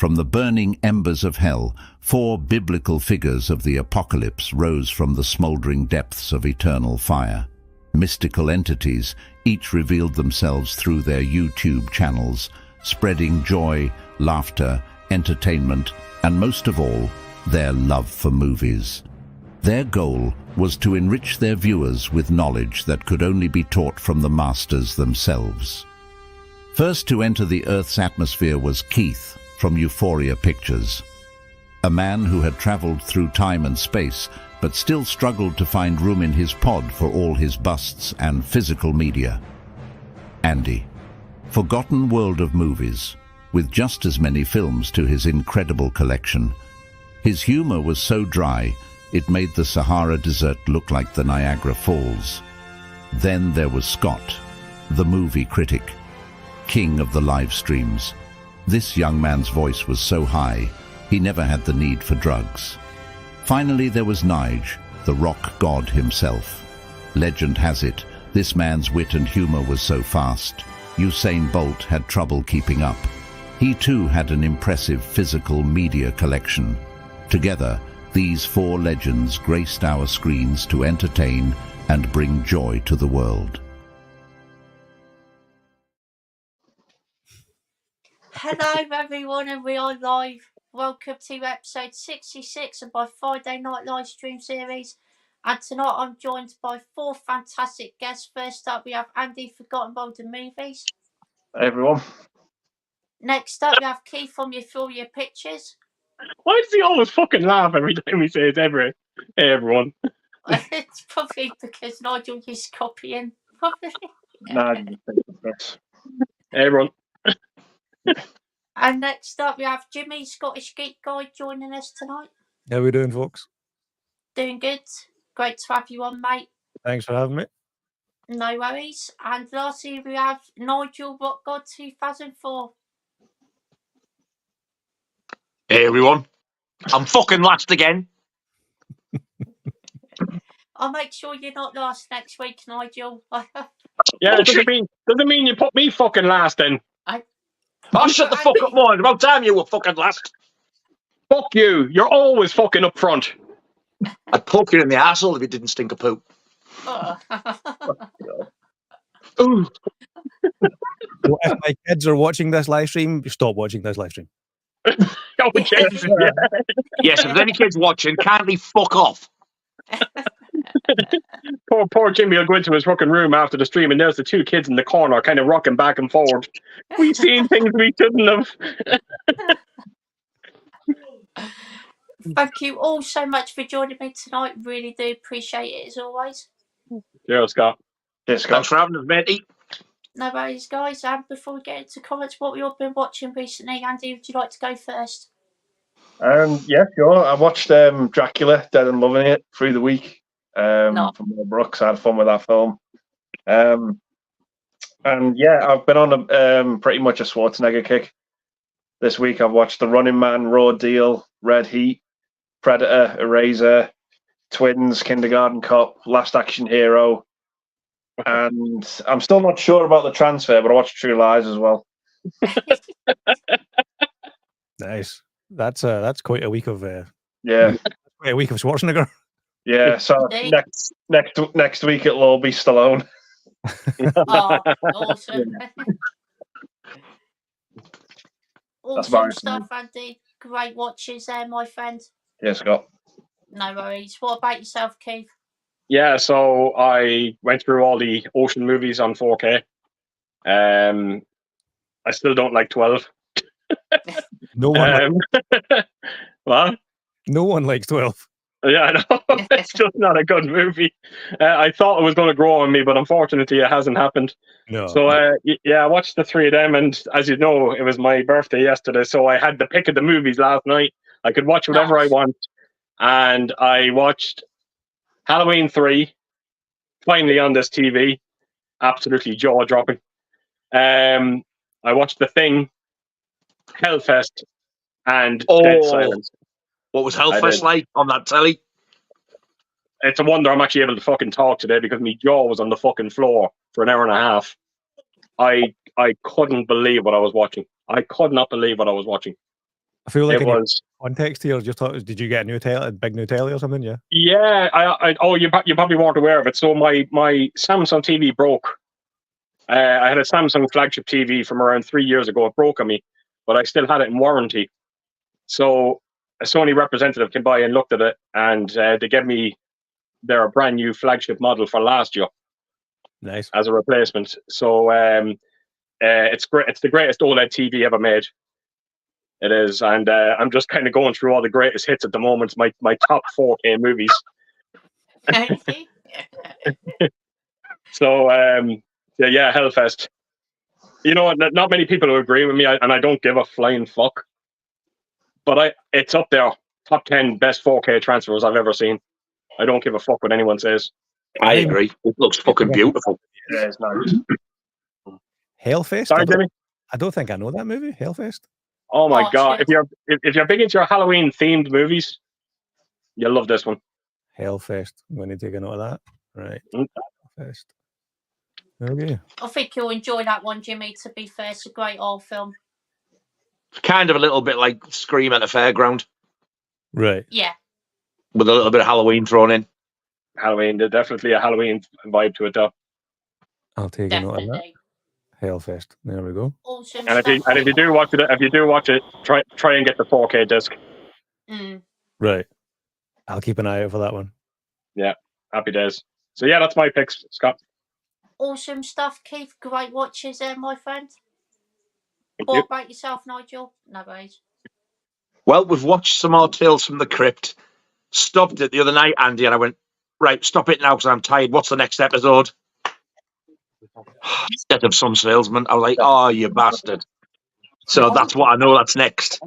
From the burning embers of hell, 4 biblical figures of the apocalypse rose from the smoldering depths of eternal fire. Mystical entities, each revealed themselves through their YouTube channels, spreading joy, laughter, entertainment, and most of all, their love for movies. Their goal was to enrich their viewers with knowledge that could only be taught from the masters themselves. First to enter the Earth's atmosphere was Keith from Euphoria Pictures, a man who had traveled through time and space but still struggled to find room in his pod for all his busts and physical media. Andy, forgotten world of movies, with just as many films to his incredible collection. His humor was so dry, it made the Sahara Desert look like the Niagara Falls. Then there was Scott, the movie critic, king of the live streams. This young man's voice was so high, he never had the need for drugs. Finally, there was Nigel, the Rockgod himself. Legend has it, this man's wit and humor was so fast, Usain Bolt had trouble keeping up. He too had an impressive physical media collection. Together, these 4 legends graced our screens to entertain and bring joy to the world. Hello everyone, and we are live. Welcome to episode 66 of my Friday night live stream series. And tonight I'm joined by 4 fantastic guests. First up we have Andy, Forgotten World of Movies. Hey everyone. Next up we have Keith from Euphoria Pictures. Why does he always fucking laugh every time he says hey everyone? It's probably because Nigel is copying. Probably. Nah, hey everyone. And next up we have Jimmy, Scottish geek guy, joining us tonight. How we doing, folks? Doing good. Great to have you on, mate. Thanks for having me. No worries. And lastly we have Nigel, Rockgod 2004. Hey everyone, I'm fucking last again. I'll make sure you're not last next week, Nigel. Yeah, it doesn't mean you put me fucking last then. Shut the fuck up, man. About time you were fucking last. Fuck you. You're always fucking up front. I'd poke you in the asshole if you didn't stink of poop. Oh. Ooh. Well, if my kids are watching this live stream, stop watching this live stream. Oh, yes. Yes, if there's any kids watching, kindly fuck off. Poor Jimmy will go into his fucking room after the stream and there's the 2 kids in the corner kind of rocking back and forward. We've seen things we shouldn't have. Thank you all so much for joining me tonight. Really do appreciate it as always. Yeah, Scott. Yes, Scott. Thanks for having us, matey. No worries, guys. And before we get into comments, what we've all been watching recently, Andy, would you like to go first? Yeah, sure. I watched Dracula, Dead and Loving It through the week. From Mel Brooks. I had fun with that film. And yeah, I've been on a pretty much a Schwarzenegger kick. This week I've watched The Running Man, Raw Deal, Red Heat, Predator, Eraser, Twins, Kindergarten Cop, Last Action Hero, and I'm still not sure about the transfer, but I watched True Lies as well. Nice. That's quite a week of yeah, quite a week of Schwarzenegger. Yeah. So next week it'll all be Stallone. Oh, awesome! Awesome stuff, Andy. Great watches there, my friend. Yeah, Scott. No worries. What about yourself, Keith? Yeah, so I went through all the Ocean movies on 4K. I still don't like 12. No one. What? No one likes 12. Yeah, I know. It's just not a good movie. I thought it was going to grow on me, but unfortunately it hasn't happened. No. So, yeah, I watched the 3 of them, and as you know, it was my birthday yesterday, so I had the pick of the movies last night. I could watch whatever I want, and I watched Halloween 3, finally on this TV. Absolutely jaw-dropping. I watched The Thing, Hellfest, and Dead Silence. What was Hellfest like on that telly? It's a wonder I'm actually able to fucking talk today because my jaw was on the fucking floor for an hour and a half. I couldn't believe what I was watching. I could not believe what I was watching. I feel like It was. context here. Just thought, did you get a new telly, a big new telly or something? Yeah. Yeah, you probably weren't aware of it. So my Samsung TV broke. I had a Samsung flagship TV from around 3 years ago. It broke on me, but I still had it in warranty. So a Sony representative came by and looked at it, and they gave me their brand new flagship model for last year. Nice. As a replacement. So it's great. It's the greatest OLED TV ever made. It is, and I'm just kind of going through all the greatest hits at the moment. My top 4K movies. So yeah, Hellfest. You know, not many people who agree with me, and I don't give a flying fuck. But it's up there, top 10 best 4K transfers I've ever seen. I don't give a fuck what anyone says. I agree. It looks fucking beautiful. Yeah, it's nice. Hellfest. Sorry, Jimmy. I don't think I know that movie. Hellfest. Oh my god! If you're big into your Halloween themed movies, you'll love this one. Hellfest. I'm going to take a note of that. Right. Hellfest. Okay. I think you'll enjoy that one, Jimmy. To be fair, it's a great old film. Kind of a little bit like Scream at a fairground. Right. Yeah. With a little bit of Halloween thrown in. Halloween, there's definitely a Halloween vibe to it, though. I'll take a note of that. Hellfest. There we go. Awesome. And if you do watch it, try and get the 4K disc. Right. I'll keep an eye out for that one. Yeah. Happy days. So yeah, that's my picks, Scott. Awesome stuff, Keith. Great watches there, my friend. Thank What you. about yourself, Nigel? No worries. Well, we've watched some more Tales from the Crypt. Stopped it the other night, Andy, and I went, right, stop it now because I'm tired. What's the next episode? Instead of Some Salesman. I was like, oh, you bastard. So that's what I know that's next.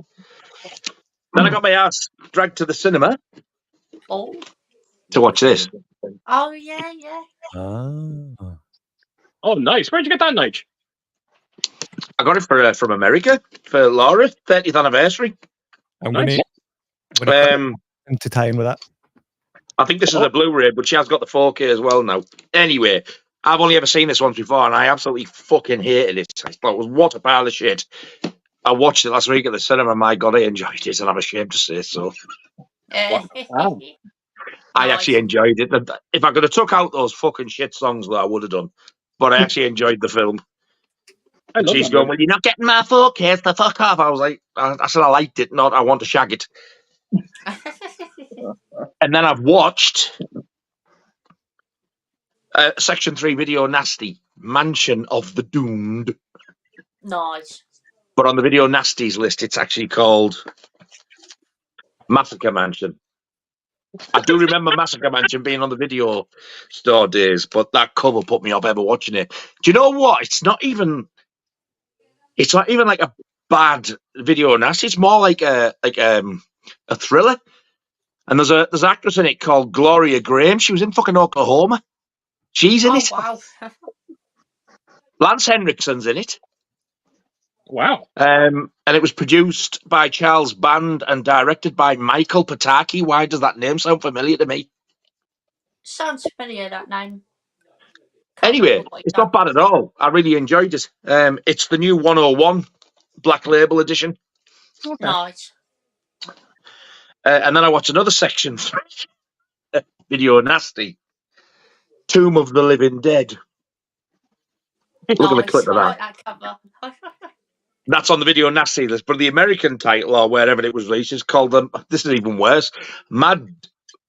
Then I got my ass dragged to the cinema to watch this. Oh, yeah, yeah. Oh, nice. Where'd you get that, Nige? I got it from America for Laura, 30th anniversary. I'm going to tie in with that. I think this is a Blu-ray, but she has got the 4K as well now. Anyway, I've only ever seen this once before, and I absolutely fucking hated it. I thought it was what a pile of shit. I watched it last week at the cinema, and my God, I enjoyed it, and I'm ashamed to say so. Wow. I actually enjoyed it. If I could have took out those fucking shit songs, though, I would have done. But I actually enjoyed the film. And she's going, well, you're not getting my 4K, the fuck off. I was like, I said I liked it, not I want to shag it. And then I've watched Section 3 Video Nasty, Mansion of the Doomed. Nice. But on the Video Nasties list, it's actually called Massacre Mansion. I do remember Massacre Mansion being on the video store days, but that cover put me off ever watching it. Do you know what? It's not even like a bad Video Nasty. It's more like a thriller. And there's an actress in it called Gloria Graham. She was in fucking Oklahoma. She's in it. Wow. Lance Henriksen's in it. Wow. And it was produced by Charles Band and directed by Michael Pataki. Why does that name sound familiar to me? Sounds familiar, that name. Anyway, it's not bad at all. I really enjoyed it. It's the new 101 Black Label edition. Okay. Nice. And then I watched another Section 3 Video Nasty, Tomb of the Living Dead. Look at the clip of that. I like that cover. That's on the Video Nasty list, but the American title, or wherever it was released, is called, this is even worse, Mad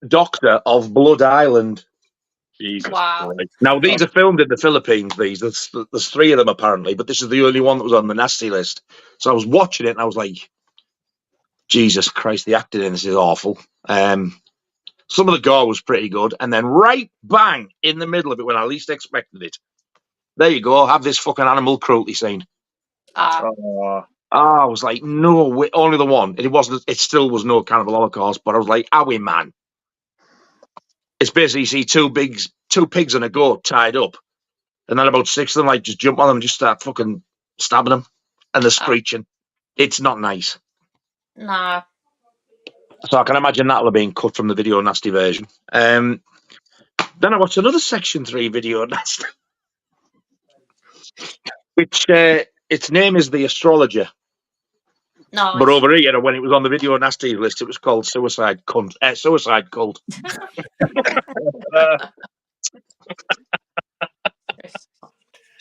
Doctor of Blood Island. Jesus. Wow. Now, these are filmed in the Philippines, There's 3 of them, apparently, but this is the only one that was on the Nasty list. So I was watching it, and I was like, Jesus Christ, the acting in this is awful. Some of the gore was pretty good, and then right bang in the middle of it when I least expected it. There you go, have this fucking animal cruelty scene. I was like, no way, only the one. It still was no Cannibal Holocaust, but I was like, owie, man. It's basically you see two pigs and a goat tied up, and then about 6 of them like just jump on them and just start fucking stabbing them, and they're screeching. It's not nice. No. So I can imagine that'll have been cut from the Video Nasty version. Then I watched another Section 3 Video Nasty, which its name is The Astrologer. Nice. But over here, when it was on the video nasty list, it was called Suicide Cult.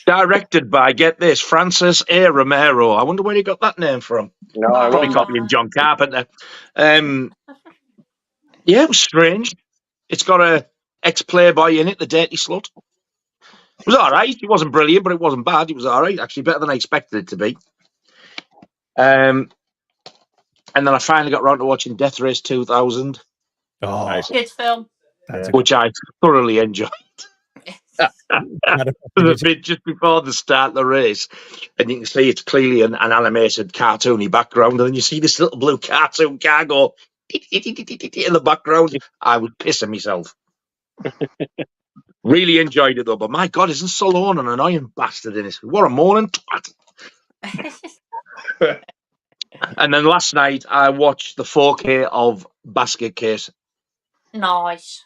Directed by, get this, Francis A. Romero. I wonder where he got that name from. No, I Probably won't. copying John Carpenter. Yeah, it was strange. It's got a ex-playboy in it, the dirty slut. It was all right. It wasn't brilliant, but it wasn't bad. It was all right. Actually, better than I expected it to be. And then I finally got around to watching Death Race 2000. Oh, Nice. Good film. that's a which I thoroughly enjoyed. good The bit just before the start of the race, and you can see it's clearly an animated, cartoony background, and then you see this little blue cartoon car go in the background. I was pissing myself. Really enjoyed it though, but my God, isn't Stallone an annoying bastard in it? What a moaning twat. And then last night I watched the 4K of Basket Case. Nice.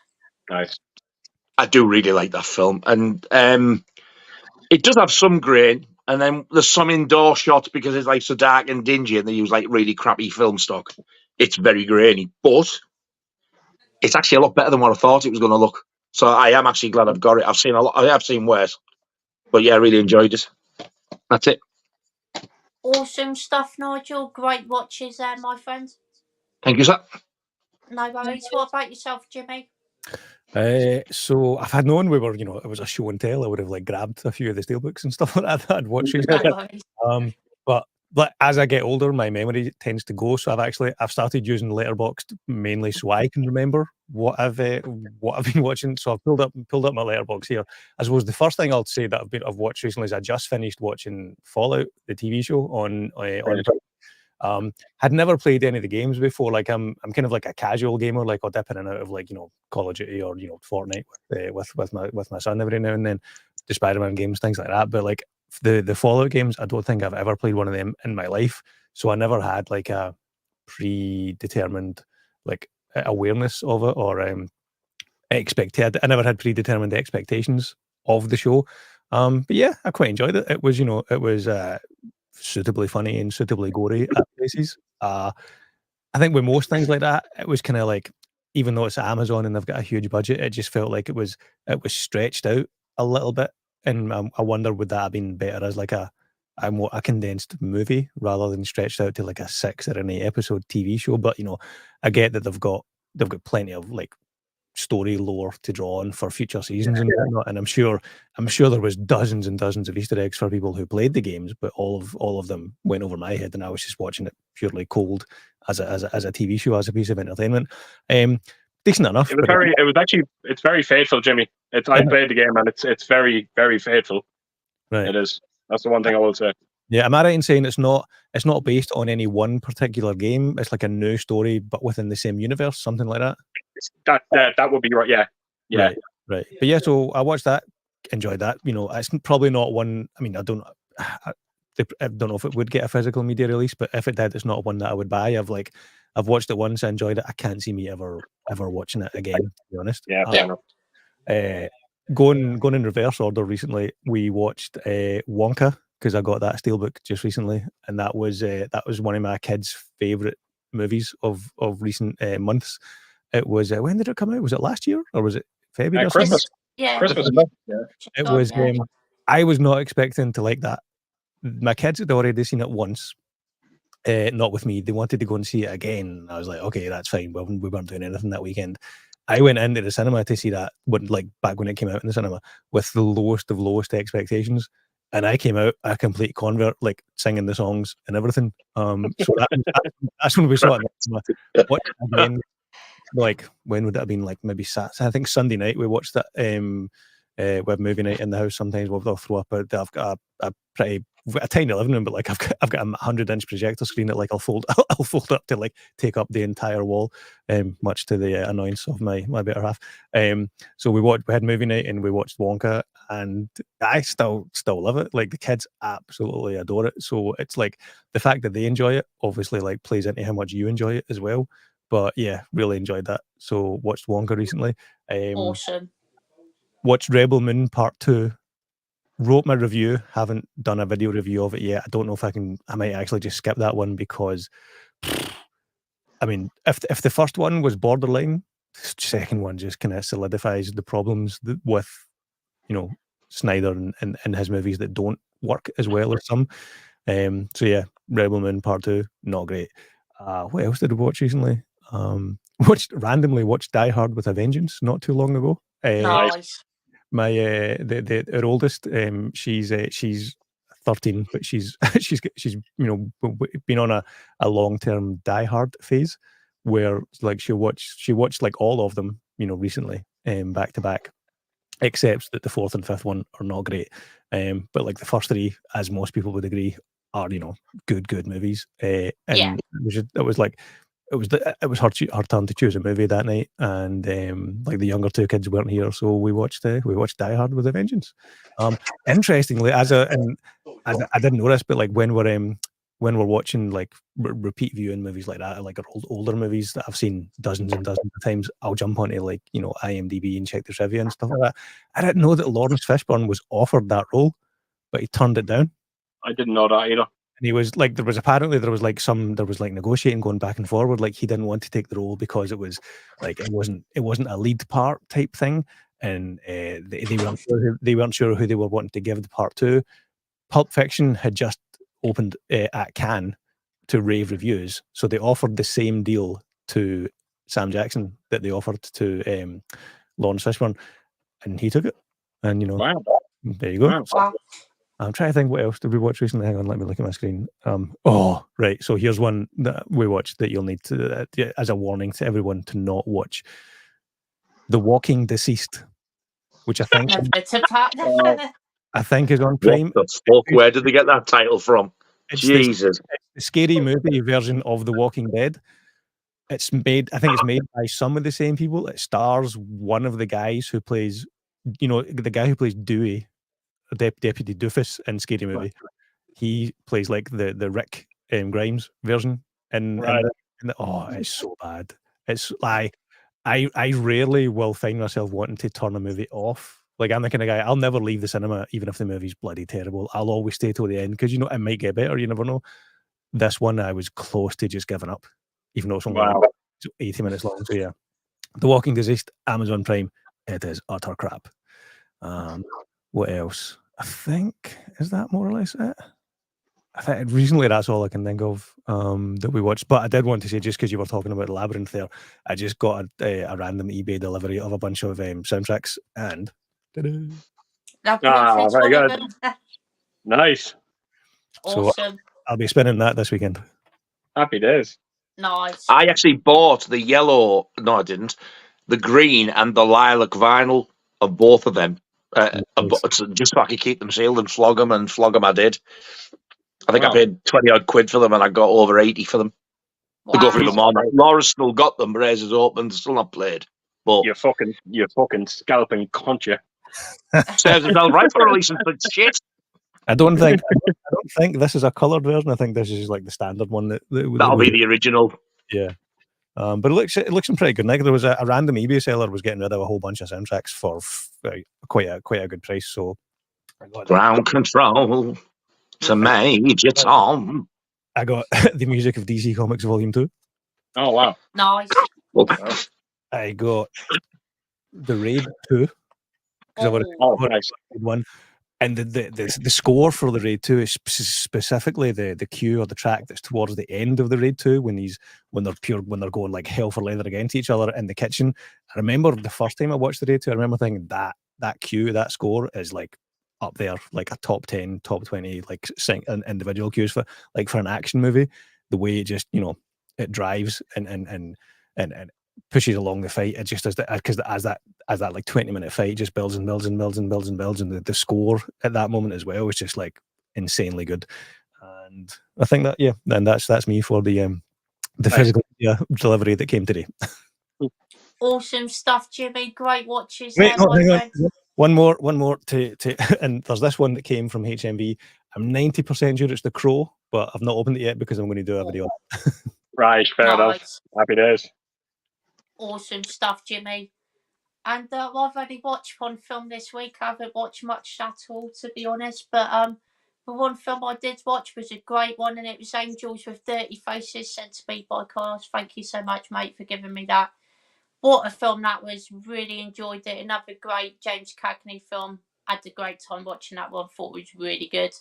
I do really like that film, and it does have some grain, and then there's some indoor shots because it's like so dark and dingy, and they use like really crappy film stock. It's very grainy, but it's actually a lot better than what I thought it was going to look. So I am actually glad I've got it. I've seen a lot. I have seen worse, but yeah, I really enjoyed it. That's it. Awesome stuff, Nigel. Great watches there, my friend. Thank you, sir. No worries. What about yourself, Jimmy? So if I'd known we were, it was a show and tell, I would have like grabbed a few of the steelbooks and stuff like that I'd watched. No worries. But as I get older, my memory tends to go. So I've started using Letterboxd mainly so I can remember what I've been watching. So I've pulled up my Letterboxd here. I suppose the first thing I'll say that I've watched recently is I just finished watching Fallout, the TV show on had never played any of the games before. Like I'm kind of like a casual gamer. Like I'll dip in and out of like Call of Duty or Fortnite with my son every now and then, the Spider-Man games, things like that. But like the Fallout games, I don't think I've ever played one of them in my life. So I never had like a predetermined like awareness of it or expected. I never had predetermined expectations of the show. But yeah, I quite enjoyed it. It was suitably funny and suitably gory at places. I think with most things like that, it was kind of like, even though it's Amazon and they've got a huge budget, it just felt like it was stretched out a little bit. And I wonder, would that have been better as like a condensed movie rather than stretched out to like a 6 or an 8 episode TV show? But I get that they've got plenty of like story lore to draw on for future seasons and whatnot. And I'm sure there was dozens and dozens of Easter eggs for people who played the games, but all of them went over my head, and I was just watching it purely cold as a TV show, as a piece of entertainment. Decent enough. It's very faithful, Jimmy. I played the game and it's very, very faithful. Right. It is. That's the one thing I will say. Yeah, am I right in saying it's not based on any one particular game? It's like a new story, but within the same universe, something like that. That would be right. Yeah. Right. But yeah, so I watched that, enjoyed that. It's probably not one. I mean, I don't know if it would get a physical media release, but if it did, it's not one that I would buy. I've watched it once, I enjoyed it. I can't see me ever watching it again, to be honest. Yeah. Going in reverse order, recently we watched Wonka, because I got that steelbook just recently, and that was one of my kids' favourite movies of recent months. It was when did it come out? Was it last year or was it February? Christmas. Yeah. Christmas. It was. I was not expecting to like that. My kids had already seen it once. Not with me. They wanted to go and see it again. I was like, okay, that's fine. Well, we weren't doing anything that weekend. I went into the cinema to see that, back when it came out in the cinema, with the lowest of lowest expectations, and I came out a complete convert, like singing the songs and everything. So that's when we saw it. What again? Like, when would that have been? Like maybe I think Sunday night we watched that. We have movie night in the house. Sometimes they'll throw up. I've got a tiny living room, but like I've got a 100-inch projector screen that like I'll fold up to like take up the entire wall, much to the annoyance of my better half. So we had movie night and we watched Wonka, and I still love it. Like the kids absolutely adore it. So it's like the fact that they enjoy it obviously like plays into how much you enjoy it as well. But yeah, really enjoyed that. So watched Wonka recently. Awesome. Watched Rebel Moon Part 2 wrote my review. Haven't done a video review of it yet. I don't know if I can. I might actually just skip that one because, I mean, if the first one was borderline, the second one just kind of solidifies the problems with, Snyder and his movies that don't work as well as some. So yeah, Rebel Moon Part 2, not great. What else did I watch recently? Randomly watched Die Hard with a Vengeance not too long ago. Nice. My our oldest, she's 13, but she's been on a long-term Die Hard phase where like she watched like all of them recently back to back, except that the fourth and fifth one are not great, but like the first three, as most people would agree, are good movies. And Yeah. it was her turn to choose a movie that night, and like the younger two kids weren't here, so we watched Die Hard with a Vengeance. Interestingly, I didn't notice, but like when we're watching like repeat viewing movies like that, like older movies that I've seen dozens and dozens of times, I'll jump onto like IMDb and check the trivia and stuff like that. I didn't know that Lawrence Fishburne was offered that role, but he turned it down. I didn't know that either. And he was like, there was negotiating going back and forward. Like he didn't want to take the role because it was like it wasn't a lead part type thing, and they weren't sure who they were wanting to give the part to. Pulp Fiction had just opened at Cannes to rave reviews, so they offered the same deal to Sam Jackson that they offered to Lawrence Fishburne, and he took it. And Wow. there you go. Wow. Wow. I'm trying to think what else did we watch recently. Hang on, let me look at my screen. Oh, right. So here's one that we watched that you'll need to, as a warning to everyone, to not watch. The Walking Deceased, which I think is on Prime. What the fuck? Where did they get that title from? It's Jesus. the scary movie version of The Walking Dead. I think it's made by some of the same people. It stars one of the guys who plays, the guy who plays Dewey, Deputy Doofus in Scary Movie. He plays like the Rick Grimes version, and it's so bad. It's like I rarely will find myself wanting to turn a movie off. Like I'm the kind of guy, I'll never leave the cinema even if the movie's bloody terrible. I'll always stay till the end because it might get better. You never know. This one I was close to just giving up, even though it's only 80 minutes long. So yeah, The Walking Deceased, Amazon Prime. It is utter crap. What else? I think, is that more or less it? I think recently that's all I can think of that we watched. But I did want to say, just because you were talking about Labyrinth there, I just got a random eBay delivery of a bunch of soundtracks, and very good. Nice. Awesome. So I'll be spinning that this weekend. Happy days. Nice. I actually bought the yellow, no I didn't, the green and the lilac vinyl of both of them. Just so I could keep them sealed and flog them I did. I think I paid 20 odd quid for them and I got over 80 for them. Wow. To go through them all. Laura's still got them, Razor's open, still not played. But you're fucking scalping, can't you? Serves itself right for releasing such shit. I don't think this is a coloured version. I think this is like the standard one. That'll be the original. Yeah. But it looks pretty good. Like there was a random eBay seller was getting rid of a whole bunch of soundtracks for quite a good price. So Ground Control to Major Tom. I got the music of DC Comics Volume 2. Oh wow, nice. I got the Raid 2 because nice one. And the score for the Raid 2 is specifically the cue or the track that's towards the end of the Raid 2 when they're going like hell for leather against each other in the kitchen. I remember the first time I watched the Raid 2, I remember thinking that cue, that score is like up there, like a top 10, top 20, like individual cues for an action movie. The way it just, it drives and pushes along the fight. It just does that because as that like 20-minute fight just builds and builds and builds and builds and builds, and the score at that moment as well is just like insanely good. And I think that and that's me for the physical delivery that came today. Awesome stuff, Jimmy. Great watches. Wait, hang on. One more to and there's this one that came from HMV. I'm 90% sure it's The Crow, but I've not opened it yet because I'm going to do a video. Right, fair enough. Happy days. Awesome stuff, Jimmy. And I've only watched one film this week. I haven't watched much at all, to be honest. But the one film I did watch was a great one, and it was Angels with Dirty Faces, sent to me by Carlos. Thank you so much, mate, for giving me that. What a film that was. Really enjoyed it. Another great James Cagney film. Had a great time watching that one. Thought it was really good.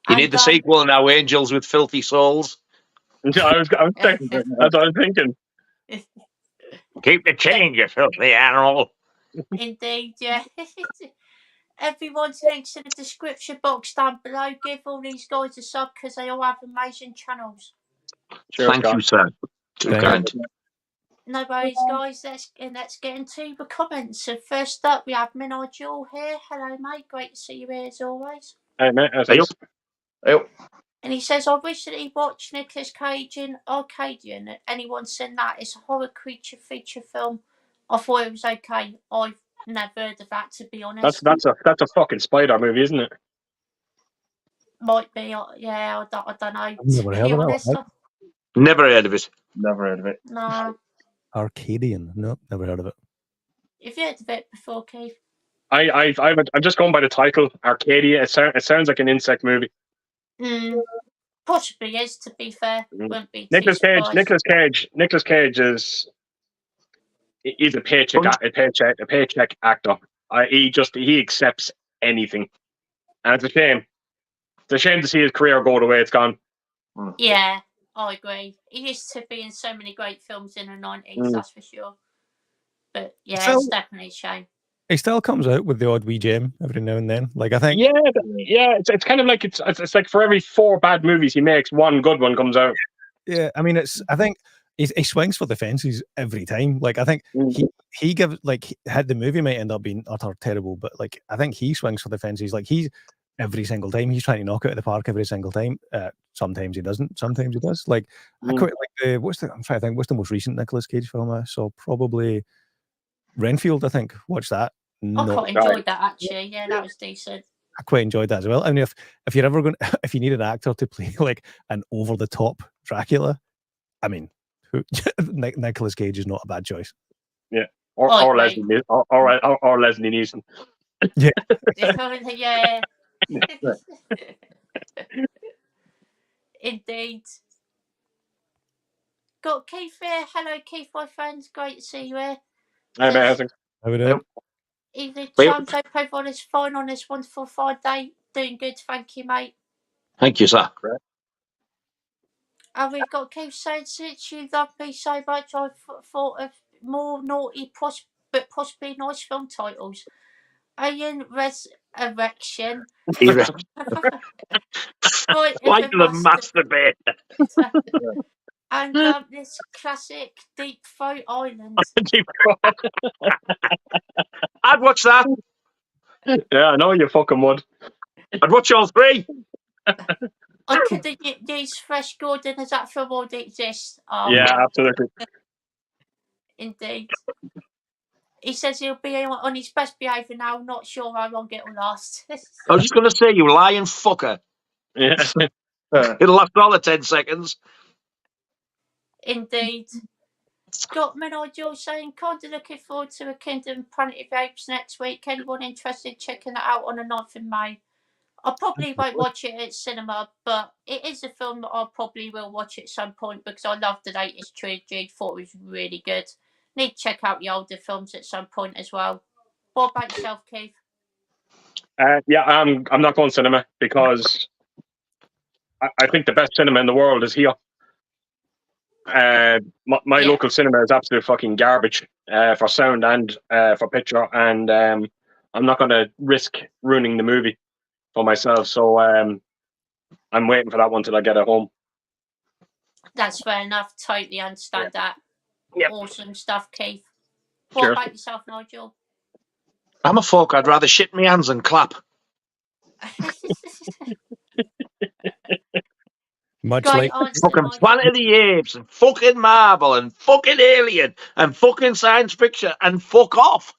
You need the sequel now, Angels with Filthy Souls. I was thinking, that's what I was thinking. Keep the change, you filthy animal. Indeed, yeah. Everyone's links in the description box down below. Give all these guys a sub because they all have amazing channels. Cheers, Thank you, sir. Too kind. No worries, guys. Let's get into the comments. So first up, we have Nigel here. Hello, mate. Great to see you here as always. Hey, mate. Yep. And he says, I recently watched Nicolas Cage in Arcadian. Anyone seen that? It's a horror creature feature film. I thought it was okay. I've never heard of that, to be honest. That's a fucking spider movie, isn't it? Might be, yeah. I don't know. I've never heard of that. Never heard of it. Never heard of it. No. Arcadian. No, never heard of it. Have you heard of it before, Keith? I'm just going by the title, Arcadia. It sounds like an insect movie. Possibly is, to be fair. Wouldn't be Nicolas Cage is he's a paycheck actor. He accepts anything, and it's a shame. It's a shame to see his career go the way it's gone. Yeah, I agree. He used to be in so many great films in the 90s, that's for sure. But yeah, it's definitely a shame. He still comes out with the odd wee gem every now and then. Like I think. Yeah. It's kind of like it's like for every 4 bad movies he makes, one good one comes out. Yeah, I mean, I think he swings for the fences every time. Like I think he gives had the movie might end up being utter terrible, but like I think he swings for the fences. Like every single time he's trying to knock out of the park every single time. Sometimes he doesn't. Sometimes he does. Like I quite like I'm trying to think. What's the most recent Nicolas Cage film I saw? Probably Renfield. I think. Watch that. I quite enjoyed that actually. Yeah, that was decent. I quite enjoyed that as well. I mean, if you're ever if you need an actor to play like an over the top Dracula, I mean, Nicolas Cage is not a bad choice. Yeah, or Leslie Nielsen. Yeah. Yeah. Indeed. Got Keith here. Hello, Keith, my friends. Great to see you here. Hi, mate. How we doing? Evening, Charms. Hope everyone is fine on this wonderful Friday. Doing good, thank you, mate. Thank you, sir. And we've got Keith saying, since you love me so much, I thought of more naughty, but possibly nice film titles. Alien Resurrection. Like the masturbate. And this classic Deep Throat Island. I'd watch that. Yeah, I know you fucking would. I'd watch all 3. I couldn't use Fresh Gordon as that film already exists. Yeah, absolutely. Indeed. He says he'll be on his best behaviour now. Not sure how long it will last. I was just going to say, you lying fucker. Yeah. It'll last all of 10 seconds. Indeed. Got Nigel saying, kind of looking forward to a Kingdom Planet of Apes next week. Anyone interested checking that out on the 9th of May? I probably won't watch it at cinema, but it is a film that I probably will watch at some point because I love the latest trilogy. Thought it was really good. Need to check out the older films at some point as well. What about yourself, Keith? Yeah, I'm not going cinema because I think the best cinema in the world is here. My local cinema is absolute fucking garbage for sound and for picture, and I'm not going to risk ruining the movie for myself. So I'm waiting for that one till I get it home. That's fair enough. Totally understand that. Yep. Awesome stuff, Keith. What about yourself, Nigel? I'm a folk. I'd rather shit my hands and clap. Much Great like answer, Fucking Nigel. Planet of the Apes and fucking Marvel and fucking Alien and fucking science fiction and fuck off.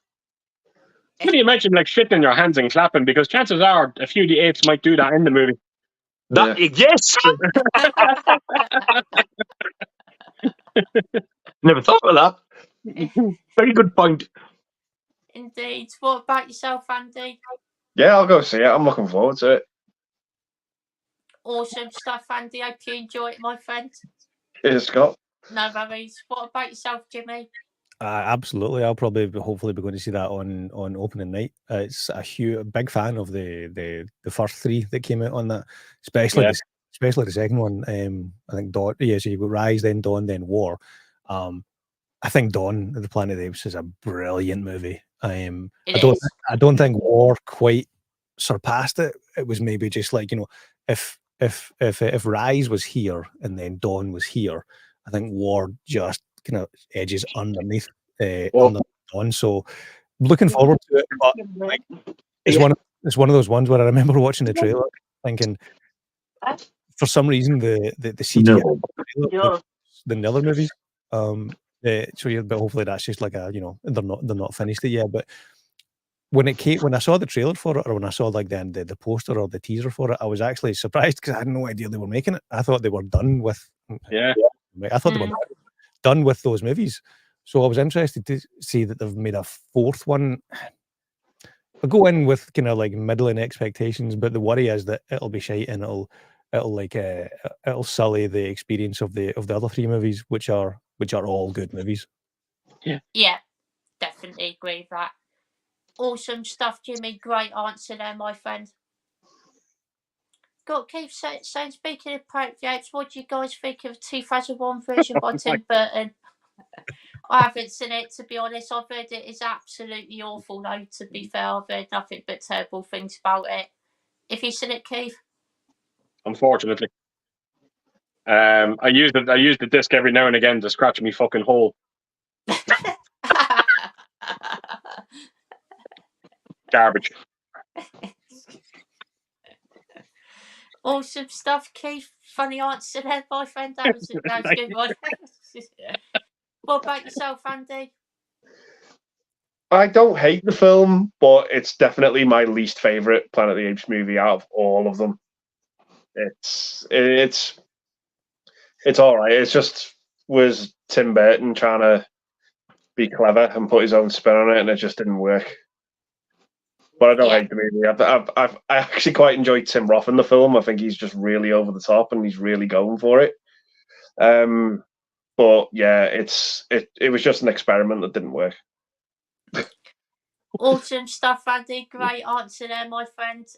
Can you imagine like shitting in your hands and clapping? Because chances are a few of the apes might do that in the movie. That yes. Never thought of that. Very good point. Indeed. What about yourself, Andy? Yeah, I'll go see it. I'm looking forward to it. Awesome stuff, Andy. Hope you enjoy it, my friend. Cheers, Scott. No worries. What about yourself, Jimmy? Absolutely, I'll probably hopefully be going to see that on opening night. It's a big fan of the first three that came out on that, especially the second one. I think Dawn. Yeah, so you got Rise, then Dawn, then War. I think Dawn of the Planet of the Apes is a brilliant movie. I don't think War quite surpassed it. It was maybe just like, if Rise was here and then Dawn was here, I think War just kind of edges underneath under Dawn. So looking forward to it. But like, it's one of those ones where I remember watching the trailer thinking, for some reason the CGI the other movies. But hopefully that's just like they're not finished it yet. But when I saw the trailer for it, or when I saw like the poster or the teaser for it, I was actually surprised because I had no idea they were making it. I thought they were done with. Yeah. I thought they were done with those movies. So I was interested to see that they've made a fourth one. I go in with kind of like middling expectations, but the worry is that it'll be shite and it'll sully the experience of the other three movies, which are all good movies. Yeah, definitely agree with that. Awesome stuff, Jimmy. Great answer there, my friend. Got to keep saying, speaking of Planet of the Apes, what do you guys think of the 2001 version by Tim Burton? I haven't seen it, to be honest. I've heard it is absolutely awful, though, to be fair. I've heard nothing but terrible things about it. Have you seen it, Keith? Unfortunately. I use the disc every now and again to scratch me fucking hole. Garbage. Awesome stuff, Keith. Funny answer there, my friend. That was a good one. What about yourself, Andy? I don't hate the film, but it's definitely my least favorite Planet of the Apes movie out of all of them. It's all right. It just was Tim Burton trying to be clever and put his own spin on it, and it just didn't work. But I don't hate the movie. I actually quite enjoyed Tim Roth in the film. I think he's just really over the top and he's really going for it. But yeah, it was just an experiment that didn't work. Awesome stuff, Andy. Great answer there, my friend.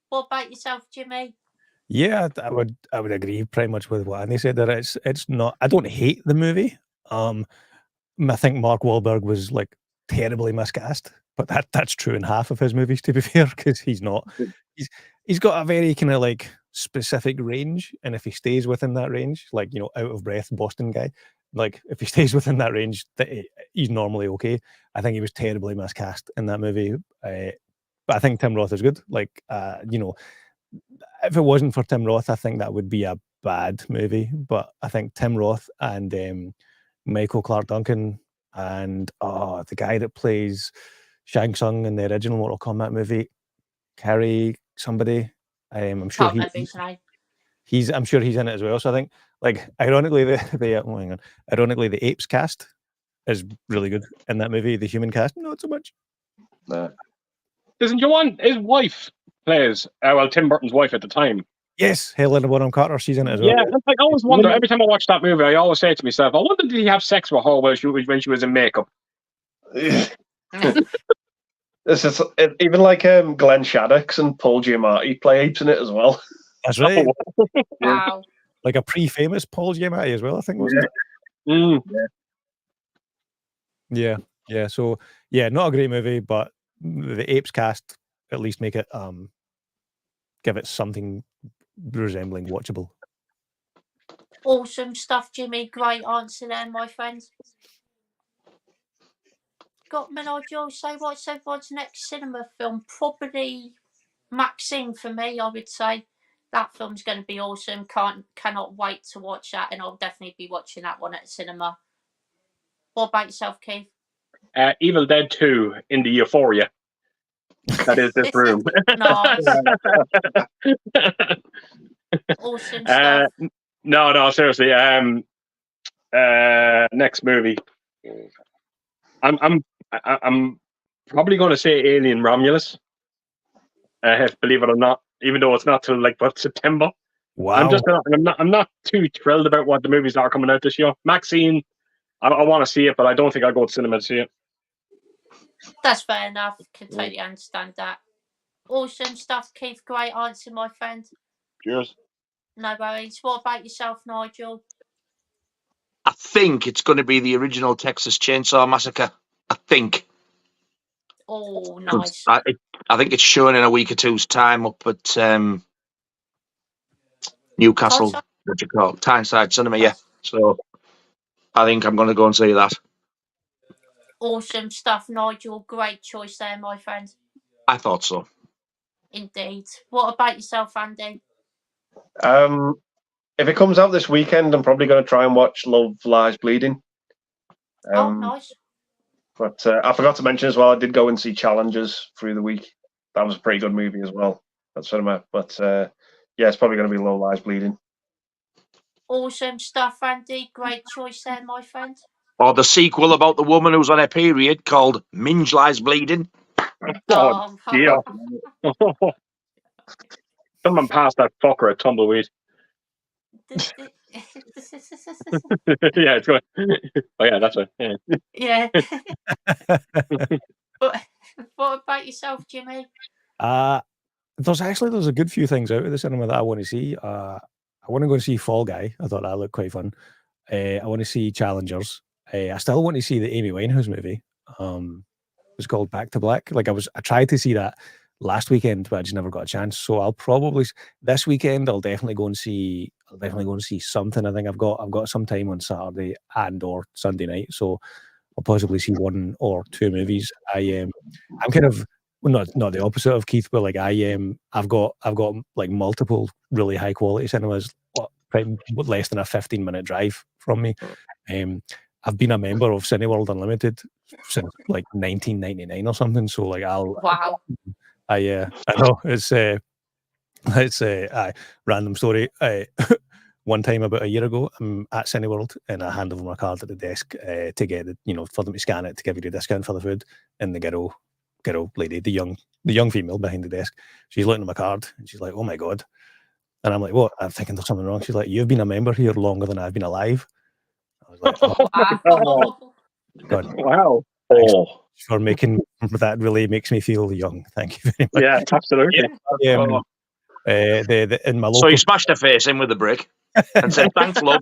What about yourself, Jimmy? Yeah, I would agree pretty much with what Andy said. That it's not. I don't hate the movie. I think Mark Wahlberg was like terribly miscast, but that's true in half of his movies, to be fair, because he's not. He's got a very kind of like specific range, and if he stays within that range, like out of breath Boston guy, like if he stays within that range, he's normally okay. I think he was terribly miscast in that movie, but I think Tim Roth is good. Like if it wasn't for Tim Roth, I think that would be a bad movie. But I think Tim Roth and Michael Clark Duncan and the guy that plays Shang Tsung in the original Mortal Kombat movie, Carrie somebody. I'm sure I'm sure he's in it as well. So I think, like, ironically, the Apes cast is really good in that movie. The human cast, not so much. Isn't his wife plays Tim Burton's wife at the time? Yes, Helena Bonham Carter, she's in it as well. Yeah, I always wonder, every time I watch that movie, I always say to myself, I wonder, did he have sex with her when she was in makeup? This is even like Glenn Shaddix and Paul Giamatti play apes in it as well. That's right. Wow. Like a pre-famous Paul Giamatti as well, I think, wasn't it? Yeah. So yeah, not a great movie, but the Apes cast at least make it give it something resembling watchable. Awesome stuff, Jimmy. Great answer there, my friend. Got Nigel, say what's everyone's next cinema film? Probably Maxine for me, I would say. That film's going to be awesome. Cannot wait to watch that, and I'll definitely be watching that one at the cinema. What about yourself, Keith? Evil Dead 2 in the Euphoria. That is this room. Nice. Awesome stuff. No, seriously. Next movie. I'm I'm probably going to say Alien Romulus. Believe it or not, even though it's not till like September. Wow. I'm not too thrilled about what the movies that are coming out this year. Maxine, I want to see it, but I don't think I'll go to cinema to see it. That's fair enough. Can totally understand that. Awesome stuff, Keith. Great answer, my friend. Cheers. No worries. What about yourself, Nigel? I think it's going to be the original Texas Chainsaw Massacre. I think. Oh, nice. I think it's showing in a week or two's time up at Newcastle. Tyneside? What do you call it? Tyneside Cinema, yeah. So I think I'm going to go and see that. Awesome stuff, Nigel. Great choice there, my friend. I thought so. Indeed. What about yourself, Andy? If it comes out this weekend, I'm probably going to try and watch Love Lies Bleeding. Oh, nice. But I forgot to mention as well, I did go and see Challengers through the week. That was a pretty good movie as well at cinema. But yeah, it's probably going to be Love Lies Bleeding. Awesome stuff, Andy. Great choice there, my friend. Or the sequel about the woman who's on her period called Minge Lies Bleeding. Oh, dear. Someone passed that fucker a tumbleweed. Yeah, it's good. Oh, yeah, that's it. Yeah. What about yourself, Jimmy? There's a good few things out of the cinema that I want to see. I want to go and see Fall Guy. I thought that looked quite fun. I want to see Challengers. I still want to see the Amy Winehouse movie. It's called Back to Black. Like I tried to see that last weekend, but I just never got a chance. So I'll probably this weekend I'll definitely go and see something. I think I've got some time on Saturday and or Sunday night, so I'll possibly see one or two movies. I'm kind of not the opposite of Keith, but like I've got like multiple really high quality cinemas less than a 15-minute drive from me. I've been a member of Cineworld Unlimited since like 1999 or something. So like Wow. I know it's a random story. One time about a year ago, I'm at Cineworld and I hand over my card at the desk to get for them to scan it to give you the discount for the food. And the girl lady, the young female behind the desk, she's looking at my card and she's like, "Oh my God." And I'm like, "What?" I'm thinking there's something wrong. She's like, "You've been a member here longer than I've been alive." I was like, Wow. God. Wow. Oh. For making that really makes me feel young. Thank you very much. Yeah, absolutely. In my local, So you smashed her face in with a brick and said, "Thanks, love."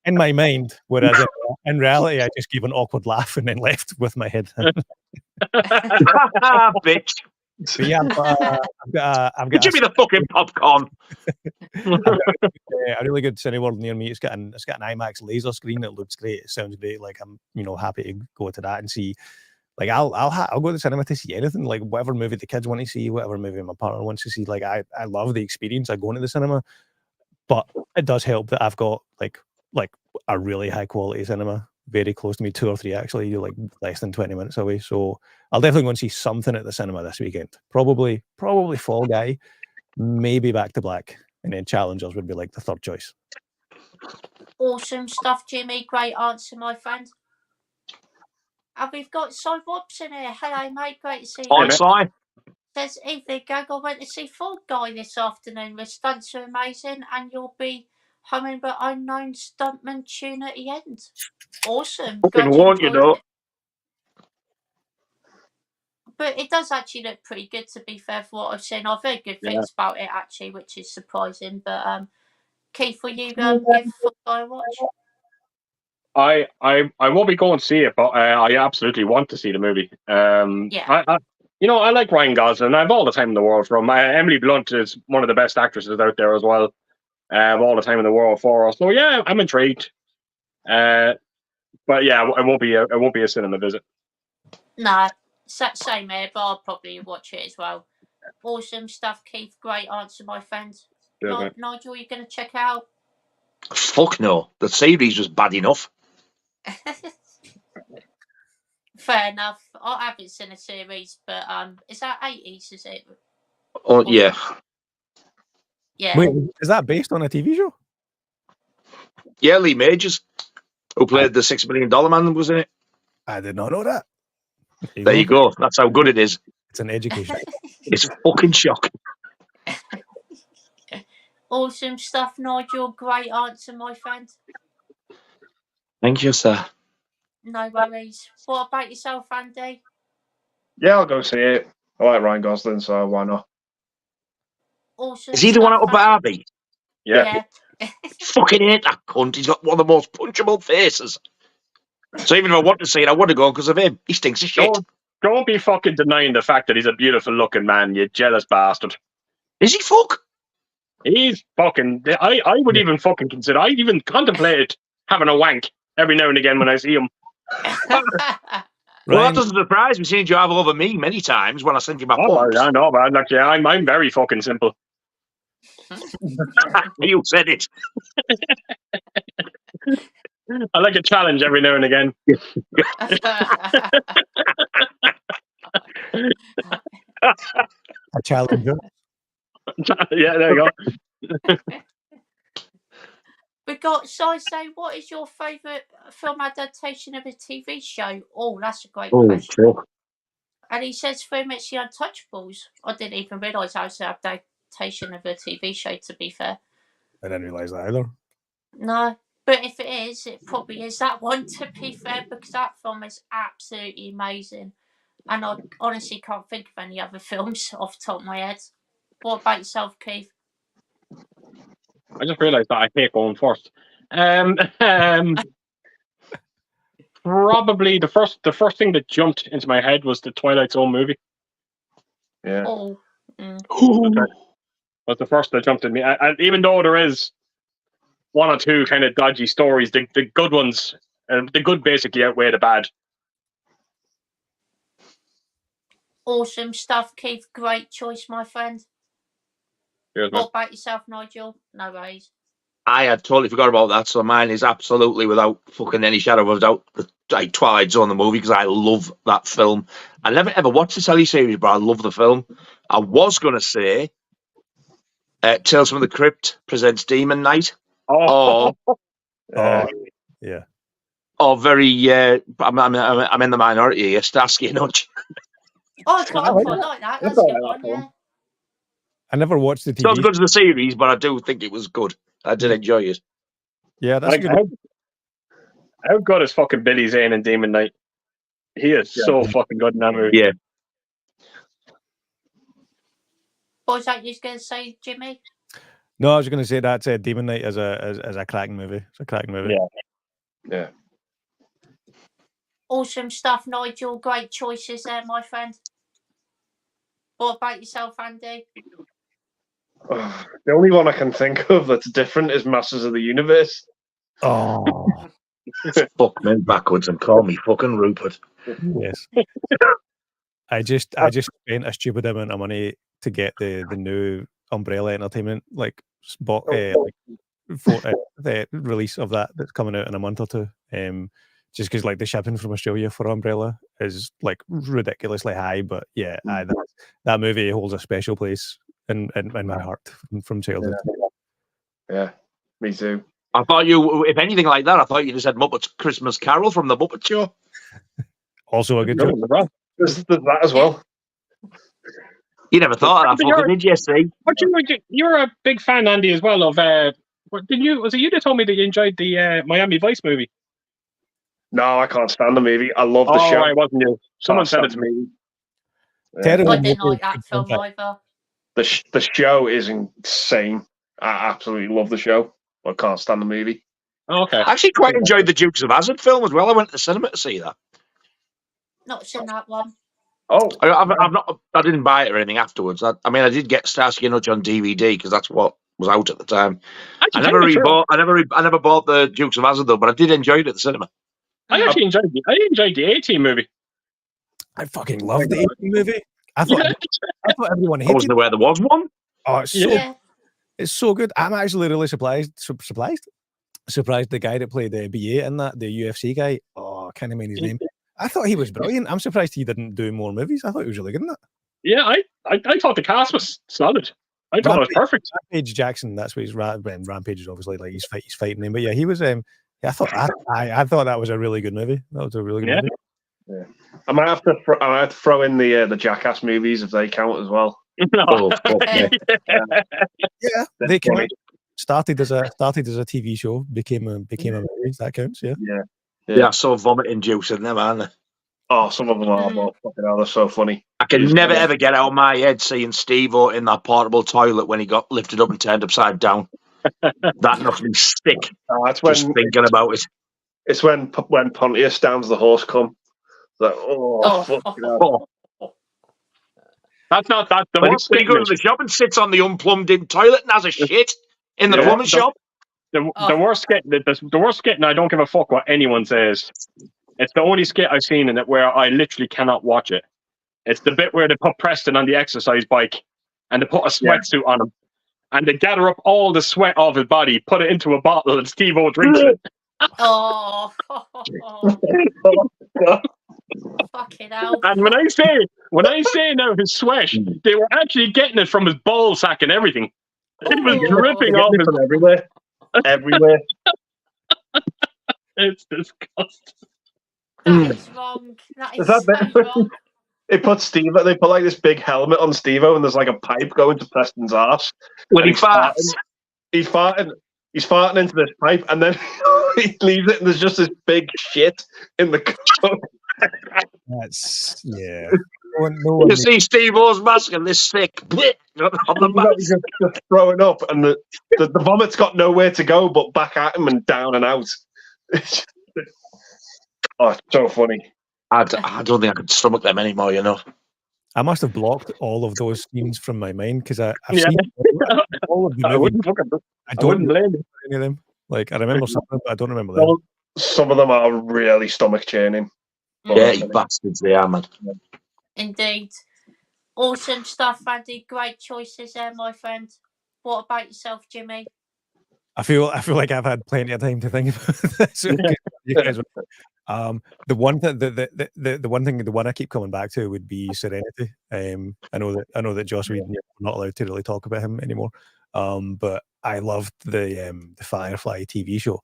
in my mind, whereas in reality, I just gave an awkward laugh and then left with my head. Bitch. But yeah, I've got Give me the fucking popcorn. a really good Cineworld near me. It's got an IMAX laser screen. It looks great. It sounds great. Like I'm happy to go to that and see. Like I'll go to the cinema to see anything. Like whatever movie the kids want to see, whatever movie my partner wants to see. Like I love the experience of going to the cinema, but it does help that I've got like a really high quality cinema very close to me, 2 or 3 actually. You're like less than 20 minutes away. So I'll definitely go and see something at the cinema this weekend. Probably Fall Guy, maybe Back to Black, and then Challengers would be like the third choice. Awesome stuff, Jimmy. Great answer, my friend. And we've got Cy Robson here. Hello, mate. Great to see you. On side. Says, evening, gang. I went to see Fall Guy this afternoon. The stunts are amazing, and you'll be humming but unknown stuntman tune at the end. Awesome. Fucking won't you know? But it does actually look pretty good, to be fair, for what I've seen. I've heard good things about it, actually, which is surprising. But Keith, will you give Fall Guy a watch? I won't be going to see it, but I absolutely want to see the movie. Yeah. I like Ryan Gosling. I have all the time in the world for him. Emily Blunt is one of the best actresses out there as well. All the time in the world for her. So yeah, I'm intrigued. But yeah, it won't be a cinema visit. Nah, same here, but I'll probably watch it as well. Awesome stuff, Keith. Great answer, my friend. Nigel, you going to check out? Fuck no. The series was bad enough. Fair enough. I haven't seen a series, but is that 80s? Is it? Oh yeah. Yeah. Wait, is that based on a TV show? Yeah, Lee Majors, who played the $6 Million Man, was in it. I did not know that. There you go. That's how good it is. It's an education. It's fucking shocking. Awesome stuff, Nigel. Great answer, my friend. Thank you, sir. No worries. What about yourself, Andy? Yeah, I'll go see it. I like Ryan Gosling, so why not? Awesome. Is he the one out of stuff, Andy. Barbie? Yeah. Fucking hate that cunt. He's got one of the most punchable faces. So even if I want to see it, I want to go because of him. He stinks of shit. Don't be fucking denying the fact that he's a beautiful looking man, you jealous bastard. Is he fuck? He's fucking. I would even fucking consider. I even contemplated having a wank every now and again when I see him. Well, that doesn't surprise me, seeing you have over me many times when I send you my pumps. I know, but like, yeah, I'm very fucking simple. You said it. I like a challenge every now and again. A challenger. Yeah, there you go. We got Sai say, what is your favourite film adaptation of a TV show? Oh, that's a great question. Sure. And he says for him it's The Untouchables. I didn't even realise that was an adaptation of a TV show, to be fair. I didn't realise that either. No, but if it is, it probably is that one, to be fair, because that film is absolutely amazing. And I honestly can't think of any other films off the top of my head. What about yourself, Keith? I just realised that I hate going first. Probably the first thing that jumped into my head was the Twilight Zone movie. Yeah. Oh. Was the first that jumped in me. And even though there is one or two kind of dodgy stories, the good ones, the good basically outweigh the bad. Awesome stuff, Keith. Great choice, my friend. Cheers, man. What about yourself, Nigel? No worries. I had totally forgot about that, so mine is absolutely without fucking any shadow of a doubt like Twilight Zone the movie, because I love that film. I never ever watched the telly series, but I love the film. I was going to say Tales from the Crypt presents Demon Knight. Oh. Yeah. Or very, I'm in the minority here, Starsky and Hutch. Oh, I quite like that. That's a good one, yeah. I never watched the TV. It's not as good as the series, but I do think it was good. I did enjoy it. Yeah, that's good. How good is fucking Billy Zane in Demon Knight? He is so fucking good in that movie. Yeah. What was that you was going to say, Jimmy? No, I was going to say that Demon Knight as a cracking movie. It's a cracking movie. Yeah. Awesome stuff, Nigel. Great choices there, my friend. What about yourself, Andy? The only one I can think of that's different is Masters of the Universe. Oh. Fuck men backwards and call me fucking Rupert. Yes. I just spent a stupid amount of money to get the new Umbrella Entertainment the release of that that's coming out in a month or two. Just because the shipping from Australia for Umbrella is ridiculously high, but yeah, that movie holds a special place in my heart from childhood. Yeah, me too. I thought you, if anything like that, I thought you just said Muppets Christmas Carol from the Muppet Show. Also a good joke. There's that as well. You never thought of that, fucking, did you? See, but you're a big fan, Andy, as well of. Was it you that told me that you enjoyed the Miami Vice movie? No, I can't stand the movie. I love the show. Oh, it wasn't you. Someone said it to me. Terrible I didn't movie. like that film either. The show is insane. I absolutely love the show. I can't stand the movie. Oh, okay. I actually quite enjoyed the Dukes of Hazzard film as well. I went to the cinema to see that. Not seen that one. Oh, I didn't buy it or anything afterwards. I mean, I did get Starsky and Hutch on DVD because that's what was out at the time. I never bought the Dukes of Hazzard though, but I did enjoy it at the cinema. I actually enjoyed the A-Team movie. I fucking loved the A-Team movie. I thought everyone hated it. I wasn't aware there was one. Oh, it's so good. I'm actually really surprised the guy that played the BA in that, the UFC guy. Oh, I can't remember his name. I thought he was brilliant. I'm surprised he didn't do more movies. I thought he was really good in that. Yeah, I thought the cast was solid. I thought it was perfect. Rampage Jackson, that's what he's Rampage is obviously he's fighting him. But yeah, he was I thought that was a really good movie. That was a really good movie. I might have to throw in the Jackass movies if they count as well. No. Oh, fuck yeah. Yeah, They're they funny. started as a TV show, became a movie. That counts. Yeah. Yeah, I saw vomiting juice in them, aren't they? Oh, some of them are, but fucking hell, they're so funny. I can never ever get out of my head seeing Steve-O in that portable toilet when he got lifted up and turned upside down. That knocks me sick. That's Just when thinking about it. it's when Pontius downs the horse cum. Like, fucking hell. Oh. That's not that. The When worst he goes skit to the shop and sits on the unplumbed-in toilet and has a shit in the Yeah. plumbing shop. the worst skit. The worst skit, and I don't give a fuck what anyone says. It's the only skit I've seen in it where I literally cannot watch it. It's the bit where they put Preston on the exercise bike and they put a sweatsuit on him, and they gather up all the sweat off his body, put it into a bottle, and Steve-O drinks it. Oh, fucking hell. And when I say now his sweat, they were actually getting it from his ball sack and everything. It was Oh. dripping off his. From everywhere. It's disgusting. That is wrong. That is Is that so better? wrong. They put like this big helmet on Steve-O, and there's like a pipe going to Preston's arse. When And he farts. He's farting into this pipe, and then he leaves it, and there's just this big shit in the cup. That's No one You see Steve-O's mask and this thick bit on the He's mask. just throwing up, and the vomit's got nowhere to go but back at him and down and out. It's so funny. I don't think I could stomach them anymore, you know. I must have blocked all of those scenes from my mind because I've Yeah. seen all of the I movies. wouldn't I don't blame remember you. any of them. Like I remember some of them, but I don't remember them. Well, some of them are really stomach churning. Yeah, you bastards, they are, man. Indeed. Awesome stuff, Andy. Great choices there, my friend. What about yourself, Jimmy? I feel like I've had plenty of time to think about this. You guys the one I keep coming back to would be Serenity. I know that Joss Whedon, we're not allowed to really talk about him anymore. But I loved the Firefly TV show,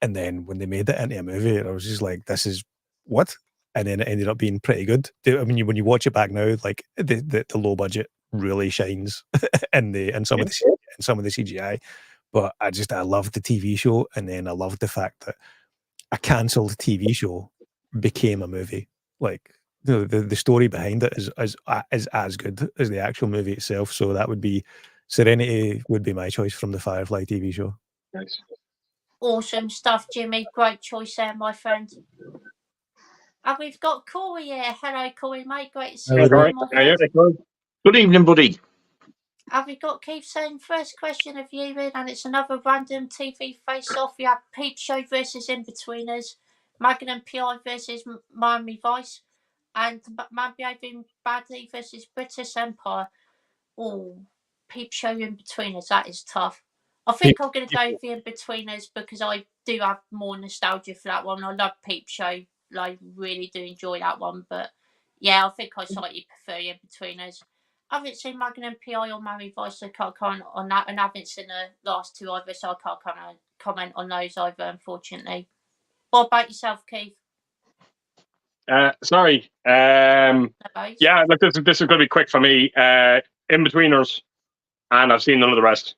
and then when they made it into a movie, I was just like, "This is what?" And then it ended up being pretty good. I mean, when you watch it back now, like the low budget really shines in some of the CGI. But I loved the TV show, and then I loved the fact that a cancelled TV show became a movie. Like the story behind it is as good as the actual movie itself. So that would be Serenity would be my choice from the Firefly TV show. Nice. Awesome stuff, Jimmy. Great choice there, my friend. And we've got Corey here. Hello, Corey, mate. Great to see you, Hello, my Corey. friend. Good evening, buddy. Have we got Keith saying first question of viewing, and it's another random TV face-off. We have Peep Show versus In-Betweeners, Magnum PI versus Miami Vice, and Man Behaving Badly versus British Empire. Oh, Peep Show In-Betweeners, that is tough. I think I'm going to go with the In-Betweeners because I do have more nostalgia for that one. I love Peep Show. I really do enjoy that one, but yeah, I think I slightly prefer In-Betweeners. I haven't seen Magnum PI or Miami Vice, so I can't comment on that, and I haven't seen the last two either, so I can't comment on those either, unfortunately. What about yourself, Keith? Sorry. Yeah, look, this is going to be quick for me. In-Betweeners, and I've seen none of the rest.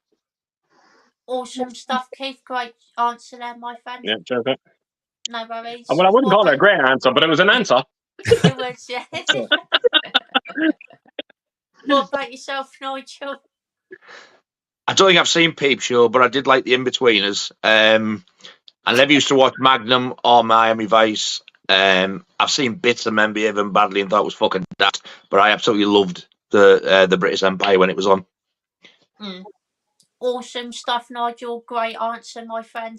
Awesome stuff, Keith. Great answer there, my friend. Yeah, cheers, mate. No worries. Well, I wouldn't call it a great answer, but it was an answer. It was, yeah. What about yourself, Nigel? I don't think I've seen Peep Show, but I did like the In-Betweeners. I never used to watch Magnum or Miami Vice. I've seen bits of Men Behaving Badly and thought it was fucking daft, but I absolutely loved the British Empire when it was on. Awesome stuff, Nigel. Great answer, my friend.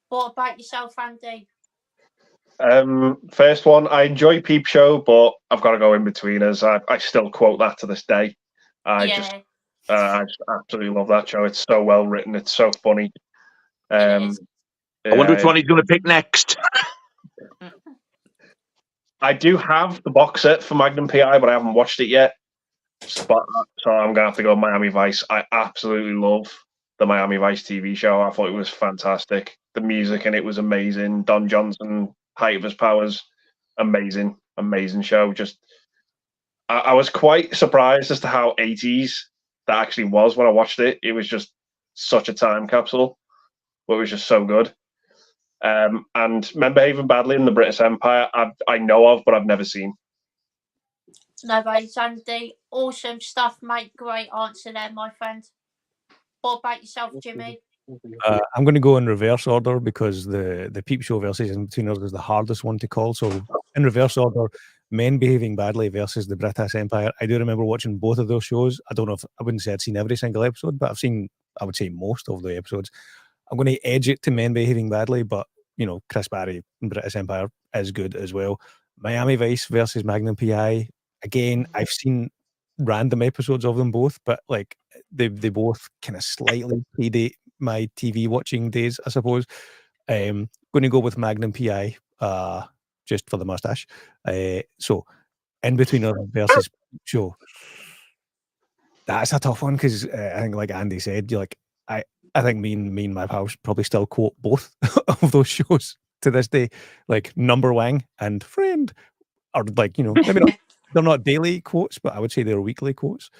What about yourself, Andy? First one, I enjoy Peep Show, but I've got to go In-Betweeners. I still quote that to this day. I just absolutely love that show. It's so well written. It's so funny. I wonder which one he's going to pick next. I do have the box set for Magnum PI, but I haven't watched it yet. So I'm going to have to go Miami Vice. I absolutely love the Miami Vice TV show. I thought it was fantastic. The music in it was amazing. Don Johnson height of his powers. Amazing show. Just I was quite surprised as to how 80s that actually was when I watched it. It was just such a time capsule, but it was just so good. And Men Behaving Badly in the British Empire, I know of, but I've never seen. No worries, Andy. Awesome stuff, mate. Great answer there, my friend. What about yourself, Jimmy? I'm going to go in reverse order because the Peep Show versus In Between Us is the hardest one to call. So in reverse order, Men Behaving Badly versus the British Empire. I do remember watching both of those shows. I don't know if I wouldn't say I'd seen every single episode, but I've seen, I would say, most of the episodes. I'm going to edge it to Men Behaving Badly, but you know, Chris Barry and British Empire is good as well. Miami Vice versus Magnum PI. Again, I've seen random episodes of them both, but like they both kind of slightly predate my TV watching days, I suppose. Going to go with Magnum PI, just for the mustache. So, In Between Us versus Show. That's a tough one because I think, like Andy said, you're like I think me and my pals probably still quote both of those shows to this day, like Number Wang and Friend, or like, you know, maybe not, they're not daily quotes, but I would say they're weekly quotes.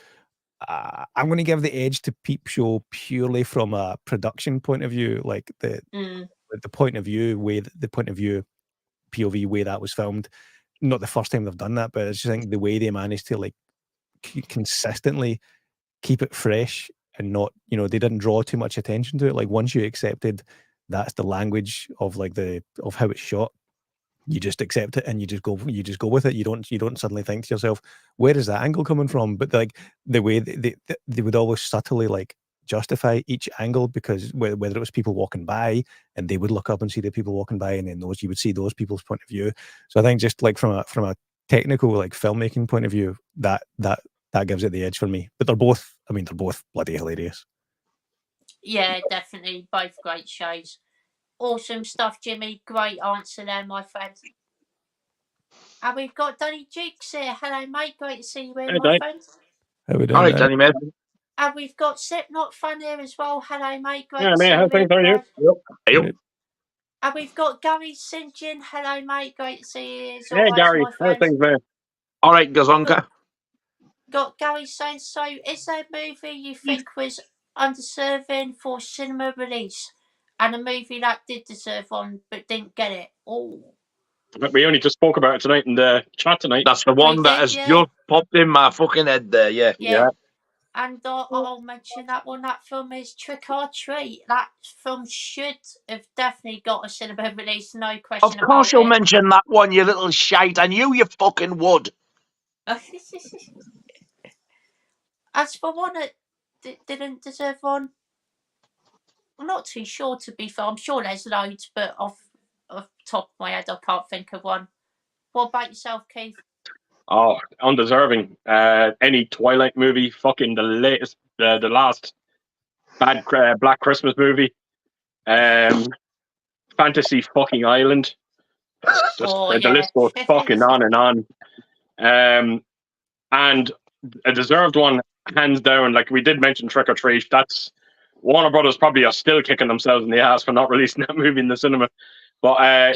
I'm going to give the edge to Peep Show purely from a production point of view, like the point of view POV way that was filmed. Not the first time they've done that, but I just think the way they managed to like consistently keep it fresh and not, you know, they didn't draw too much attention to it. Like once you accepted that's the language of like of how it's shot, you just accept it and you just go with it. You don't suddenly think to yourself, where is that angle coming from? But like the way they would always subtly like justify each angle, because whether it was people walking by and they would look up and see the people walking by, and then you would see those people's point of view. So I think just like from a technical like filmmaking point of view, that gives it the edge for me. But they're both bloody hilarious. Yeah, definitely. Both great shows. Awesome stuff, Jimmy. Great answer there, my friend. And we've got Danny Jukes here. Hello, mate. Great to see you here, my friend. How we doing? All right, Danny, mate. And we've got Slipknot fan here as well. Hello, mate. Great Yeah, to see mate, how you things here. are you? Yep. And we've got Gary St. John. Hello, mate. Great to see you as Yeah, always, Gary, my how friend. things, mate? All right, Gazonka. Got Gary saying, so is there a movie you think was undeserving for cinema release, and a movie that did deserve one but didn't get it? Oh, We only just spoke about it tonight in the chat tonight. That's the one that has just popped in my fucking head there, yeah. And I'll mention that one. That film is Trick or Treat. That film should have definitely got a cinema release, no question about it. Of course you'll mention that one, you little shite. I knew you fucking would. As for one that didn't deserve one, I'm not too sure, to be fair. I'm sure there's loads, but off the top of my head, I can't think of one. What about yourself, Keith? Oh, undeserving. Any Twilight movie, fucking the latest, the last bad Black Christmas movie, Fantasy fucking Island. Just, the list goes fucking on and on. And a deserved one, hands down. Like we did mention Trick or Treat. That's Warner Brothers probably are still kicking themselves in the ass for not releasing that movie in the cinema. But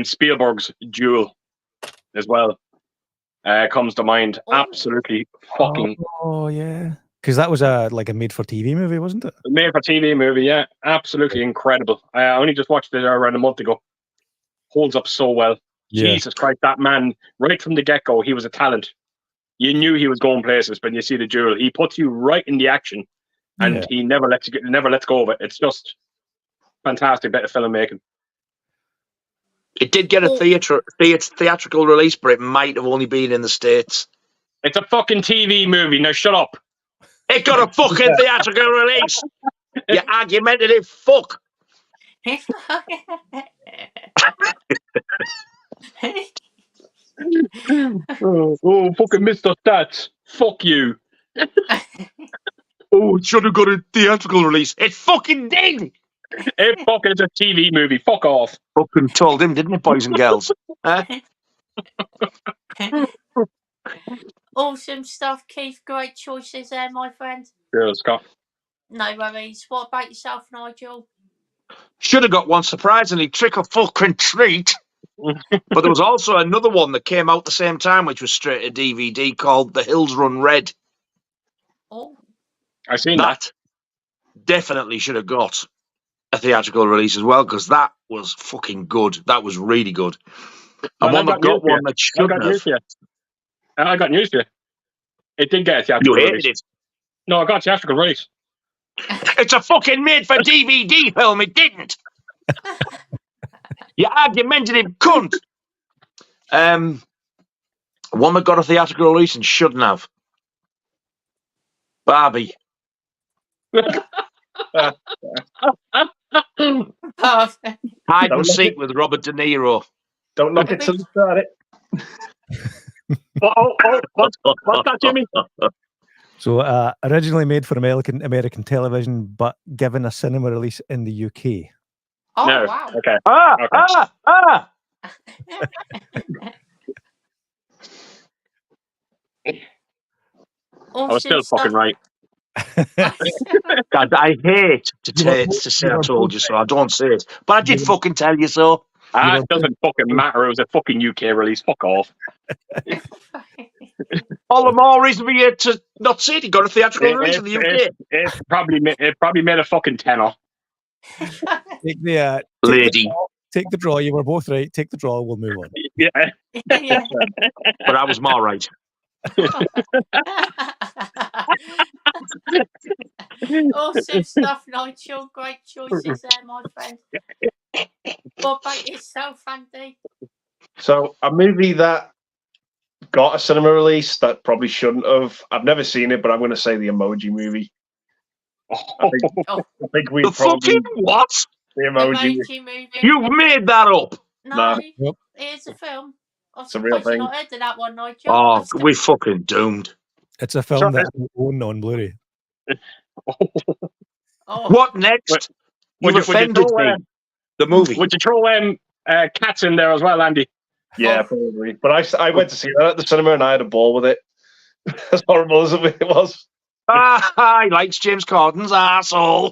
Spielberg's Jewel as well comes to mind. Absolutely fucking. Oh yeah, because that was a made for TV movie, wasn't it? Made for TV movie, yeah. Absolutely incredible. I only just watched it around a month ago. Holds up so well. Yeah. Jesus Christ, that man, right from the get-go, he was a talent. You knew he was going places, but you see the Jewel. He puts you right in the action, and he never lets go of it. It's just fantastic bit of filmmaking. It did get a theatrical release, but it might have only been in the States. It's a fucking TV movie. Now shut up. It got a fucking theatrical release. You argumentative fuck. oh, fucking Mr. Stats. Fuck you. Oh, it should have got a theatrical release. It fucking did. It fucking is a TV movie. Fuck off. Fucking told him, didn't it, boys and girls? Awesome stuff, Keith. Great choices there, my friend. Cheers, Scott. No worries. What about yourself, Nigel? Should have got one, surprisingly. Trick or fucking treat. But there was also another one that came out the same time, which was straight to DVD, called The Hills Run Red. Oh, I've seen that. That definitely should have got a theatrical release as well, because that was fucking good. That was really good. And Well, one that got one that I shouldn't got news have. for you. I got news for you. It did get a You theatrical hated release. it. No, I got a theatrical release. It's a fucking made-for-DVD film. It didn't. You argumentative cunt. One that got a theatrical release and shouldn't have. Barbie. perfect. Hide Don't and look Seek it. with Robert De Niro. Don't look it till you start it. What's that, Jimmy? So originally made for American television, but given a cinema release in the UK. Oh, No. wow. Okay. Ah! I was still fucking right. God, I hate to say I told you so. I don't say it. But I did fucking tell you so. It doesn't fucking matter. It was a fucking UK release. Fuck off. All the more reason for you to not see it. You got a theatrical release in the UK. It probably made a fucking tenner. Lady. Take the draw. You were both right. Take the draw. We'll move on. Yeah. Yeah. But I was more right. Awesome stuff, Nigel. Great choices there, my friend. What about yourself, Andy? So a movie that got a cinema release that probably shouldn't have. I've never seen it, but I'm going to say the Emoji Movie. I think we The probably fucking what? the Emoji. Emoji movie. You've made that up. No, Nope. it's a film. I'm It's a real surprised you've thing. not heard of that one, Nigel. Oh, we're fucking doomed. It's a film that I own on Blu-ray. Oh. What next? Would You've you offended throw, me. The movie. Would you throw cats in there as well, Andy? Yeah, probably. But I went to see that at the cinema and I had a ball with it. As horrible as it was. He likes James Corden's arsehole.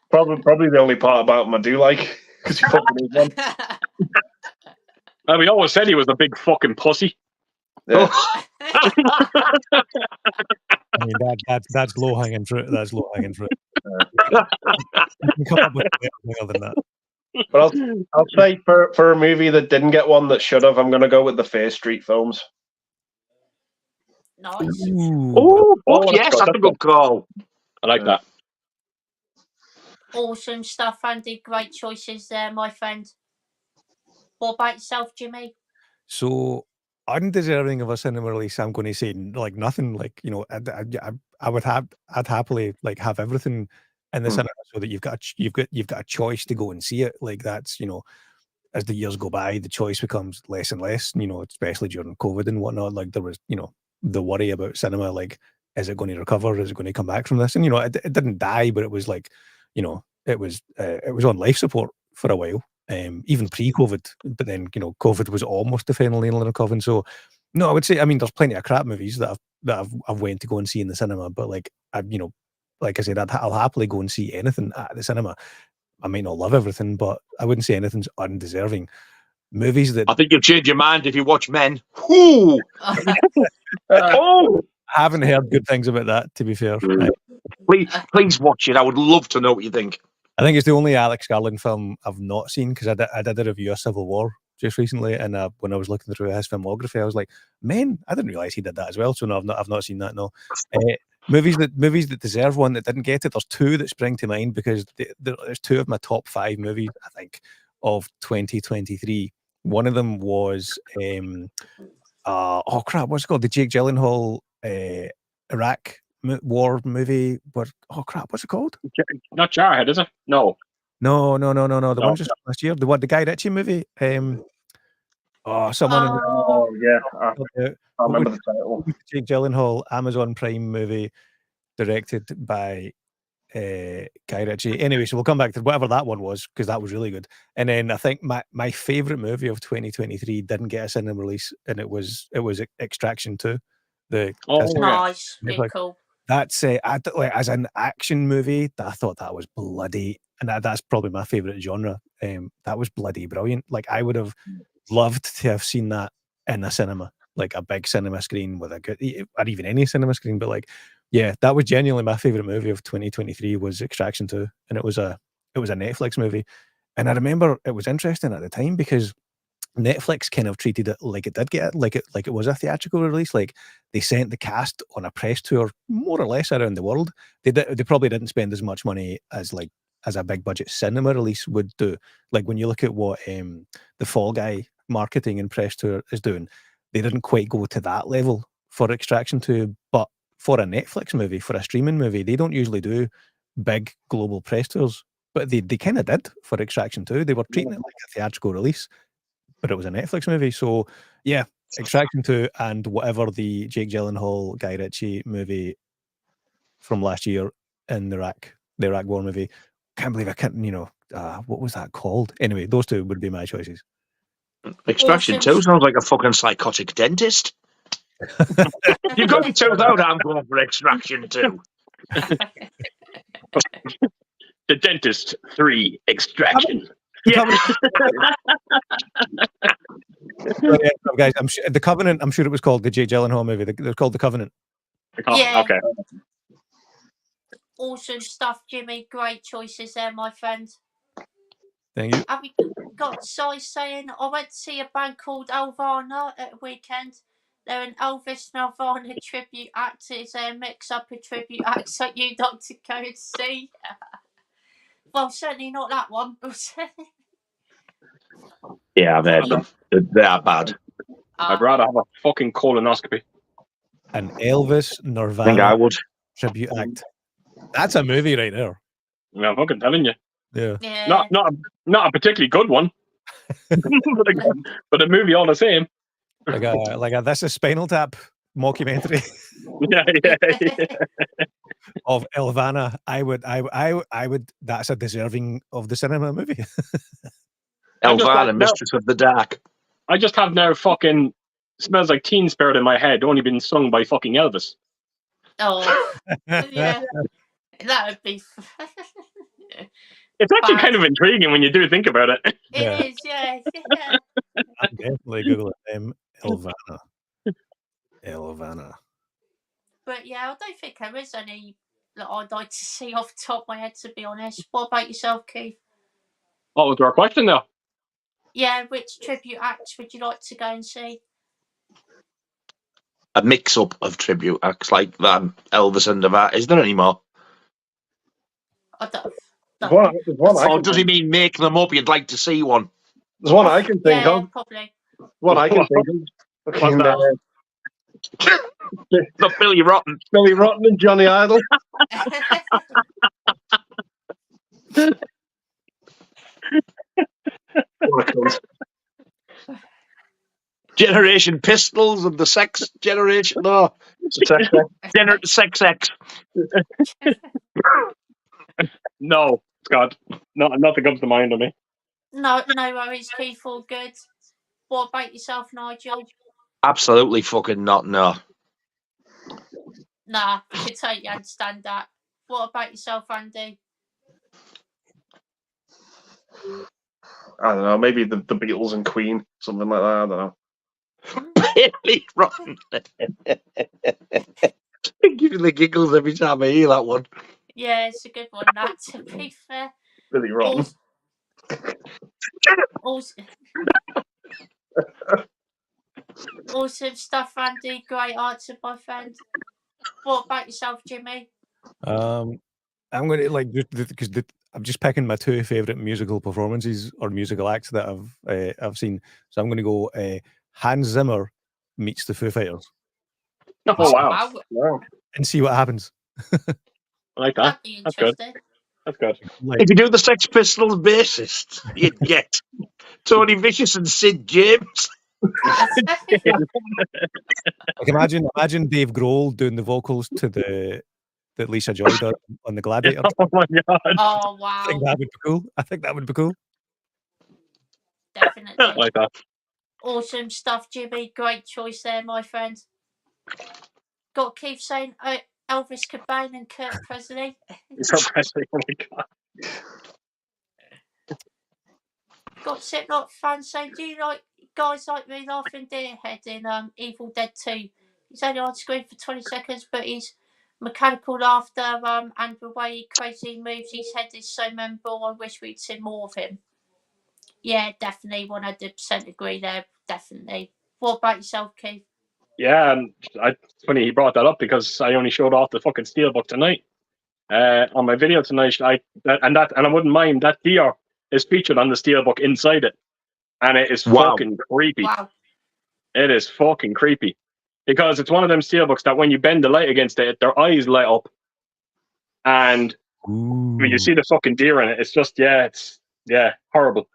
Probably the only part about him I do like. Because he fucking is one. We always said he was a big fucking pussy. Yeah. I mean, that's low hanging fruit. That's low hanging fruit. You can come up with more than that. But I'll say for a movie that didn't get one that should have, I'm going to go with the Fear Street films. Nice. Oh, yes, that's a good call. I like that. Awesome stuff, Andy. Great choices there, my friend. What about yourself, Jimmy? So undeserving of a cinema release, I'm going to say like nothing. Like, you know, I'd happily like have everything in the cinema so that you've got a choice to go and see it. Like that's, you know, as the years go by, the choice becomes less and less. You know, especially during COVID and whatnot. Like there was, you know, the worry about cinema. Like, is it going to recover? Is it going to come back from this? And you know, it didn't die, but it was like, you know, it was on life support for a while. Even pre-COVID, but then, you know, COVID was almost the final nail in the coffin. So, no, I would say, I mean, there's plenty of crap movies that I've went to go and see in the cinema, but like, you know, like I said, I'll happily go and see anything at the cinema. I might not love everything, but I wouldn't say anything's undeserving. Movies that I think you'll change your mind if you watch Men. Whoo! I haven't heard good things about that, to be fair. Please watch it. I would love to know what you think. I think it's the only Alex Garland film I've not seen, because I did a review of Civil War just recently, and when I was looking through his filmography, I was like, man, I didn't realize he did that as well. So no, I've not seen that. No, movies that deserve one that didn't get it. There's two that spring to mind because there's two of my top 5 movies, I think, of 2023. One of them was oh crap, what's it called? The Jake Gyllenhaal Iraq war movie. What's it called? Not Jarhead, is it? No. The one just last year. The Guy Ritchie movie. Oh yeah, I remember the title. Jake Gyllenhaal Amazon Prime movie, directed by Guy Ritchie. Anyway, so we'll come back to whatever that one was, because that was really good. And then I think my favorite movie of 2023 didn't get a cinema release, and it was Extraction 2. Nice, really cool. That's as an action movie, I thought that was bloody, and that's probably my favorite genre. That was bloody brilliant. Like I would have loved to have seen that in a cinema, like a big cinema screen with a good, or even any cinema screen. But like, yeah, that was genuinely my favorite movie of 2023 was Extraction 2, and it was a Netflix movie. And I remember it was interesting at the time because Netflix kind of treated it like it did get like it was a theatrical release. Like they sent the cast on a press tour more or less around the world. They probably didn't spend as much money as a big budget cinema release would do. Like when you look at what the Fall Guy marketing and press tour is doing, they didn't quite go to that level for Extraction 2. But for a Netflix movie, for a streaming movie, they don't usually do big global press tours. But they kind of did for Extraction 2. They were treating it like a theatrical release, but it was a Netflix movie. So yeah, Extraction 2 and whatever the Jake Gyllenhaal, Guy Ritchie movie from last year in the Iraq War movie. Can't believe I can't, what was that called? Anyway, those two would be my choices. Extraction Awesome. 2 sounds like a fucking psychotic dentist. You've got me tuned out. I'm going for Extraction 2. The Dentist 3 Extraction. Yeah. Guys, The Covenant. I'm sure it was called the Jake Gyllenhaal movie. They're called The Covenant. Yeah. Okay. Awesome stuff, Jimmy. Great choices there, my friend. Thank you. Have you got Si saying, I went to see a band called Alvana at a weekend. They're an Elvis Nirvana tribute act. It's a mix-up of tribute acts that you'd like to go and see. Well, certainly not that one. Yeah, I've heard them. They are bad. I'd rather have a fucking colonoscopy. An Elvis I think Nirvana I would. tribute act. That's a movie right there. Yeah, I'm fucking telling you. Yeah. Yeah. Not a particularly good one, but a movie all the same. Like a This Is Spinal Tap mockumentary Yeah. of Elvana. I would. That's a deserving of the cinema movie. Elvana, Mistress of the Dark. I just have now fucking Smells Like Teen Spirit in my head, only been sung by fucking Elvis. Oh, yeah. That would be. It's actually kind of intriguing when you do think about it. It is, yeah. I'm definitely googling them. Elvana. But yeah, I don't think there is any that I'd like to see off the top of my head, to be honest. What about yourself, Keith? What was our question, though? Yeah, which tribute acts would you like to go and see? A mix-up of tribute acts like Elvis and Nirvana. Is there any more? I don't. There's one I Or can does he mean make them up? You'd like to see one? There's one I can think Yeah, of. probably. One I can think of. Fucking, Not Billy Rotten. Billy Rotten and Johnny Idol. Generation Pistols and the Sex Generation. No. Sex X. No, Scott. Nothing comes to mind on me. No worries, Keith. All good. What about yourself, Nigel? Absolutely fucking not, no. Nah, I can totally understand that. What about yourself, Andy? I don't know, maybe the Beatles and Queen, something like that. I don't know. Billy Rotten. Give me the giggles every time I hear that one. Yeah, it's a good one, that, to be fair. Billy Rotten. Awesome stuff, Andy. Great answer, my friend. What about yourself, Jimmy? I'm going to because I'm just picking my two favorite musical performances or musical acts that I've seen. So I'm going to go Hans Zimmer meets the Foo Fighters. Oh wow! And see what happens. I like that. That'd be That's good. interesting. That's good. If you do the Sex Pistols bassist, you'd get Tony Vicious and Sid James. Like imagine Dave Grohl doing the vocals to that Lisa Joy does on the Gladiator. Oh my god! Oh wow! I think that would be cool. Definitely. I like that. Awesome stuff, Jimmy. Great choice there, my friend. Got Keith saying, Elvis Cobain and Kurt Presley. Kurt Presley, oh my God. Got Slipknot fans saying, do you like guys like me laughing Deerhead in Evil Dead 2? He's only on screen for 20 seconds, but his mechanical laughter and the way he crazy moves his head is so memorable. I wish we'd seen more of him. Yeah, definitely, 100% agree there, definitely. What about yourself, Keith? Yeah, and it's funny he brought that up because I only showed off the fucking steelbook tonight. On my video tonight, I wouldn't mind that deer is featured on the steelbook inside it, and it is fucking creepy. Wow. It is fucking creepy because it's one of them steelbooks that when you bend the light against it, their eyes light up, and when you see the fucking deer in it, it's just it's horrible.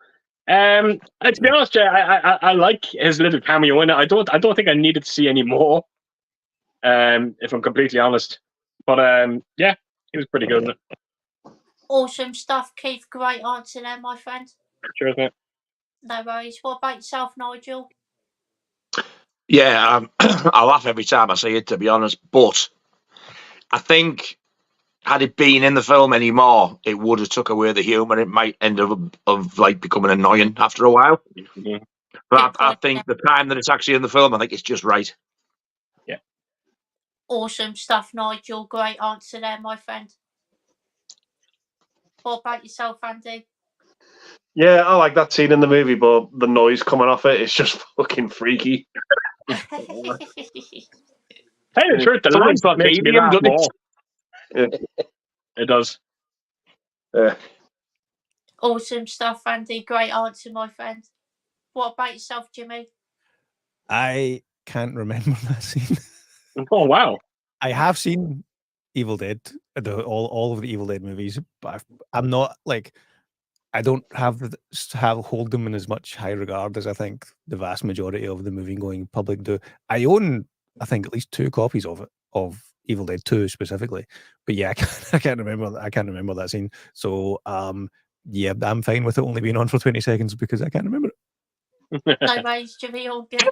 To be honest, Jay, I like his little cameo in it. I don't think I needed to see any more. If I'm completely honest, but he was pretty good in it. Awesome stuff, Keith. Great answer there, my friend. Cheers, mate. No worries. What about yourself, Nigel? Yeah, I laugh every time I see it, to be honest. But I think had it been in the film anymore, it would have took away the humour. It might end up of like becoming annoying after a while. Mm-hmm. But I think the time that it's actually in the film, I think it's just right. Yeah. Awesome stuff, Nigel. Great answer there, my friend. What about yourself, Andy? Yeah, I like that scene in the movie, but the noise coming off it is just fucking freaky. Hey, the truth, the lamp makes me laugh more. It does. Awesome stuff, Andy. Great answer, my friend. What about yourself, Jimmy? I can't remember that scene. Oh, wow. I have seen Evil Dead, all of the Evil Dead movies, but I'm not like, I don't hold them in as much high regard as I think the vast majority of the movie-going public do. I own, I think, at least 2 copies of it, of Evil Dead 2 specifically. But yeah, I can't remember that scene. So yeah, I'm fine with it only being on for 20 seconds because I can't remember it. No worries, Jimmy, all good.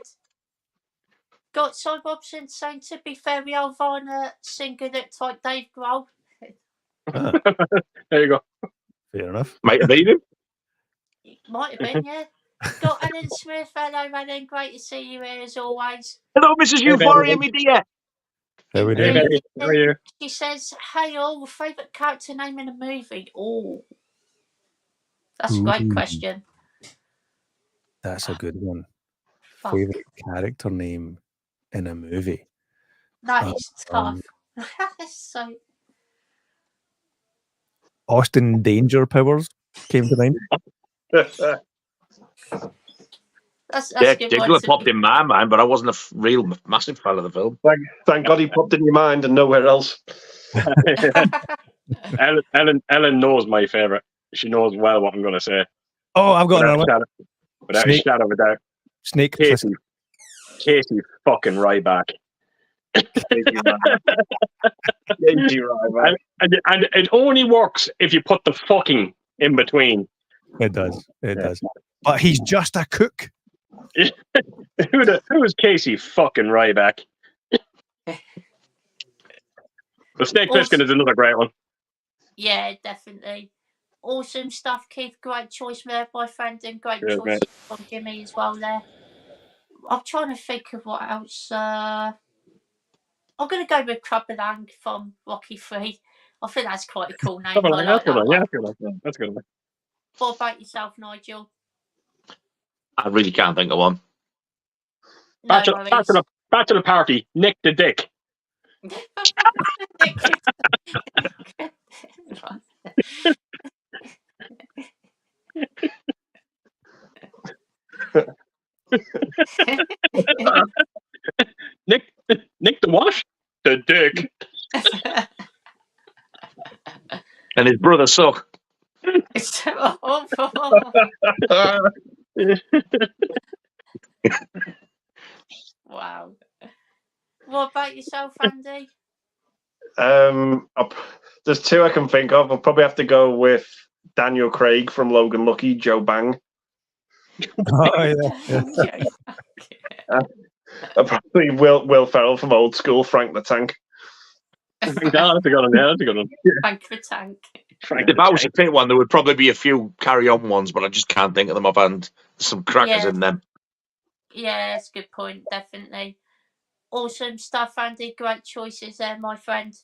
Got Cy Robson saying, to be fair, we are Varna singer that's like Dave Grohl. There you go. Fair enough. Might have been him. Might have been, yeah. Got Ellen Smith. Hello, Ellen. Great to see you here as always. Hello, Mrs. Euphoria, me dear. How we doing? How are you? She says, hey, all, favourite character name in a movie? Oh, that's a great question. That's a good one. Fuck. Favorite character name in a movie? That is tough. So Austin Danger Powers came to mind. that's Yeah, a good Diggler one. popped in my mind, but I wasn't a real massive fan of the film. Thank God he popped in your mind and nowhere else. Ellen knows my favourite. She knows well what I'm going to say. Oh, I've got another one. Without a shadow of a doubt. Snake. Casey fucking Ryback. And it only works if you put the fucking in between. It does. It does. But he's just a cook. Who is Casey fucking Ryback? The Snake Plissken is another great one. Yeah, definitely. Awesome stuff, Keith. Great choice there, my friend, and great Cheers, choice mate. from Jimmy as well there. I'm trying to think of what else. I'm going to go with Crabbelang from Rocky 3. I think that's quite a cool name. I like that one. That's good. What about yourself, Nigel? I really can't think of one. No back to the party. Nick the Dick. Nick the what? The Dick. And his brother Suck. It's awful. Wow. What about yourself, Andy? There's 2 I can think of. I'll probably have to go with Daniel Craig from Logan Lucky, Joe Bang. Oh, yeah. Probably Will Ferrell from Old School, Frank the Tank. That's a good one. Yeah, that's a good one. Frank the Tank. Frank If the I was to Tank. pick one, there would probably be a few carry-on ones, but I just can't think of them offhand. There's some crackers Yeah. in them. Yeah, that's a good point, definitely. Awesome stuff, Andy. Great choices there, my friend.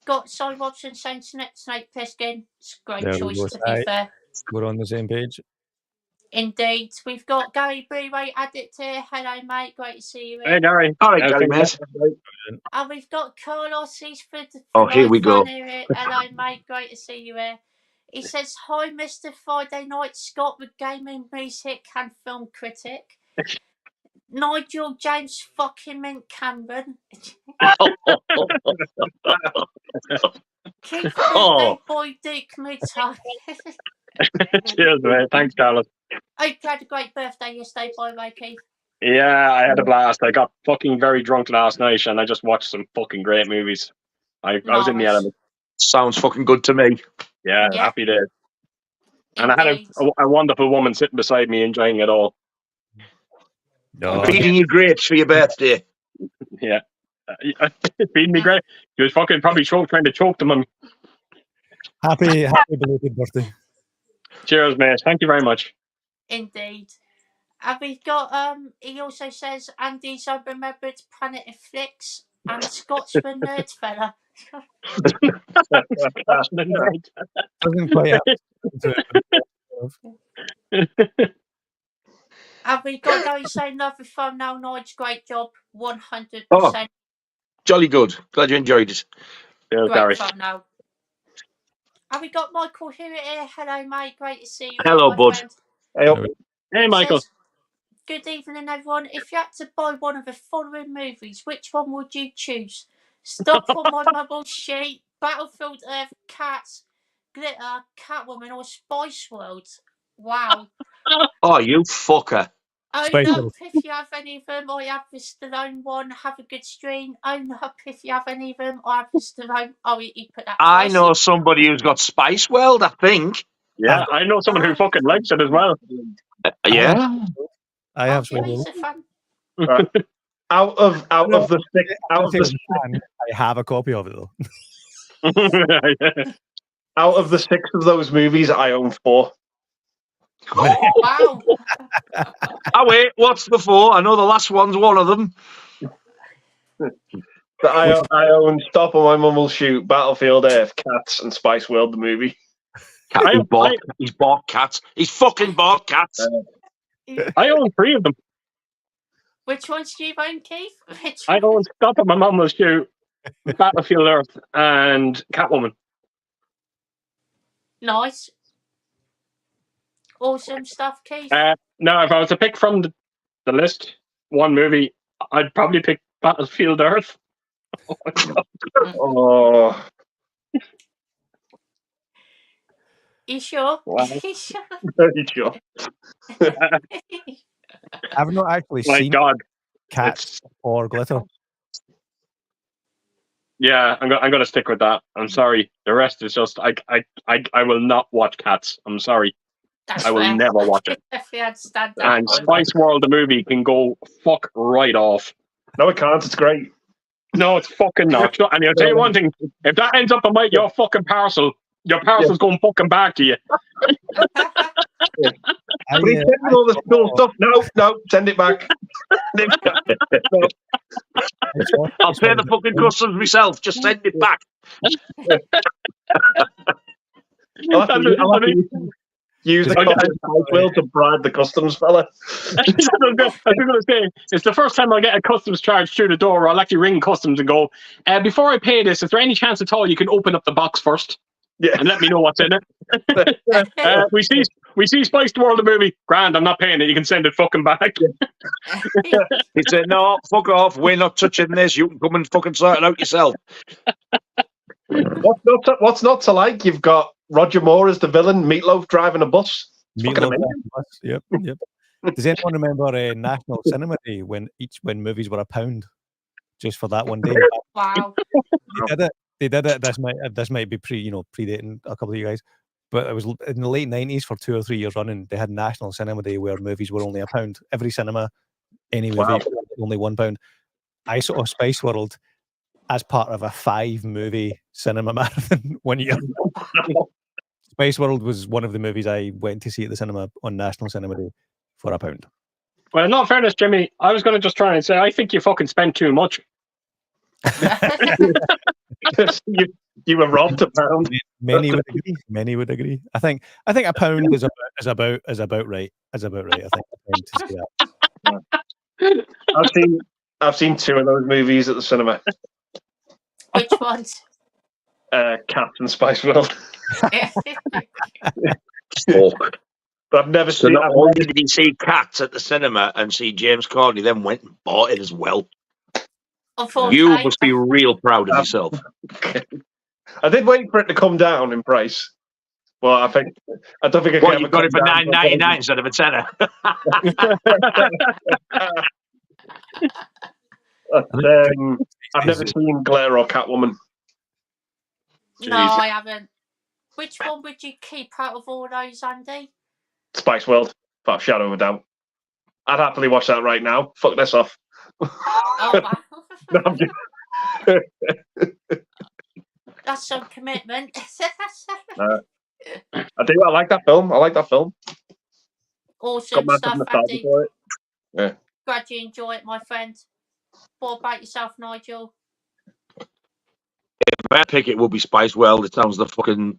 Got Cy Robson saying Snake Plissken. It's a great There we choice, go, to be Cy. fair. We're on the same page. Indeed. We've got Gary Breeway Addict here. Hello, mate. Great to see you Hey, here. Gary. All right, How's Gary, things? mate. And we've got Carlos Eastford. Oh, here we go. Here. Hello, mate. Great to see you here. He says, "Hi, Mr. Friday Night Scott, the gaming music and film critic. Nigel James fucking Mint Cameron. Keith Birthday Boy Dick Midtime." Cheers, mate. Thanks, Carlos. I had a great birthday yesterday, by the way, Keith. Yeah, I had a blast. I got fucking very drunk last night, and I just watched some fucking great movies. I was in the Nice. element. Sounds fucking good to me. Yeah, Yeah. happy days. And I had Indeed. a wonderful woman sitting beside me, enjoying it all. No, Feeding you grapes for your birthday. Yeah, feeding me great. She was fucking probably trying to choke them. happy belated birthday. Cheers, mate. Thank you very much. Indeed. And we've got, he also says Andy's Unremembered Planet of Flicks and Scotsman Nerd Fella. Doesn't quite And we've got Gary saying love the thumbnail, Nige, great job, 100%. Oh. Jolly good. Glad you enjoyed it. Cheers, Great Gary. thumbnail. And we got Michael Hewitt here. Hello, mate. Great to see you. Hello, my bud. friend. Hey, Michael. Says, good evening, everyone. If you had to buy one of the following movies, which one would you choose? Stop on My Mother's Sheet, Battlefield Earth, Cats, Glitter, Catwoman, or Spice World? Wow. Oh, you fucker. Own Spice up World. if you have any of them. I have the Stallone one. Have a good stream. Own up if you have any of them. I have the Stallone. Oh, he put that I twice. know somebody who's got Spice World, I think. Yeah, I know someone who fucking likes it as well. Yeah. I have Yeah, some. he's a fan. Right. Out of the six, I have a copy of it though. out of the six of those movies, I own 4. Wow. Oh, wait, what's the 4? I know the last one's one of them. I own Stop or My Mum Will Shoot, Battlefield Earth, Cats, and Spice World, the movie. He's bought Cats. He's fucking bought Cats. I own 3 of them. Which ones do you own, Keith? I own Stop at My Mum Will Shoot, Battlefield Earth, and Catwoman. Nice. Awesome stuff, Keith. Now, if I was to pick from the list, one movie, I'd probably pick Battlefield Earth. Oh, my God. Oh, You sure? Wow. You sure? very sure. I've not actually My seen God. Cats or Glitter. Yeah, I'm going to stick with that. I'm sorry. The rest is just, I will not watch Cats. I'm sorry. That's I will fair. never watch it. Definitely understand that. And Spice World, the movie, can go fuck right off. No, it can't. It's great. No, it's fucking not. And I'll tell you one thing. If that ends up in your fucking parcel, your parcel's going fucking back to you. But he's sending all this cool stuff. No, send it back. I'll pay the fucking customs myself. Just send it back. I'll have to use the Spice World to bribe the customs fella. I was going to say, it's the first time I'll get a customs charge through the door, or I'll actually ring customs and go, before I pay this, is there any chance at all you can open up the box first? Yeah. And let me know what's in it. We see Spice World the movie. Grand, I'm not paying it. You can send it fucking back. He said, no, fuck off. We're not touching this. You can come and fucking sort it out yourself. What's not to like? You've got Roger Moore as the villain, Meatloaf driving a bus. Yep. Does anyone remember National Cinema Day when movies were £1 just for that one day? Wow. They did it. This might be predating a couple of you guys, but it was in the late 90s for 2 or 3 years running. They had National Cinema Day where movies were only £1. Every cinema, any movie, only £1. I saw Spice World as part of a 5-movie cinema marathon one year. Spice World was one of the movies I went to see at the cinema on National Cinema Day for £1. Well, in all fairness, Jimmy, I was going to just try and say I think you fucking spent too much. you were robbed £1. Many would agree. Many would agree. I think £1 is about right. I think to see that. I've seen 2 of those movies at the cinema. Which ones? Captain Spice World. Fuck. But I've never So seen. not only did he see Cats at the cinema and see James Corden, he then went and bought it as well. You must be real proud of yourself. I did wait for it to come down in price. Well, I don't think I can. What, you got it for $9.99 instead of a tenner? I've never seen Glare or Catwoman. No, I haven't. Which one would you keep out of all those, Andy? Spice World, without a shadow of a doubt. I'd happily watch that right now. Fuck this off. Oh, wow. No, I'm just- That's some commitment. I do. I like that film. Awesome Got stuff, nostalgia Andy. for it. Yeah. Glad you enjoy it, my friend. What about yourself, Nigel? If I pick it, would be Spice World. It sounds the fucking,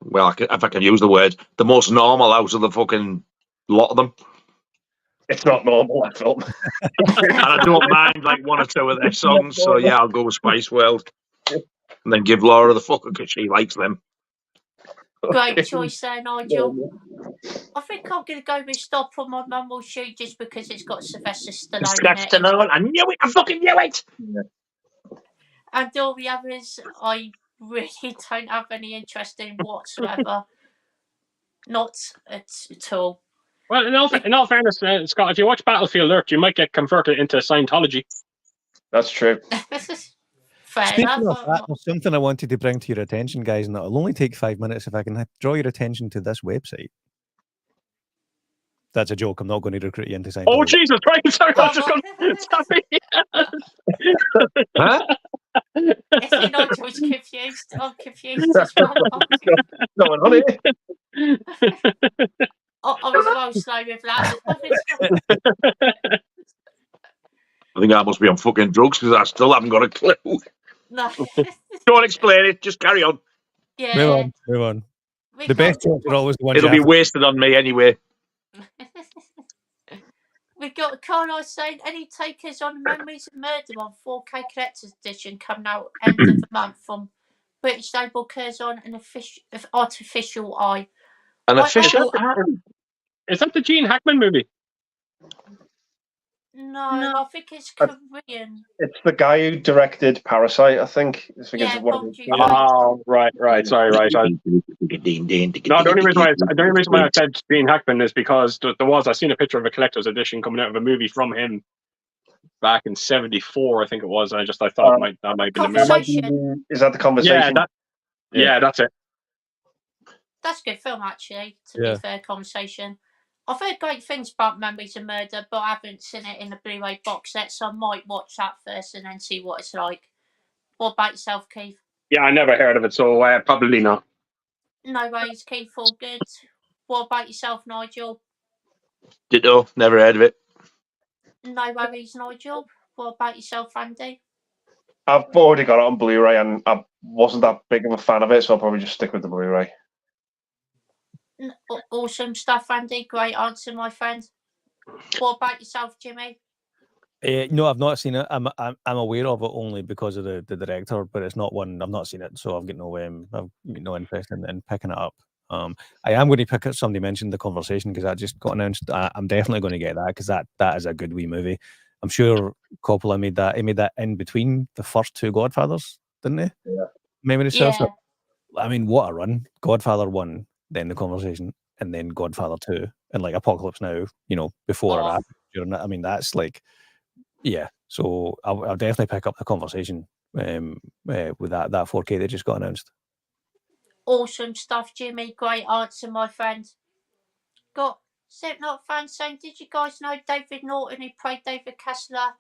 well, if I can use the word, the most normal out of the fucking lot of them. It's not normal, that film. And I don't mind like 1 or 2 of their songs, so yeah, I'll go with Spice World. And then give Laura the fucker because she likes them. Great choice there, Nigel. I think I'm going to go with Stop on My Mum Will Shoot just because it's got Sylvester Stallone in it. I knew it! I fucking knew it! And all the others, I really don't have any interest in whatsoever. Not at all. Well, in all fairness, Scott, if you watch Battlefield Earth, you might get converted into Scientology. That's true. Fair Speaking enough. of that, there's something I wanted to bring to your attention, guys, and it'll only take 5 minutes if I can draw your attention to this website. That's a joke. I'm not going to recruit you into Scientology. Oh, Jesus Christ! Sorry, I was just going to... Sorry. Huh? I think Nigel's confused. I'm confused as well. Going on here. I was well slow with that. I think I must be on fucking drugs because I still haven't got a clue. No. Don't explain it. Just carry on. Yeah. Move on. The best jokes are always the ones It'll be wasted on me anyway. We've got Carlisle saying, any takers on Memories of Murder on 4K Collector's Edition coming out end of the month from British label Curzon and Artificial Eye. An official eye? Is that the Gene Hackman movie? No, I think it's Korean. It's the guy who directed Parasite, I think. Oh, right. Sorry, right. No, the only reason why I said Gene Hackman is because I've seen a picture of a collector's edition coming out of a movie from him back in '74, I think it was. And I thought that might be the movie. Is that the Conversation? Yeah, that's it. That's a good film, actually, to be fair, Conversation. I've heard great things about Memories of Murder, but I haven't seen it in the Blu-ray box set, so I might watch that first and then see what it's like. What about yourself, Keith? Yeah, I never heard of it, so probably not. No worries, Keith, all good. What about yourself, Nigel? Ditto, never heard of it. No worries, Nigel. What about yourself, Andy? I've already got it on Blu-ray, and I wasn't that big of a fan of it, so I'll probably just stick with the Blu-ray. Awesome stuff, Andy. Great answer, my friend. What about yourself, Jimmy? No, I've not seen it. I'm aware of it only because of the director, but it's not one I've not seen it, so I've got no interest in picking it up. I am going to pick up. Somebody mentioned The Conversation because that just got announced. I'm definitely going to get that because that is a good wee movie. I'm sure Coppola made that. He made that in between the first 2 Godfathers, didn't he? Yeah. Memory serves. I mean, what a run! Godfather 1, then The Conversation, and then Godfather 2, and like Apocalypse Now. Before or after. During that. I mean, that's like, yeah. So I'll definitely pick up The Conversation with that 4K that just got announced. Awesome stuff, Jimmy. Great answer, my friend. Got Slipknot fans saying, did you guys know David Norton, who played David Kessler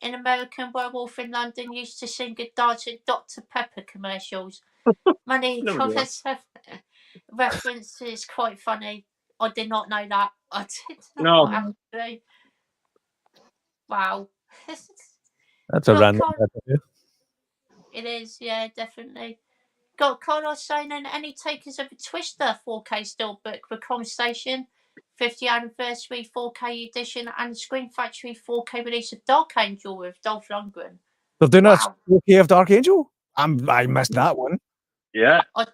in American Werewolf in London used to sing and dance in Dr. Pepper commercials. Many Never knew comments have references quite funny. I did not know that. I did No. not actually. Wow. That's a Got random. It is, yeah, definitely. Got Carlos saying, and any takers of a Twister 4K Steelbook for Conversation, 50th anniversary 4K edition, and Screen Factory 4K release of Dark Angel with Dolph Lundgren. They're doing Wow. a 4K of Dark Angel? I missed that one. Yeah. I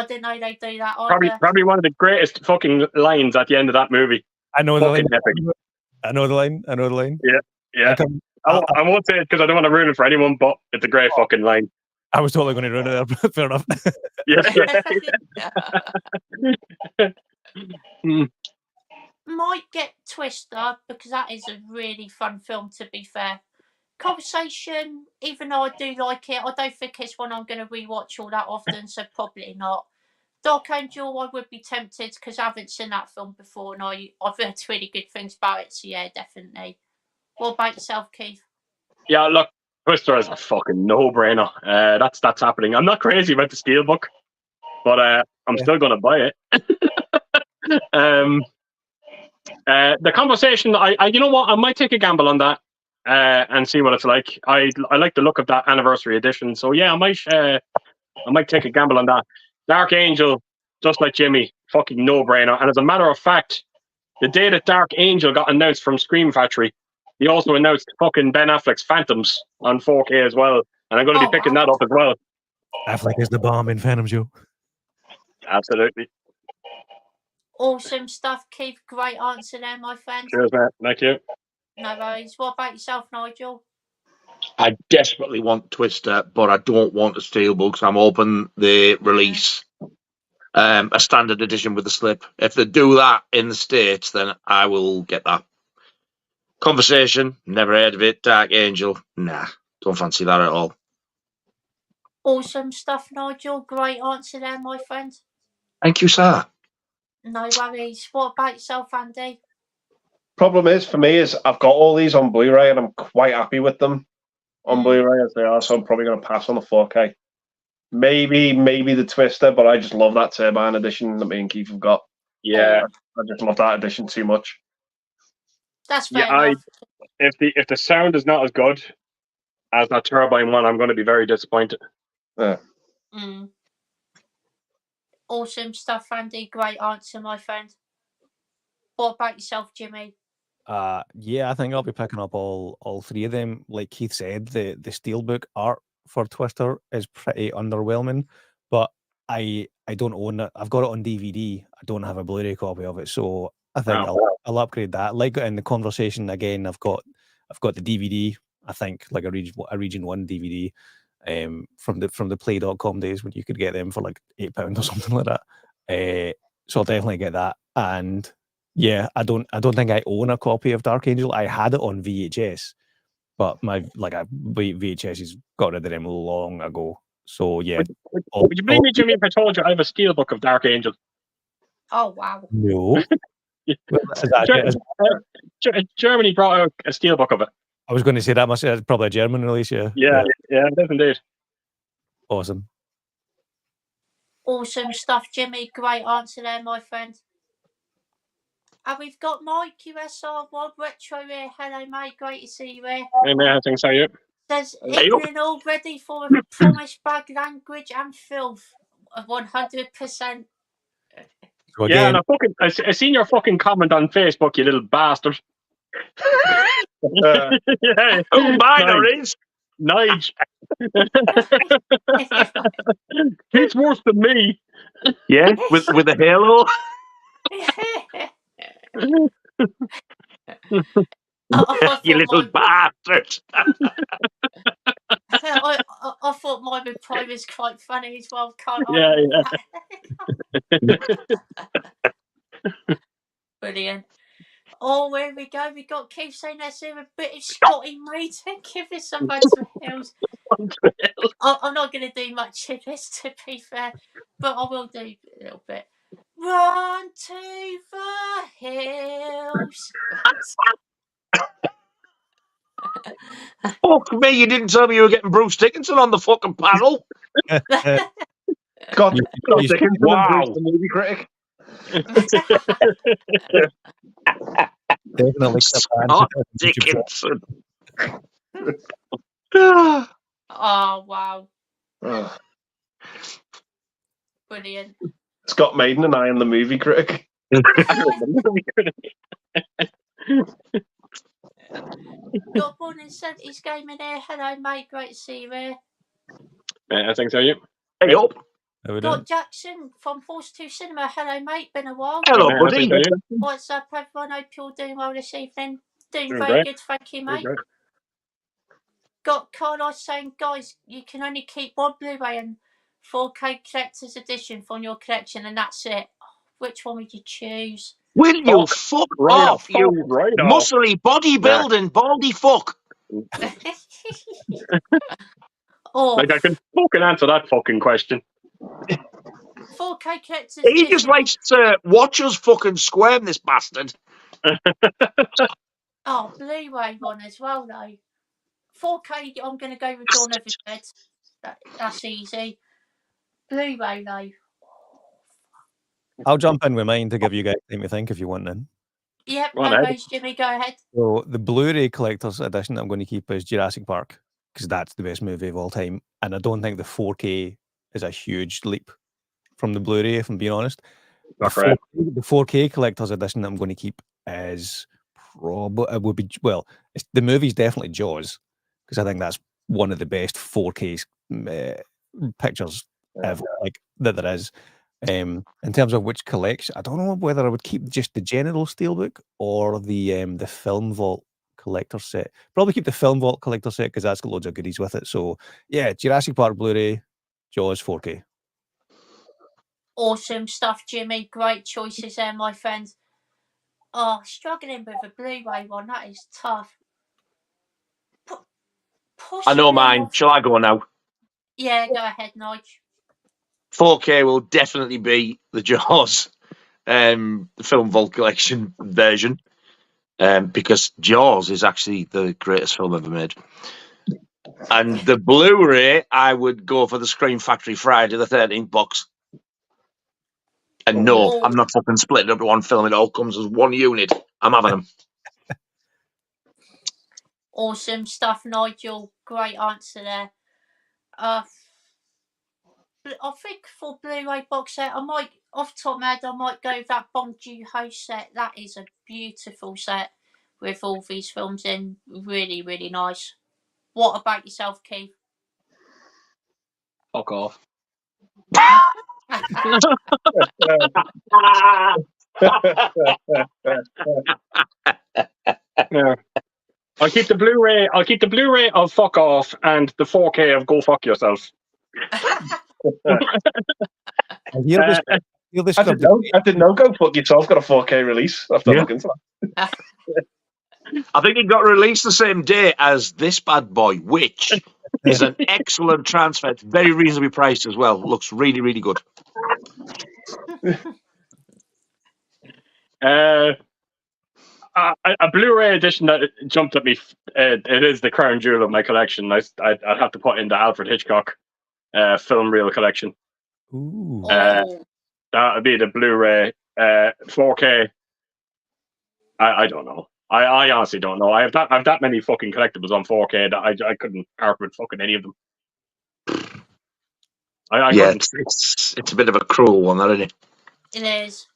didn't know they'd do that either. Probably one of the greatest fucking lines at the end of that movie. I know the line. Fucking epic. I know the line. Yeah. I won't say it because I don't want to ruin it for anyone, but it's a great fucking line. I was totally going to ruin it there. Fair enough. Yeah. Might get Twister because that is a really fun film, to be fair. Conversation, even though I do like it, I don't think it's one I'm going to rewatch all that often, so probably not. Dark Angel, I would be tempted because I haven't seen that film before and I've heard really good things about it, so yeah, definitely. What about yourself, Keith? Yeah, look, Twister is a fucking no-brainer. That's happening. I'm not crazy about the Steelbook, but I'm still going to buy it. The Conversation, you know what? I might take a gamble on that and see what it's like. I like the look of that anniversary edition, so yeah, I might take a gamble on that. Dark Angel, just like Jimmy, fucking no-brainer. And as a matter of fact, the day that Dark Angel got announced from Scream Factory, he also announced fucking Ben Affleck's Phantoms on 4K as well, and I'm going to be picking that up as well. Affleck is the bomb in Phantom Joe. Absolutely. Awesome stuff, Keith. Great answer there, my friend. Cheers, mate. Thank you. No worries. What about yourself, Nigel? I desperately want Twister, but I don't want a Steelbook, so I'm hoping they release a standard edition with a slip. If they do that in the States, then I will get that. Conversation, never heard of it. Dark Angel, nah, don't fancy that at all. Awesome stuff, Nigel. Great answer there, my friend. Thank you, sir. No worries. What about yourself, Andy? Problem is, for me, is I've got all these on Blu-ray and I'm quite happy with them on Blu-ray as they are, so I'm probably going to pass on the 4K. Maybe the Twister, but I just love that Turbine edition that me and Keith have got. Yeah. I just love that edition too much. That's fair enough. If the sound is not as good as that Turbine one, I'm going to be very disappointed. Yeah. Awesome stuff, Andy. Great answer, my friend. What about yourself, Jimmy? Yeah, I think I'll be picking up all three of them. Like Keith said, the Steelbook art for Twister is pretty underwhelming, but I don't own it. I've got it on DVD. I don't have a Blu-ray copy of it, so I think I'll upgrade that. Like in the Conversation again, I've got the DVD. I think like a Region 1 DVD from the Play.com days when you could get them for like £8 or something like that. So I'll definitely get that. And yeah, I don't think I own a copy of Dark Angel. I had it on VHS, but my VHS has got rid of them long ago. So yeah. Would you believe me, Jimmy, if I told you I have a Steelbook of Dark Angel? Oh wow! No. Germany brought out a Steelbook of it. I was going to say that must be probably a German release, yeah. Yeah, it is indeed. Awesome. Awesome stuff, Jimmy. Great answer there, my friend. And we've got Mike, USR World Retro here. Hello, mate. Great to see you here. Hey, mate, thanks. How are you? Says, England all ready for a promised bag language and filth. 100%. Yeah, and I seen your fucking comment on Facebook, you little bastard. Yeah. Oh, binaries. Nige. It's worse than me. Yeah, with a halo. You little bastard. I thought mine would probably was quite funny as well. Can't Brilliant. Oh, here we go. We got Keith saying that's here a British Scotty mate. Give us some Hunter Hills. I'm not going to do much of this, to be fair, but I will do a little bit. Run to the hills. Fuck me, you didn't tell me you were getting Bruce Dickinson on the fucking panel. Scott you- Dickinson Wow. and Bruce, the movie critic. Definitely. Scott Dickinson. Oh, wow. Oh. Brilliant. Scott Maiden and I am the movie critic. Got born in 70s gaming here. Hello, mate. Great to see you here. I think so, you. Hey up. Got Jackson from Force 2 Cinema. Hello, mate. Been a while. Hello, I buddy. think so, you. What's up, everyone? Hope you're doing well this evening. Doing Doing very great. good, thank you, Doing mate. great. Got Carlos saying, guys, you can only keep one Blu-ray and 4K collector's edition from your collection, and that's it. Which one would you choose? Will you Fuck fuck right off, off, you fuck right off. muscly bodybuilding baldy fuck? Oh, Like, I can fucking answer that fucking question. 4K collector's He edition. just likes to watch us fucking squirm, this bastard. Oh, Blu-ray one as well, though. 4K, I'm going to go with Dawn of the Dead. That's easy. Blu-ray, though. I'll jump in with mine to give you guys time to think if you want then. Yep, Go on no ahead. worries, Jimmy. Go ahead. So the Blu-ray collector's edition that I'm going to keep is Jurassic Park, because that's the best movie of all time. And I don't think the 4K is a huge leap from the Blu-ray, if I'm being honest. The Not correct. 4K collector's edition that I'm going to keep is the movie's definitely Jaws, because I think that's one of the best 4K pictures ever, like that there is. In terms of which collection, I don't know whether I would keep just the general steelbook or the Film Vault collector set. Probably keep the Film Vault collector set because that's got loads of goodies with it. So yeah, Jurassic Park Blu-ray, Jaws 4K. Awesome stuff, Jimmy. Great choices there, my friend. Oh, struggling with a Blu-ray one. That is tough. I know Possibly mine. Shall I go now? Yeah, go ahead, Nigel. 4K will definitely be the Jaws, the Film Vault Collection version, because Jaws is actually the greatest film ever made. And the Blu-ray, I would go for the Scream Factory Friday the 13th box. And no, Oh. I'm not fucking splitting up one film. It all comes as one unit. I'm having them. Awesome stuff, Nigel. Great answer there. I think for Blu-ray box set, I might, off the top of my head, I might go with that Bong Joon-ho set. That is a beautiful set with all these films in. Really, really nice. What about yourself, Keith? Fuck off. Yeah. I'll keep the Blu-ray. I'll keep the Blu-ray of Fuck Off and the 4K of Go Fuck Yourself. I hear this I script. didn't know Go Fuck Yourself got a 4K release. I've done looking for that. I think it got released the same day as this bad boy, which is an excellent transfer. It's very reasonably priced as well. Looks really, really good. A Blu-ray edition that jumped at me. It is the crown jewel of my collection. I'd have to put in the Alfred Hitchcock film reel collection. Ooh. That would be the Blu-ray 4K. I don't know. I honestly don't know. I have that many fucking collectibles on 4K that I couldn't part with fucking any of them. Yeah, it's a bit of a cruel one, that, isn't it? It is.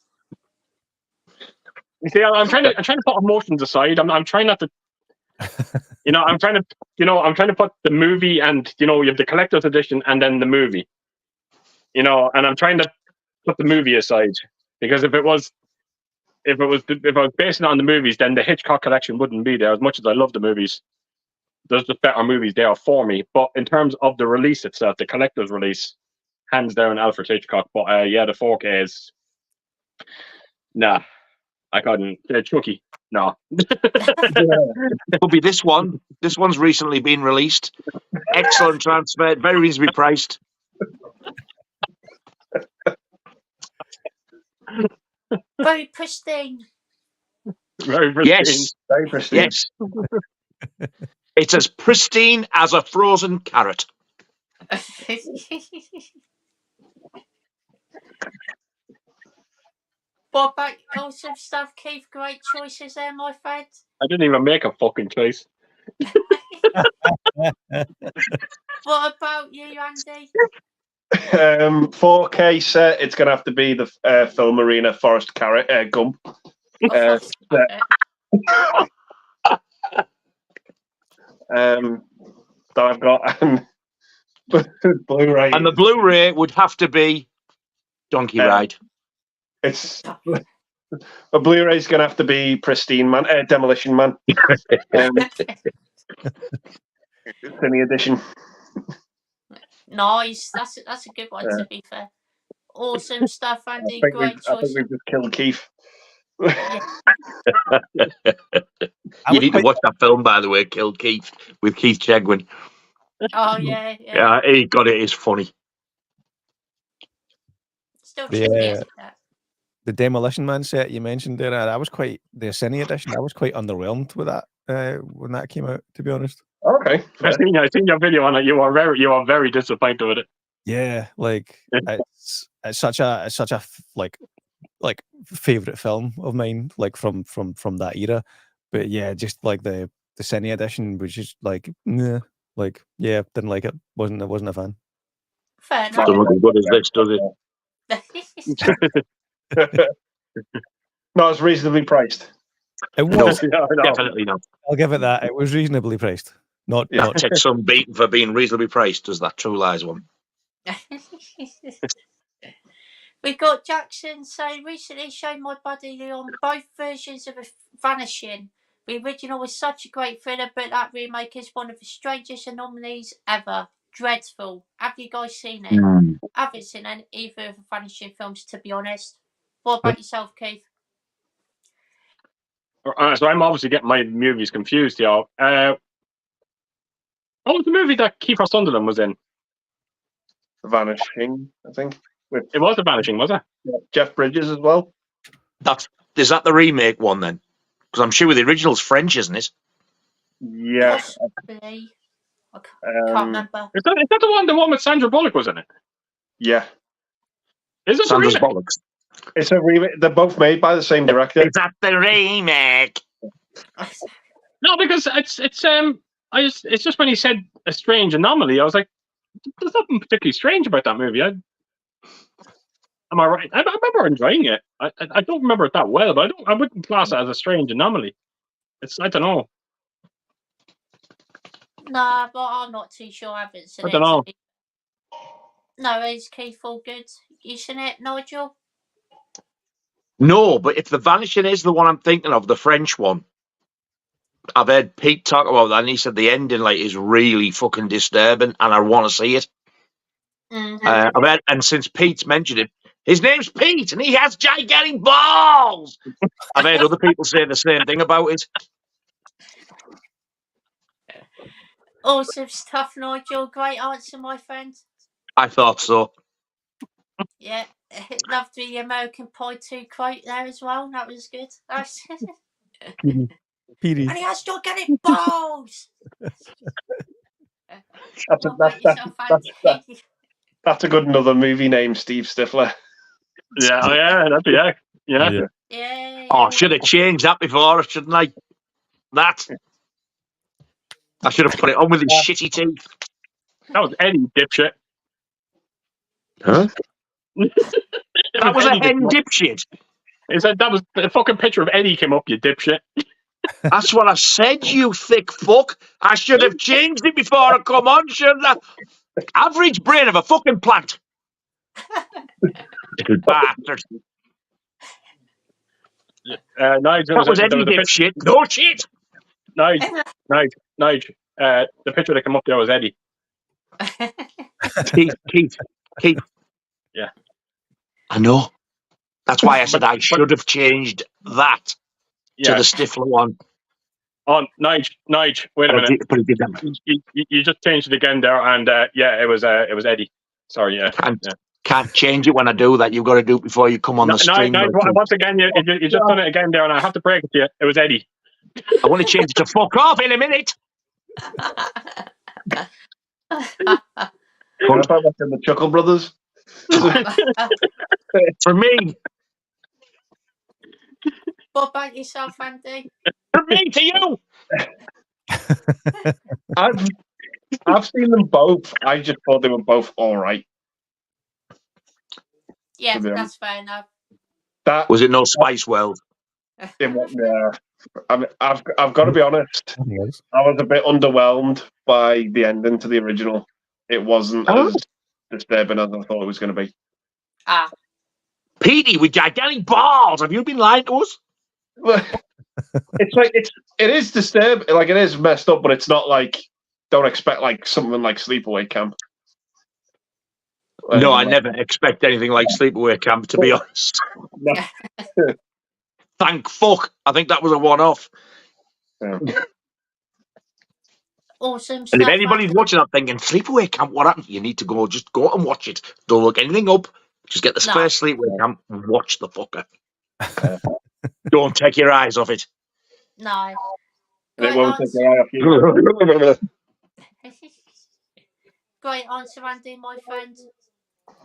You see, I'm trying to put emotions aside. I'm trying not to. I'm trying to put the movie and you have the collector's edition and then the movie. And I'm trying to put the movie aside because if I was basing it on the movies, then the Hitchcock collection wouldn't be there. As much as I love the movies, there's just better movies there for me. But in terms of the release itself, the collector's release, hands down Alfred Hitchcock. But the 4K is nah. I couldn't. Chucky, no. Could be this one. This one's recently been released. Excellent transfer, very reasonably priced. Very pristine. Very pristine. Yes. Very pristine. Yes. It's as pristine as a frozen carrot. What about awesome stuff, Keith? Great choices there, my friend. I didn't even make a fucking choice. What about you, Andy? 4K set. It's going to have to be the film arena Forrest Gump. That I've got Blu-ray. And the Blu-ray would have to be Donkey Ride. It's a Blu-ray's going to have to be Pristine Man, Demolition Man. Cine edition. Nice. That's a good one, to be fair. Awesome stuff, Andy. Great I choice. think we've just killed Keith. You need to watch that film, by the way, Killed Keith, with Keith Chegwin. Oh, yeah. Yeah, he got it. It's funny. Still tricky. The Demolition Man set you mentioned there, that was quite the Cine edition. I was quite underwhelmed with that when that came out, to be honest. Okay, I seen your video on it. You are very disappointed with it. Yeah, like it's such a like favorite film of mine, like from that era. But yeah, just like the Cine edition was just like, nah, like didn't like it. Wasn't a fan. Fair enough. Doesn't look as good as this, does it? No, it's reasonably priced. It was Definitely not. I'll give it that. It was reasonably priced. Not Takes some beating for being reasonably priced. Does that True Lies one? We got Jackson saying, recently showed my buddy on both versions of Vanishing. The original was such a great thriller, but that remake is one of the strangest anomalies ever. Dreadful. Have you guys seen it? I haven't seen either of the Vanishing films, to be honest. What about yourself, Keith? So I'm obviously getting my movies confused, y'all. What was the movie that Kiefer Sutherland was in? Vanishing, I think. It was The Vanishing, was it? Yeah, Jeff Bridges as well. Is that the remake one then? Because I'm sure the original's French, isn't it? Yeah. Possibly. I can't remember. Is that the one with Sandra Bullock was in it? Yeah. Is it Sandra's the remake? bollocks. It's a remake. They're both made by the same director. Is that the remake? No, because it's just when he said a strange anomaly, I was like, there's nothing particularly strange about that movie. Am I right? I remember enjoying it. I don't remember it that well, but I wouldn't class it as a strange anomaly. I don't know. Nah, but I'm not too sure. I haven't seen it. I don't know. No, is Keith all good? You seen it, Nigel? No, but if The Vanishing is the one I'm thinking of, the French one, I've heard Pete talk about that, and he said the ending is really fucking disturbing, and I want to see it. Mm-hmm. I've heard, and since Pete's mentioned it, his name's Pete, and he has gigantic balls. I've heard other people say the same thing about it. Awesome stuff, Nigel. Great answer, my friend. I thought so. Yeah, loved the American Pie 2 quote there as well. That was good. Petey. And he has gigantic balls. That's a good another movie name, Steve Stifler. Yeah, that'd be yeah. Yeah. Oh, I should have changed that before, shouldn't I? I should have put it on with his shitty teeth. That was Eddie, dipshit. Huh? That was a hen dipshit. He said that was the fucking picture of Eddie came up, you dipshit. That's what I said, you thick fuck. I should have changed it before I come on, shouldn't I? Average brain of a fucking plant. Little bastard. Nigel, That was Eddie dipshit. No shit. Nigel. The picture that came up there was Eddie. Keith. Yeah. I know. That's why I said I should have changed that to the Stifler one. Oh, Nigel, wait a minute. But he did that. You just changed it again there, and it was Eddie. Sorry, yeah. Can't change it when I do that. You've got to do it before you come on the stream. Once again, you just done it again there, and I have to break it to you. It was Eddie. I want to change it to fuck off in a minute. What about the Chuckle Brothers? For me, What about yourself, Andy? from me to you. I've seen them both. I just thought they were both all right. Yeah, that's fair enough. That Was it no Spice World? yeah. I mean, I've got to be honest. Yes. I was a bit underwhelmed by the ending to the original. It wasn't as disturbing as I thought it was going to be. Ah, Petey with gigantic balls. Have you been lying to us? It's like it is disturbing. Like it is messed up, but it's not like don't expect like something like Sleepaway Camp. No, I never expect anything like Sleepaway Camp, to be honest. No. Thank fuck. I think that was a one-off. Yeah. awesome stuff. And if anybody's Andy. watching that thinking, Sleepaway Camp, what happened? You need to go, just go and watch it. Don't look anything up. Just get the No. first Sleepaway Camp and watch the fucker. Don't take your eyes off it. No. And it Great won't take answer. your eye off you. Great answer, Andy, my friend.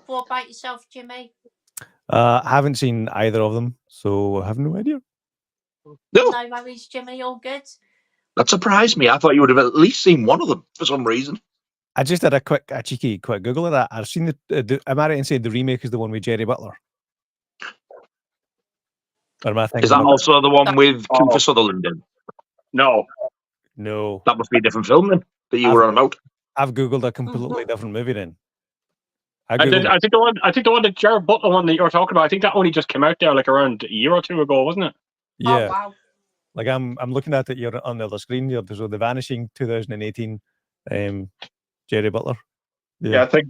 What about yourself, Jimmy? I haven't seen either of them, so I have no idea. No, No worries, Jimmy. All good. that surprised me. I thought you would have at least seen one of them for some reason. I just had a cheeky quick Google of that. I've seen am I right in saying the remake is the one with Jerry Butler? Or am I thinking Is that of- also the one with Kiefer Sutherland in? No. No. That must be a different film then that you were on about. I've Googled a completely different movie then. I think the one that Jared Butler one that you were talking about, I think that only just came out there like around a year or two ago, wasn't it? Yeah. Oh, wow. Like I'm looking at it here on the other screen here. There's The Vanishing 2018, Jerry Butler. Yeah, I think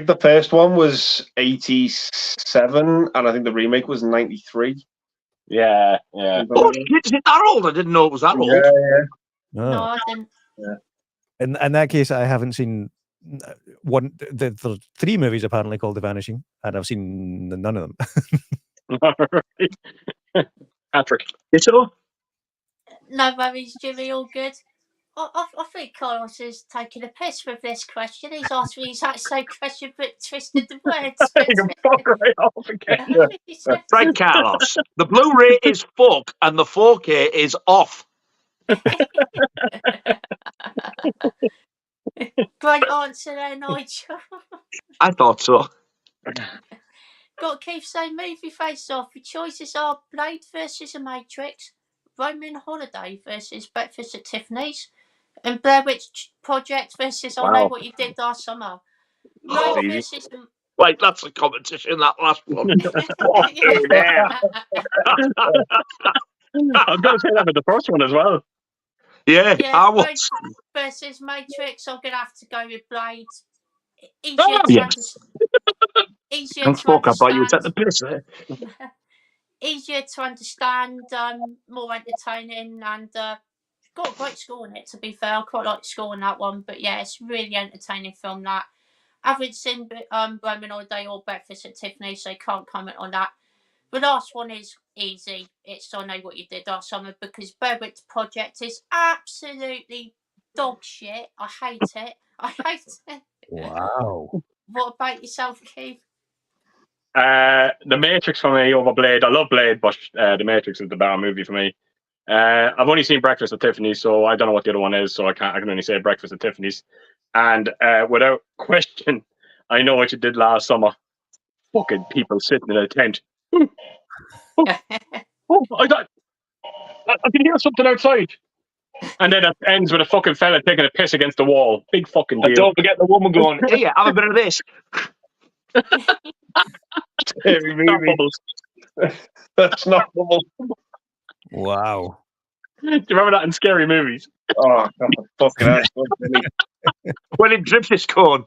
the first one was 87, and I think the remake was 93. Yeah. Oh shit, is it that old? I didn't know it was that old. Yeah. No, I didn't. In that case, I haven't seen one. There's 3 movies apparently called The Vanishing, and I've seen none of them. Patrick. So? No worries, Jimmy. All good. I think Carlos is taking a piss with this question. He's asked me the exact same question, but twisted the words. You can fuck right off again. Right, Carlos. The Blu-ray is fuck and the 4K is off. Great answer there, Nigel. I thought so. Got to keep saying movie face off. Your choices are Blade versus The Matrix, Roman Holiday versus Breakfast at Tiffany's, and Blair Witch Project versus I Know What You Did Last Summer. Blade versus... Like, that's a competition, that last one. Yeah. I was going to say that with the first one as well. Yeah, I was. Blade versus Matrix, I'm going to have to go with Blade. Easier Oh, to yes. Easier And to fuck, I thought you were understand. taking the piss there. Easier to understand, more entertaining, and got a great score in it, to be fair. I quite like the score in that one, but yeah, it's really entertaining film, that. I haven't seen Roman Holiday or Breakfast at Tiffany's, so I can't comment on that. The last one is easy. It's I Know What You Did Last Summer, because Blair Witch Project is absolutely dog shit. I hate it. I hate it. Wow. What about yourself, Keith? The Matrix for me over Blade. I love Blade, but The Matrix is the better movie for me. I've only seen Breakfast at Tiffany's, so I don't know what the other one is, so I can only say Breakfast at Tiffany's. And without question, I Know What You Did Last Summer. Fucking people sitting in a tent. I can hear something outside. And then it ends with a fucking fella taking a piss against the wall. Big fucking deal. And don't forget the woman going, hey, have a bit of this. Scary movie. That's not bubbles. Wow. Do you remember that in Scary Movies? Oh, fucking ass. When it drips his corn.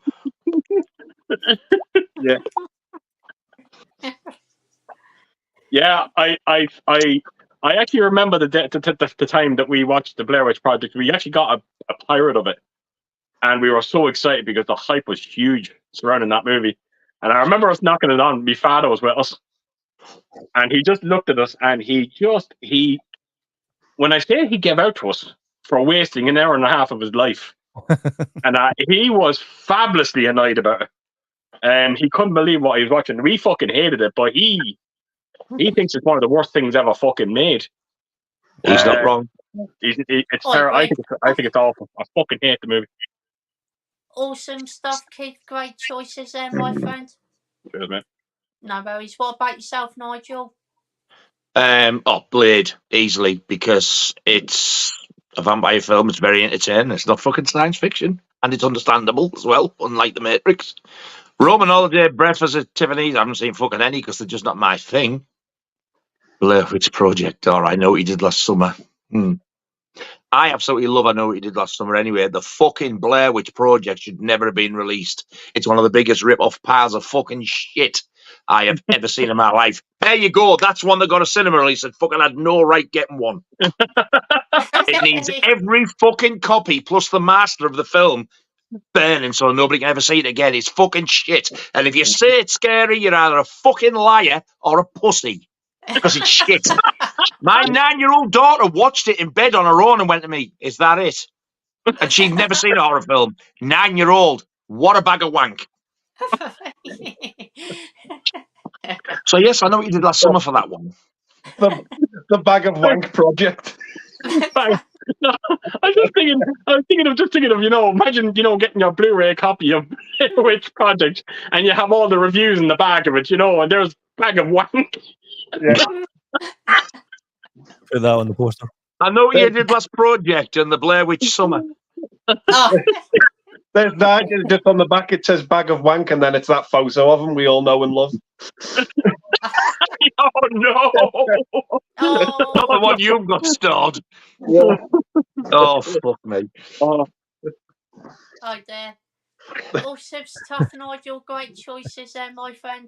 Yeah. Yeah, I actually remember the time that we watched the Blair Witch Project. We actually got a pirate of it, and we were so excited because the hype was huge surrounding that movie. And I remember us knocking it on. My father was with us, and he just looked at us, and he when I say he gave out to us for wasting an hour and a half of his life. And he was fabulously annoyed about it. He couldn't believe what he was watching. We fucking hated it, but he thinks it's one of the worst things ever fucking made. He's not wrong. It's I terrible. agree. I think it's awful. I fucking hate the movie. Awesome stuff, Keith. Great choices there, my friend. Cheers, man. No worries. What about yourself, Nigel? Blade, easily, because it's a vampire film. It's very entertaining. It's not fucking science fiction, and it's understandable as well, unlike The Matrix. Roman Holiday, Breakfast at Tiffany's. I haven't seen fucking any because they're just not my thing. Blair Witch Project, or I Know What You Did Last Summer. I absolutely love I Know What You Did Last Summer anyway. The fucking Blair Witch Project should never have been released. It's one of the biggest rip-off piles of fucking shit I have ever seen in my life. There you go. That's one that got a cinema release and fucking had no right getting one. It needs every fucking copy plus the master of the film burning so nobody can ever see it again. It's fucking shit. And if you say it's scary, you're either a fucking liar or a pussy. Because it's shit. My 9-year-old daughter watched it in bed on her own and went to me, "Is that it?" And she'd never seen a horror film. 9-year-old. What a bag of wank. So yes, I Know What You Did Last Summer for that one. The Bag of Wank Project. I was thinking of, imagine, getting your Blu-ray copy of Witch Project and you have all the reviews in the back of it, and there's Bag of Wank. Yeah. Put that on the poster. I Know What You Did Last Project and the Blair Witch Summer. Oh. There's that. Just on the back it says Bag of Wank, and then it's that photo of him we all know and love. Oh no! Oh. Not the one you've got stored. Yeah. Oh, fuck me. Oh dear. Awesome stuff, Nigel. Great choices there, my friend.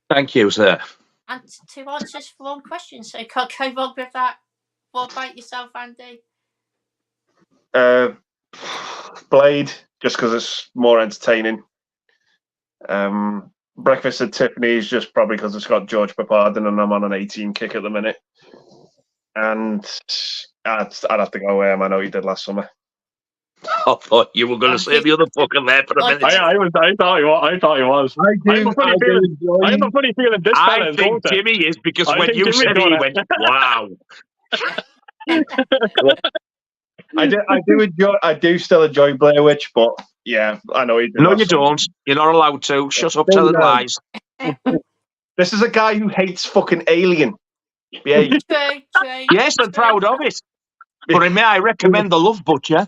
Thank you, sir. And 2 answers for 1 question, so you can't go wrong with that. What about yourself, Andy? Blade, just because it's more entertaining. Breakfast at Tiffany's, just probably because it's got George Papardin and I'm on an 18 kick at the minute. And I'd have to go I Know What You Did Last Summer. I thought you were going to say the other fucking there for a minute. I thought he was. I have a funny feeling this fella I is think going Jimmy is, because I when think you Jimmy's said it, he gonna- went, wow. I do still enjoy Blair Witch, but yeah, I know he did. No, Last you Summer. don't. You're not allowed to. Shut up telling lies. This is a guy who hates fucking Alien. Yeah. True. Yes, I'm proud of it. But may I recommend The Love Butcher?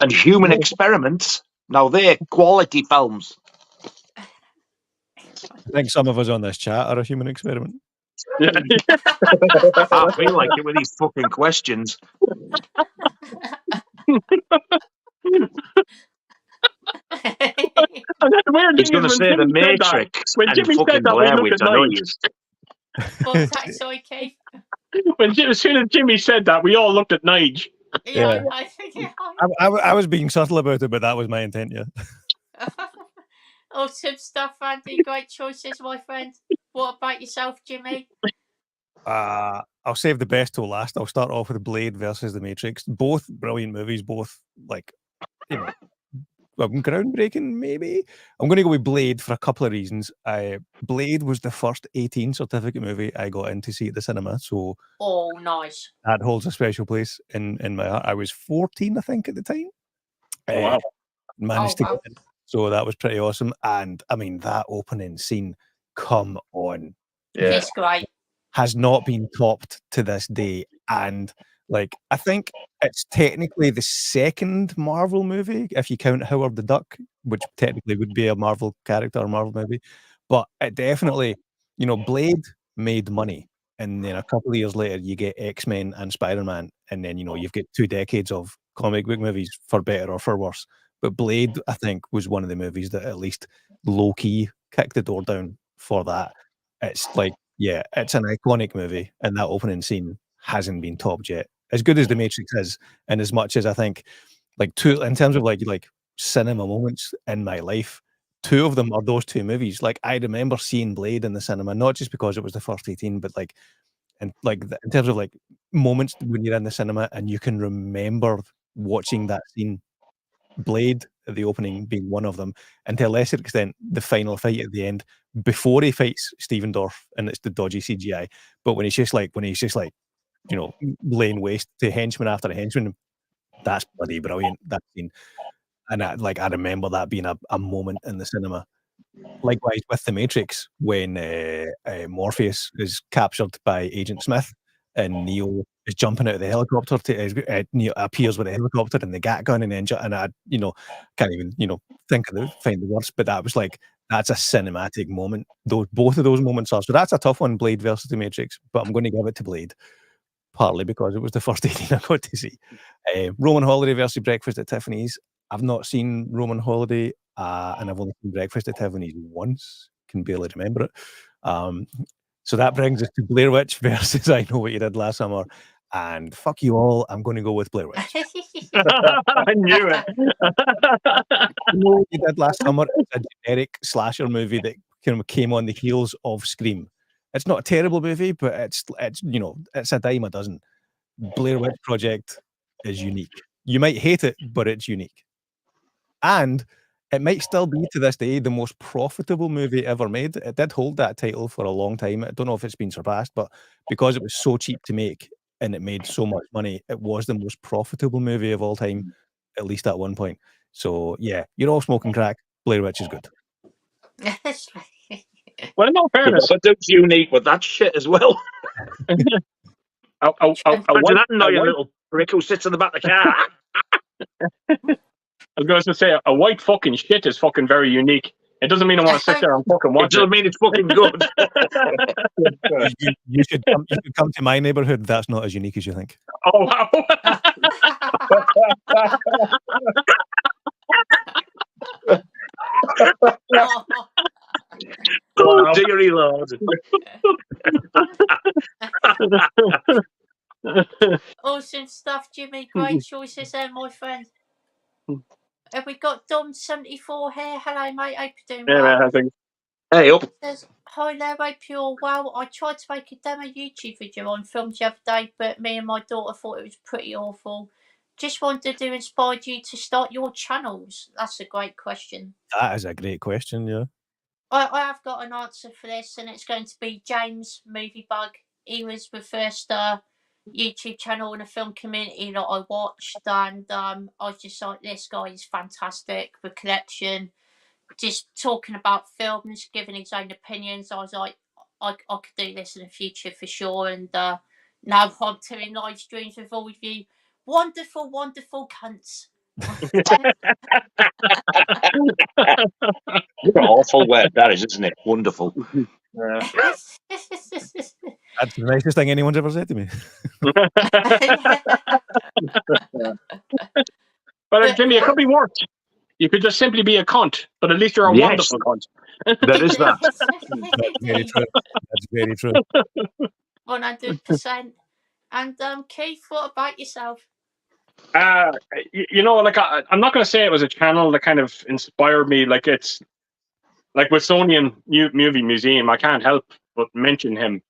And Human Experiments. Now, they're quality films. I think some of us on this chat are a human experiment. I feel like it with these fucking questions. He's going to say The Matrix when and Jimmy fucking said that, we Blair looked Witch. at I know Nigel. he is. What's that, sorry, Keith? As soon as Jimmy said that, we all looked at Nigel. Yeah. I was being subtle about it, but that was my intent, yeah. Awesome stuff, Andy. Great choices, my friend. What about yourself, Jimmy? I'll save the best till last. I'll start off with Blade versus The Matrix. Both brilliant movies, both groundbreaking, maybe. I'm going to go with Blade for a couple of reasons. Blade was the first 18 certificate movie I got in to see at the cinema, so Nice. that holds a special place in my heart. I was 14, I think, at the time. Wow. Managed to get in, so that was pretty awesome. And I mean, that opening scene, come on. Yeah. It's great. Has not been topped to this day. And I think it's technically the second Marvel movie, if you count Howard the Duck, which technically would be a Marvel character or Marvel movie. But it definitely, Blade made money. And then a couple of years later, you get X-Men and Spider-Man. And then, you've got 2 decades of comic book movies, for better or for worse. But Blade, I think, was one of the movies that at least low-key kicked the door down for that. It's it's an iconic movie, and that opening scene hasn't been topped yet. As good as The Matrix is, and as much as I think, in terms of like cinema moments in my life, 2 of them are those 2 movies. I remember seeing Blade in the cinema, not just because it was the first 18, but and like in terms of like moments when you're in the cinema and you can remember watching that scene, Blade at the opening being one of them, and to a lesser extent the final fight at the end before he fights Stephen Dorff and it's the dodgy CGI, but when he's just like you know, laying waste to henchman after henchman, that's bloody brilliant, that scene. And I remember that being a moment in the cinema. Likewise with The Matrix, when Morpheus is captured by Agent Smith and Neo is jumping out of the helicopter to Neo appears with a helicopter and the gat gun and then and I can't even find the words, but that was like, that's a cinematic moment. Both of those moments are, so that's a tough one, Blade versus The Matrix, but I'm going to give it to Blade, partly because it was the first 18 I got to see. Roman Holiday versus Breakfast at Tiffany's. I've not seen Roman Holiday, and I've only seen Breakfast at Tiffany's once. Can barely remember it. So that brings us to Blair Witch versus I Know What You Did Last Summer. And fuck you all, I'm going to go with Blair Witch. I knew it. I Know What You Did Last Summer is a generic slasher movie that kind of came on the heels of Scream. It's not a terrible movie, but it's a dime a dozen. Blair Witch Project is unique. You might hate it, but it's unique. And it might still be to this day the most profitable movie ever made. It did hold that title for a long time. I don't know if it's been surpassed, but because it was so cheap to make and it made so much money, it was the most profitable movie of all time, at least at one point. So yeah, you're all smoking crack. Blair Witch is good. Well, no fairness, but it's unique with that shit as well. Imagine that annoying little prick who sits in the back of the car. I was going to say, a white fucking shit is fucking very unique. It doesn't mean I want to sit there and fucking watch it. It doesn't mean it's fucking good. you should come to my neighbourhood. That's not as unique as you think. Oh, wow. Oh, dearie Lord. Awesome stuff, Jimmy. Great choices there, my friend. Have we got Dom74 here? Hello, mate. Hope you're doing well. Man, I think. Hey, up. Says, hi there, hope you're all well. I tried to make a demo YouTube video on films the other day, but me and my daughter thought it was pretty awful. Just wondered who inspired you to start your channels? That's a great question. That is a great question, yeah. I have got an answer for this, and it's going to be James Movie Bug. He was the first YouTube channel in the film community that I watched, and I was just like, this guy is fantastic. The collection, just talking about films, giving his own opinions. I was like, I could do this in the future for sure. And now I'm doing live streams with all of you. Wonderful, wonderful cunts. What an awful word that is, isn't it? Wonderful. That's the nicest thing anyone's ever said to me. But Jimmy, it could be worse. You could just simply be a cunt, but at least you're a wonderful cunt. That is that. That's very true. That's very true. 100%. And Keith, what about yourself? I'm not going to say it was a channel that kind of inspired me. Like it's like Smithsonian Movie Museum. I can't help but mention him.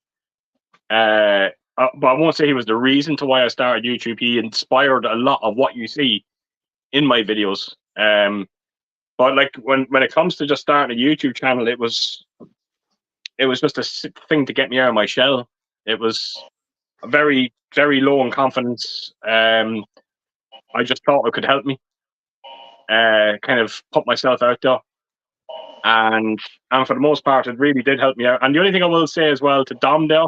But I won't say he was the reason to why I started YouTube. He inspired a lot of what you see in my videos. But like when it comes to just starting a YouTube channel, it was just a thing to get me out of my shell. It was very, very low in confidence. I just thought it could help me kind of put myself out there. And for the most part, it really did help me out. And the only thing I will say as well to Dom there,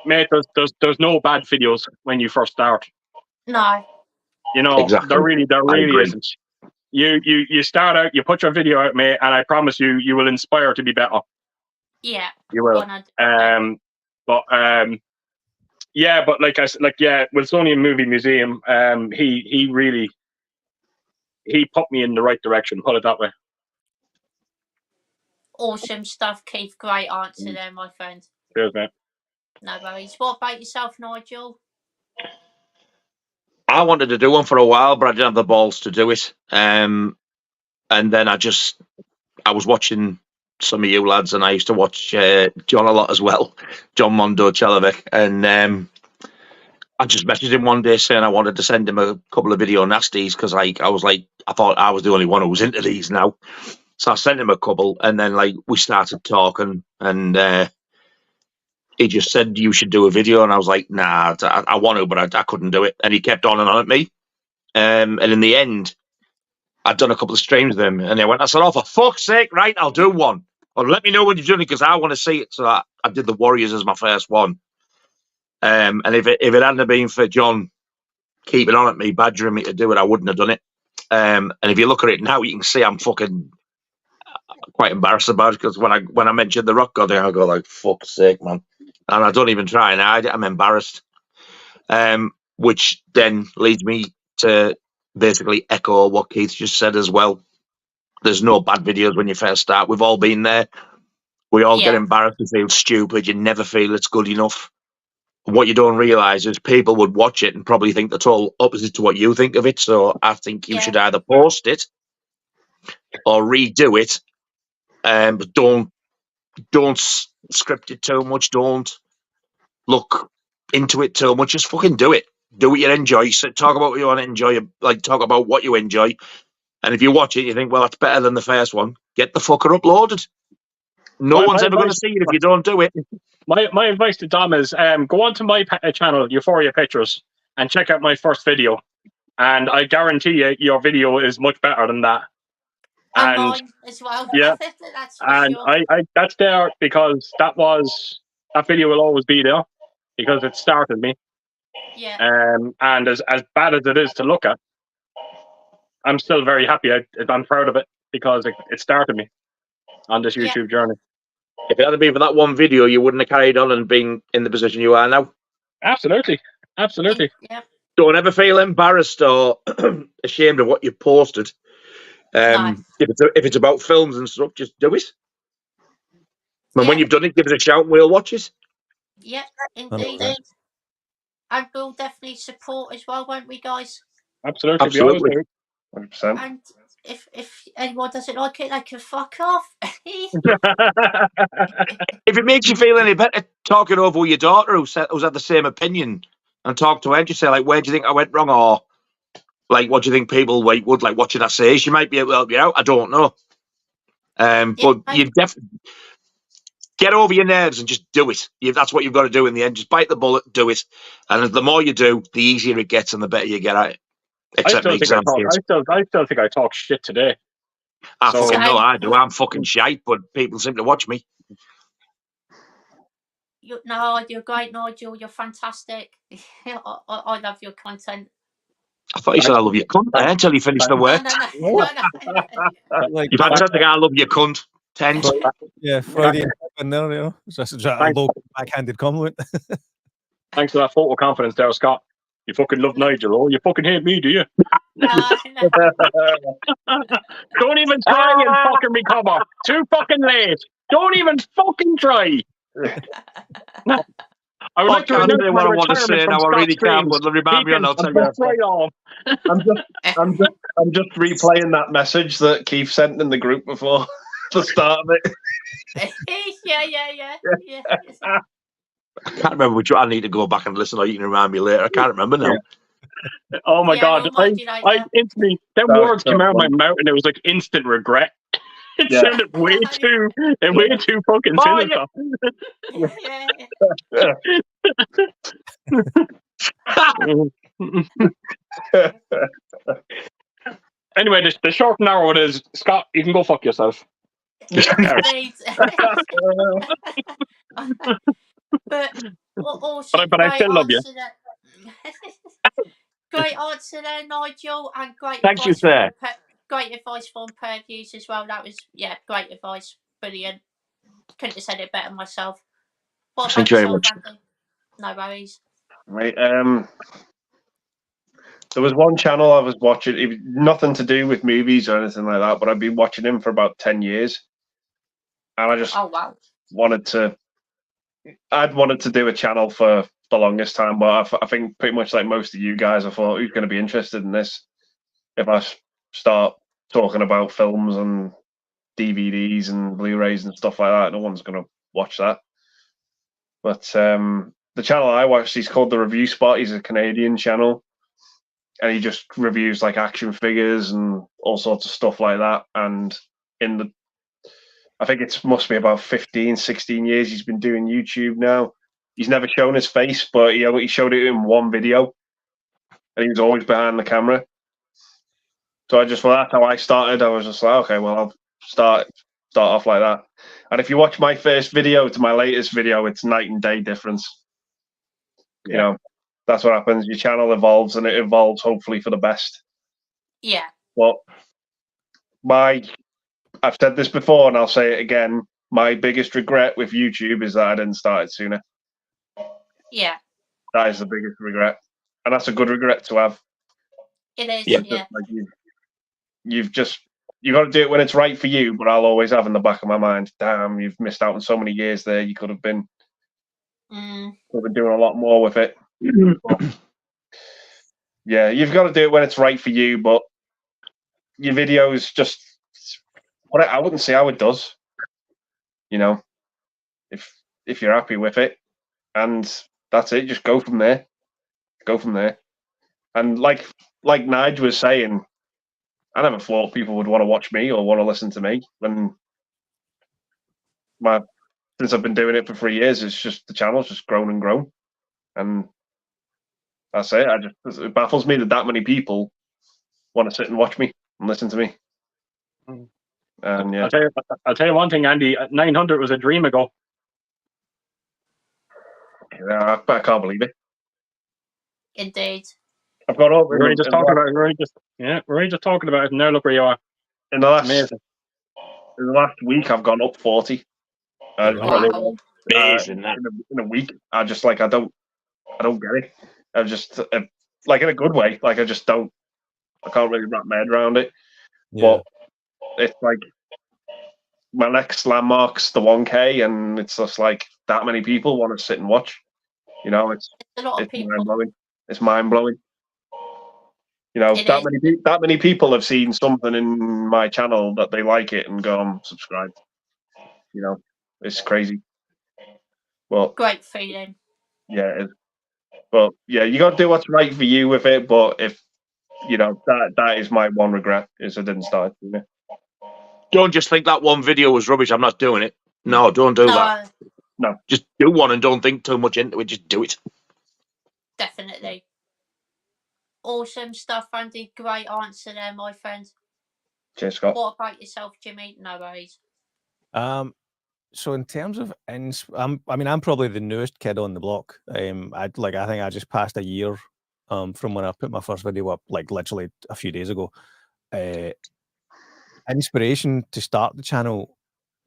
mate, there's no bad videos when you first start. No. You know, exactly. there really isn't. You start out, you put your video out, mate, and I promise you will inspire to be better. Yeah. You will. 100%. But Wilsonian Movie Museum, he put me in the right direction, put it that way. Awesome stuff, Keith. Great answer there, my friend. Cheers, mate. No worries. What about yourself, Nigel? I wanted to do one for a while, but I didn't have the balls to do it. And then I was watching some of you lads, and I used to watch John a lot as well, John Mondo Chelovic, and I just messaged him one day saying I wanted to send him a couple of video nasties because I thought I was the only one who was into these now. So I sent him a couple, and then we started talking, and he just said you should do a video, and I was like, nah, I want to, but I couldn't do it. And he kept on and on at me, and in the end, I'd done a couple of streams with him, and I said, oh, for fuck's sake, right, I'll do one. Or let me know when you've done it because I want to see it. So I did the Warriors as my first one. And if it hadn't been for John keeping on at me, badgering me to do it, I wouldn't have done it. And if you look at it now, you can see I'm fucking quite embarrassed about it because when I mentioned the Rockgod, I go like, fuck's sake, man. And I don't even try and hide it. I'm embarrassed. Which then leads me to basically echo what Keith just said as well. There's no bad videos when you first start. We've all been there. We all get embarrassed and feel stupid. You never feel it's good enough. What you don't realise is people would watch it and probably think that's all opposite to what you think of it. So I think you should either post it or redo it. But don't script it too much. Don't look into it too much. Just fucking do it. Do what you enjoy. So talk about what you want to enjoy. Talk about what you enjoy. And if you watch it, you think, well, that's better than the first one. Get the fucker uploaded. No one's ever going to see it if you don't do it. My advice to Dom is go onto my channel, Euphoria Pictures, and check out my first video. And I guarantee you, your video is much better than that. And mine as well. Yeah, that's for and sure. I that's there because that video will always be there because it started me. Yeah. And as bad as it is to look at, I'm still very happy. I'm proud of it because it started me on this YouTube journey. If it hadn't been for that one video, you wouldn't have carried on and been in the position you are now. Absolutely. Yeah. Don't ever feel embarrassed or ashamed of what you posted. No. If it's about films and stuff, just do it. And when you've done it, give us a shout and we'll watch it. Yeah, indeed. And we'll definitely support as well, won't we, guys? Absolutely. We always do. 100%. And if anyone doesn't like it, they can fuck off. If it makes you feel any better, talking over with your daughter who's had the same opinion and talk to her, just say, where do you think I went wrong? Or, what do you think people would like watching that say? She might be able to help you out. I don't know. But you definitely get over your nerves and just do it. That's what you've got to do in the end. Just bite the bullet, do it. And the more you do, the easier it gets and the better you get at it. I still think I talk shit today. I fucking know I do. I'm fucking shite, but people seem to watch me. No, you're great, Nigel. You're fantastic. I love your content. I thought you said I love your cunt there until you finished the work. No. You're fantastic. I love your cunt. 10. Yeah, Friday in there, you know. It's a low backhanded compliment. Thanks for that photo confidence there, Scott. You fucking love Nigel. Oh, you fucking hate me, do you? No. Don't even try and fucking recover. Too fucking late. Don't even fucking try. I would like to remember what I want to say now. I really can't, but remind me, I'll tell you right off. I'm just replaying that message that Keith sent in the group before the start of it. Yeah. I can't remember which one. I need to go back and listen, or you can remind me later. I can't remember now. Oh my God! I instantly words came out of my mouth, and it was like instant regret. It sounded way too fucking cynical. Anyway, the short and narrow it is, Scott, you can go fuck yourself. But also, but I still love you. Great answer there, Nigel, and great. Thank you, sir. Great advice from Purviews as well. That was great advice. Brilliant. Couldn't have said it better myself. Thank you very much. Andy? No worries. Right. There was one channel I was watching. It was nothing to do with movies or anything like that, but I've been watching him for about 10 years, and I just wanted to do a channel for the longest time. But I think pretty much like most of you guys, I thought, who's going to be interested in this if I start talking about films and DVDs and Blu-rays and stuff like that. No one's going to watch that. But the channel I watched, he's called The Review Spot. He's a Canadian channel, and he just reviews like action figures and all sorts of stuff like that. And I think it must be about 15, 16 years he's been doing YouTube now. He's never shown his face, but he showed it in one video, and he was always behind the camera. So I just thought that's how I started. I was just like, okay, well, I'll start off like that. And if you watch my first video to my latest video, it's night and day difference. Yeah. You know, that's what happens. Your channel evolves, and it evolves hopefully for the best. Yeah. Well, I've said this before, and I'll say it again. My biggest regret with YouTube is that I didn't start it sooner. Yeah. That is the biggest regret, and that's a good regret to have. It is. Yeah. Yeah. Like you've got to do it when it's right for you. But I'll always have in the back of my mind, damn, you've missed out on so many years there. You could have been doing a lot more with it. Yeah, you've got to do it when it's right for you. But your videos just, I wouldn't see how it does. You know, if you're happy with it, and that's it, just go from there. Go from there. And like Nigel was saying, I never thought people would want to watch me or want to listen to me. When since I've been doing it for 3 years, it's just the channel's just grown and grown, and that's it. It baffles me that many people want to sit and watch me and listen to me. And yeah, I'll tell you one thing, Andy. 900 was a dream ago. I can't believe it. Indeed. I've got up. We're only just talking about it. We're only just talking about it, and now look where you are. In the last week, I've gone up 40. Wow. Amazing, that. In a week, I just I don't get it. I just like in a good way. Like I can't really wrap my head around it. Yeah. But it's like my next landmark's the 1K, and it's just like that many people want to sit and watch. You know, it's a lot of people. mind blowing. It's mind blowing. You know, that many people have seen something in my channel that they like it and go and subscribe. You know, it's crazy. Well, Great feeling. Yeah, it is. But yeah, you got to do what's right for you with it. But if you know that is my one regret is I didn't start. You know? Don't just think that one video was rubbish. I'm not doing it. No, don't do that. No, just do one and don't think too much into it. Just do it. Definitely. Awesome stuff, Andy. Great answer there, my friend. Cheers, Scott. What about yourself, Jimmy? No worries. So in terms of I'm probably the newest kid on the block. I think I just passed a year from when I put my first video up, like literally a few days ago. Inspiration to start the channel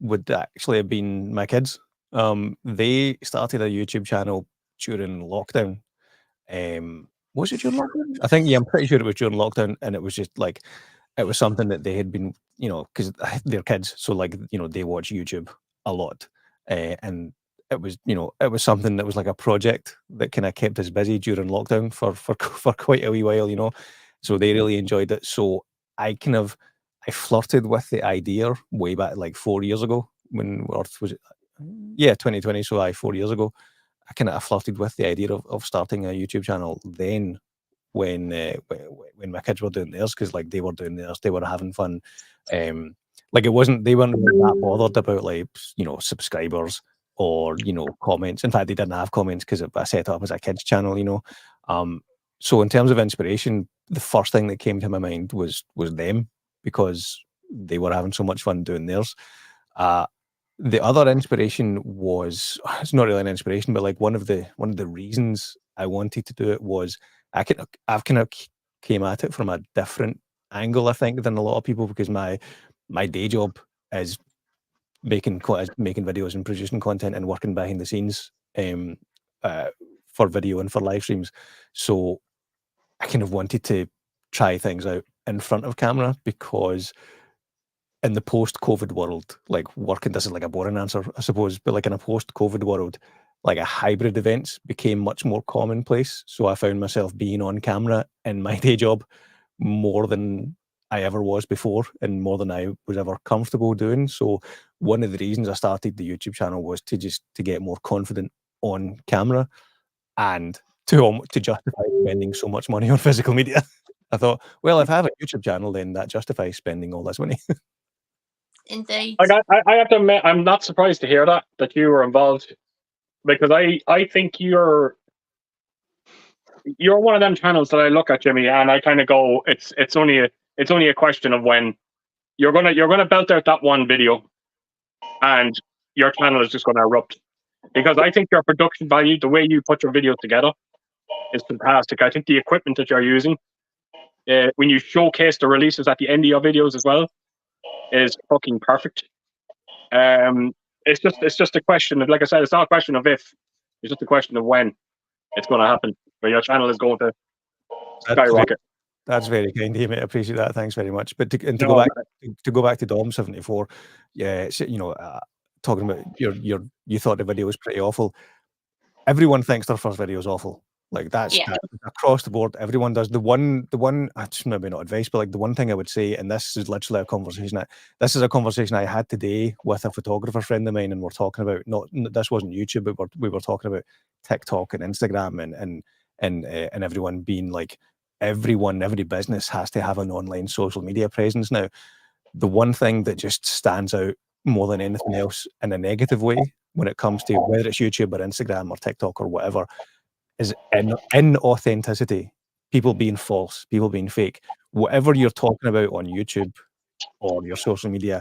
would actually have been my kids. They started a YouTube channel during lockdown. Was it during lockdown? I think, yeah, I'm pretty sure it was during lockdown, and it was just like, it was something that they had been, you know, because they're kids, so like, you know, they watch YouTube a lot, and it was, you know, it was something that was like a project that kind of kept us busy during lockdown for quite a wee while, you know. So they really enjoyed it. So I flirted with the idea way back like 4 years ago when Earth was, 2020. So 4 years ago. I kind of flirted with the idea of starting a YouTube channel then when my kids were doing theirs, because like they were doing theirs, they were having fun. Like they weren't really that bothered about like, you know, subscribers or, you know, comments. In fact, they didn't have comments because I set it up as a kids channel, you know. So in terms of inspiration, the first thing that came to my mind was them, because they were having so much fun doing theirs. The other inspiration was, it's not really an inspiration, but like one of the reasons I wanted to do it was I've kind of came at it from a different angle, I think, than a lot of people, because my day job is making videos and producing content and working behind the scenes for video and for live streams. So I kind of wanted to try things out in front of camera, because in the post-COVID world, like working, this is like a boring answer, I suppose, but like in a post-COVID world, like a hybrid events became much more commonplace. So I found myself being on camera in my day job more than I ever was before, and more than I was ever comfortable doing. So one of the reasons I started the YouTube channel was to get more confident on camera and to justify spending so much money on physical media. I thought, well, if I have a YouTube channel, then that justifies spending all this money. Indeed. Like I have to admit, I'm not surprised to hear that you were involved, because I think you're one of them channels that I look at, Jimmy, and I kind of go, it's only a question of when you're gonna belt out that one video, and your channel is just gonna erupt. Because I think your production value, the way you put your videos together, is fantastic. I think the equipment that you're using, when you showcase the releases at the end of your videos as well, is fucking perfect. It's just a question of, like I said, it's not a question of if, it's just a question of when it's going to happen, where your channel is going to skyrocket. That's very kind of you, mate. I appreciate that. Thanks very much. But to No, go back to Dom74, yeah, you know, talking about you thought the video was pretty awful. Everyone thinks their first video is awful. Like that's across the board. Everyone does. The one. It's maybe not advice, but like the one thing I would say, and this is literally a conversation I had today with a photographer friend of mine, and we're talking about this wasn't YouTube, but we were talking about TikTok and Instagram and everyone being like, every business has to have an online social media presence now. The one thing that just stands out more than anything else in a negative way when it comes to whether it's YouTube or Instagram or TikTok or whatever is inauthenticity. People being false, people being fake. Whatever you're talking about on YouTube or your social media,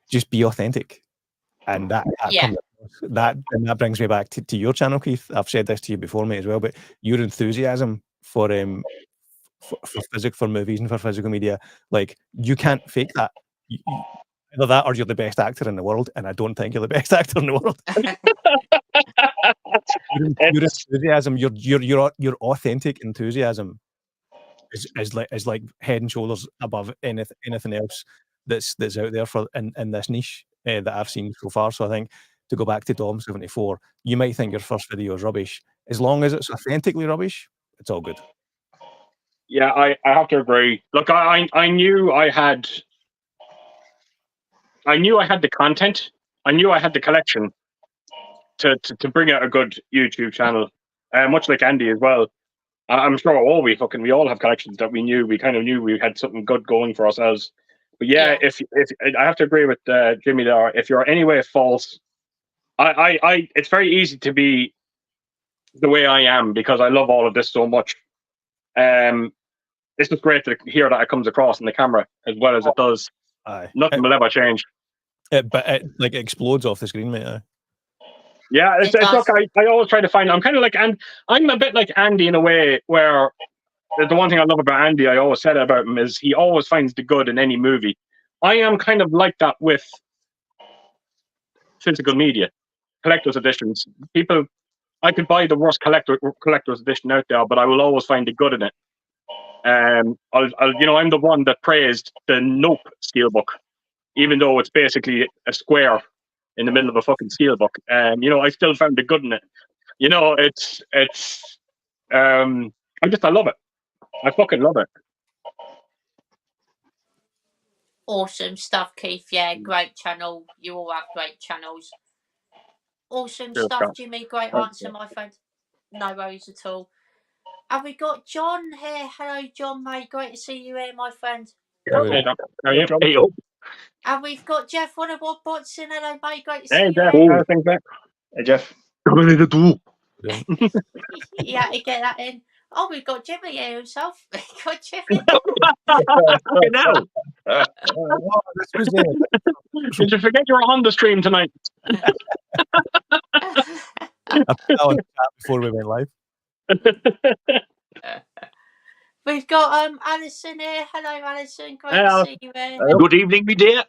just be authentic. And that brings me back to your channel, Keith. I've said this to you before, mate, as well, but your enthusiasm for movies and for physical media, like, you can't fake that. Either that or you're the best actor in the world, and I don't think you're the best actor in the world. Your enthusiasm, your authentic enthusiasm is like head and shoulders above anything else that's out there for in this niche that I've seen so far. So I think, to go back to Dom74, you might think your first video is rubbish. As long as it's authentically rubbish, it's all good. Yeah, I have to agree. Look, I knew I had the content. I knew I had the collection to bring out a good YouTube channel, much like Andy as well. I'm sure we all have collections that we kind of knew we had something good going for ourselves. But yeah, if I have to agree with Jimmy there, if you're anyway false, it's very easy to be the way I am, because I love all of this so much. It's just great to hear that it comes across in the camera as well as it does. Nothing will ever change. But it like explodes off the screen, mate. Yeah, it's look, I always try to find. I'm kind of like, and I'm a bit like Andy in a way, where the one thing I love about Andy, I always said about him, is he always finds the good in any movie. I am kind of like that with physical media, collector's editions. I could buy the worst collector's edition out there, but I will always find the good in it. I'm the one that praised the Nope steelbook, even though it's basically a square in the middle of a fucking steelbook. I still found the good in it. I love it. I fucking love it. Awesome stuff, Keith. Yeah, great channel. You all have great channels. Awesome stuff, Jimmy. Great answer, my friend. No worries at all. Have we got John here? Hello, John, mate. Great to see you here, my friend. Hey, Doc. How are you? Hey, up. And we've got Jeff, one of our bots in. Hello, mate. Great to see Hey, you Jeff. here. How's things back? Hey, Jeff. What are you do? You had to get that in. Oh, we've got Jimmy here himself. We've got Jimmy. Now. Did you forget you were on the stream tonight? Before we went live. We've got Alison here. Hello, Alison. Great to see you here. Good evening, me dear.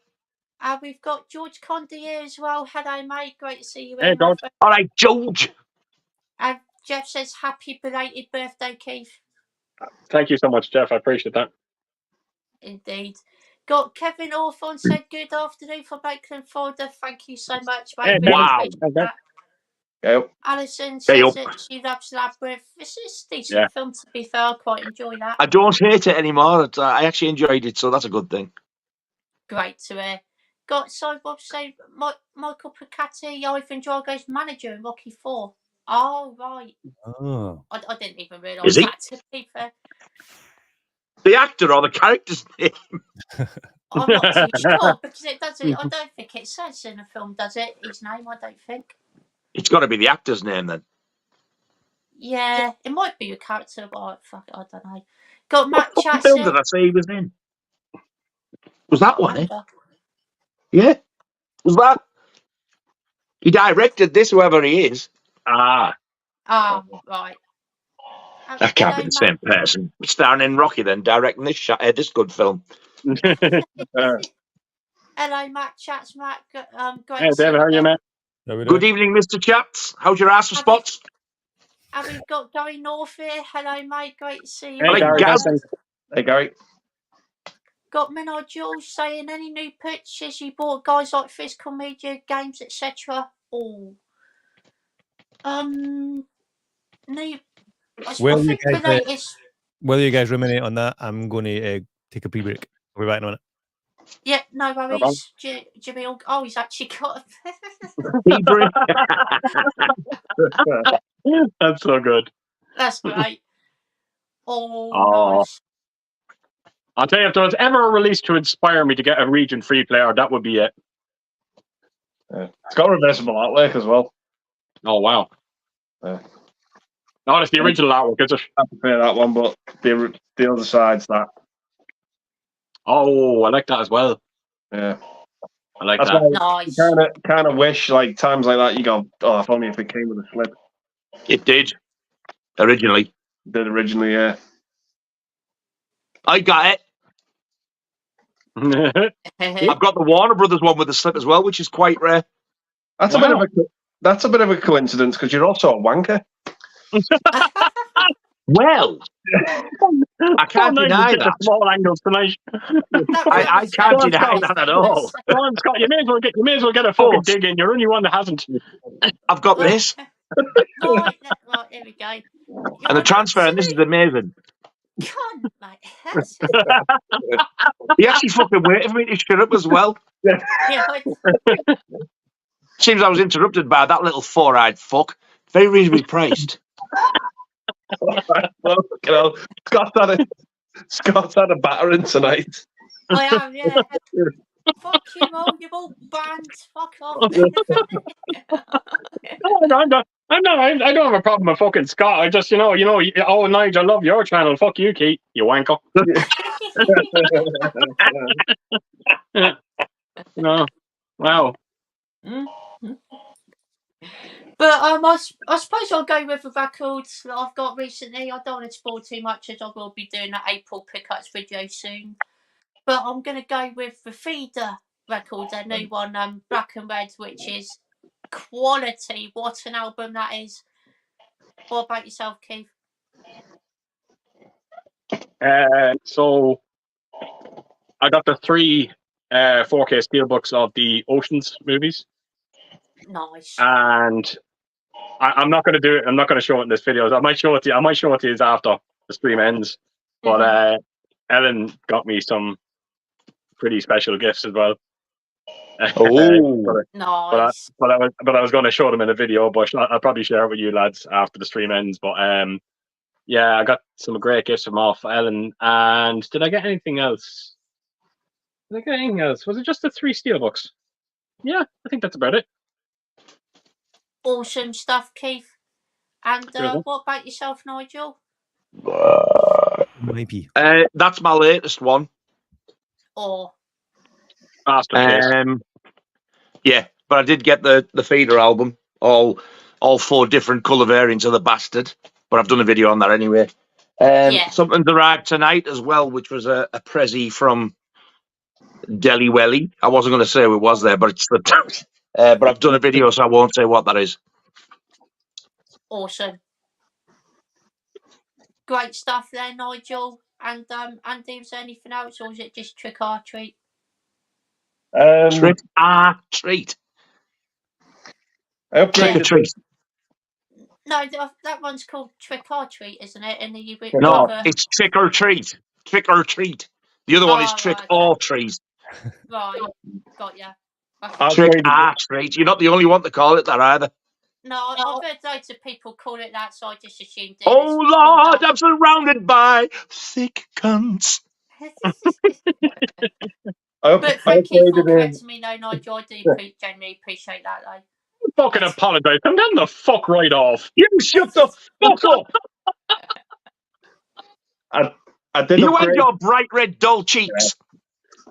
And we've got George Conde here as well. Hello, mate. Great to see you Hey, here, my George. friend. All right, George. And Jeff says, happy belated birthday, Keith. Thank you so much, Jeff. I appreciate that. Indeed. Got Kevin Hawthorne said good afternoon from Lakeland, Florida. Thank you so much, mate. Hey, Really wow. appreciate that. Yep. Alison Hey, says up. that she loves Labyrinth. It's a decent film, to be fair. I quite enjoy that. I don't hate it anymore. I actually enjoyed it, so that's a good thing. Great to hear. Got Bob saying Michael Piccati, Ivan Drago's manager in Rocky 4. Oh, right. Oh. I didn't even Is realise he? that, to be fair. The actor or the character's name? I'm not too sure because it doesn't. I don't think it says in the film, does it? His name, I don't think. It's got to be the actor's name then. Yeah, it might be a character, but I don't know. Got Matt What film did Chatser. I say he was in? Was that one, eh? Remember. Yeah. Was that? He directed this, whoever he is. Ah. Ah, right. That can't be Hello, the same person. Starring in Rocky, then directing this good film. Hello, Matt Chats. Matt, great Hey, to see David, how are you, again. man? Good evening, Mr. Chats. How's your ass for spots? Have we got Gary North here? Hello, mate. Great to see you. Hey, Gary, Gaz. thanks. Hey, Gary. Got Minard Jules saying any new purchases you bought, guys, like physical media, games, etc. Oh, new. Well, I you think the guys, latest. while you guys ruminate on that, I'm going to take a pre-break. I'll be back in a minute. Yeah, no problem. worries. Jimmy. Oh, he's actually got. Hebrew. That's so good. That's great. Oh, Oh. nice. I'll tell you, if there was ever a release to inspire me to get a region free player, that would be it. Yeah. It's got reversible artwork as well. Oh, wow. Yeah. No, it's the original artwork, is it? I prefer that one, but the other side's that. Oh, I like that as well. Yeah. I like That's that. why Nice. you kind of wish, like, times like that, you go, oh, if only if it came with a slip. It did. Originally. It did originally, yeah. I got it. I've got the Warner Brothers one with the slip as well, which is quite rare. That's a bit of a coincidence because you're also a wanker. Well, I can't deny that. Small angles tonight. I can't deny that at all. Go on, Scott. You may as well get a fucking dig in. You're the only one that hasn't. I've got this. Right, here we go. And the transfer, and this is amazing. Cunt, mate. He actually fucking waited for me to shut up as well. Yeah, Seems I was interrupted by that little four-eyed fuck. Very reasonably priced. Well, you know, Scott's had a battering tonight. I am, yeah. Fuck you all, you're all banned. Fuck off. I don't have a problem with fucking Scott. I just, oh, Nigel, I love your channel. Fuck you, Keith, you wanker. Wow. But I suppose I'll go with the records that I've got recently. I don't want to spoil too much as I will be doing that April pickups video soon. But I'm going to go with the Feeder record, their new one, Black and Red, which is quality. What an album that is. What about yourself, Keith? So I got the 3 4K steelbooks of the Oceans movies. Nice. And I'm not going to do it. I'm not going to show it in this video. I might show it to you after the stream ends. But Ellen got me some pretty special gifts as well. Oh, nice. But I was going to show them in a video, but I'll probably share it with you lads after the stream ends. But yeah, I got some great gifts from off Ellen. And did I get anything else? Was it just the 3 steelbooks? Yeah, I think that's about it. Awesome stuff, Keith. And what about yourself, Nigel? Maybe. That's my latest one. Or yeah, but I did get the Feeder album, all 4 different colour variants of the bastard. But I've done a video on that anyway. Something's arrived tonight as well, which was a Prezi from Deli Welly. I wasn't going to say who it was there, but it's the. But I've done a video, so I won't say what that is. Awesome. Great stuff there, Nigel. And Andy, was there anything else, or was it just trick or treat? Trick or treat. I hope Trick or treat. No, that one's called Trick or Treat, isn't it? In the No, cover. it's Trick or Treat. Trick or Treat. The other one is Trick Right, or Treat. right, got ya. Trick or Treat. You're not the only one to call it that either. No, I've heard loads of people call it that, so I just assumed it Oh was Lord, I'm surrounded by thick cunts. But thank you for correcting me, no, Nigel. I do genuinely appreciate that, though. Fucking apologise. I'm getting the fuck right off. You shut the fuck up. I did You and upgrade. your bright red dull cheeks.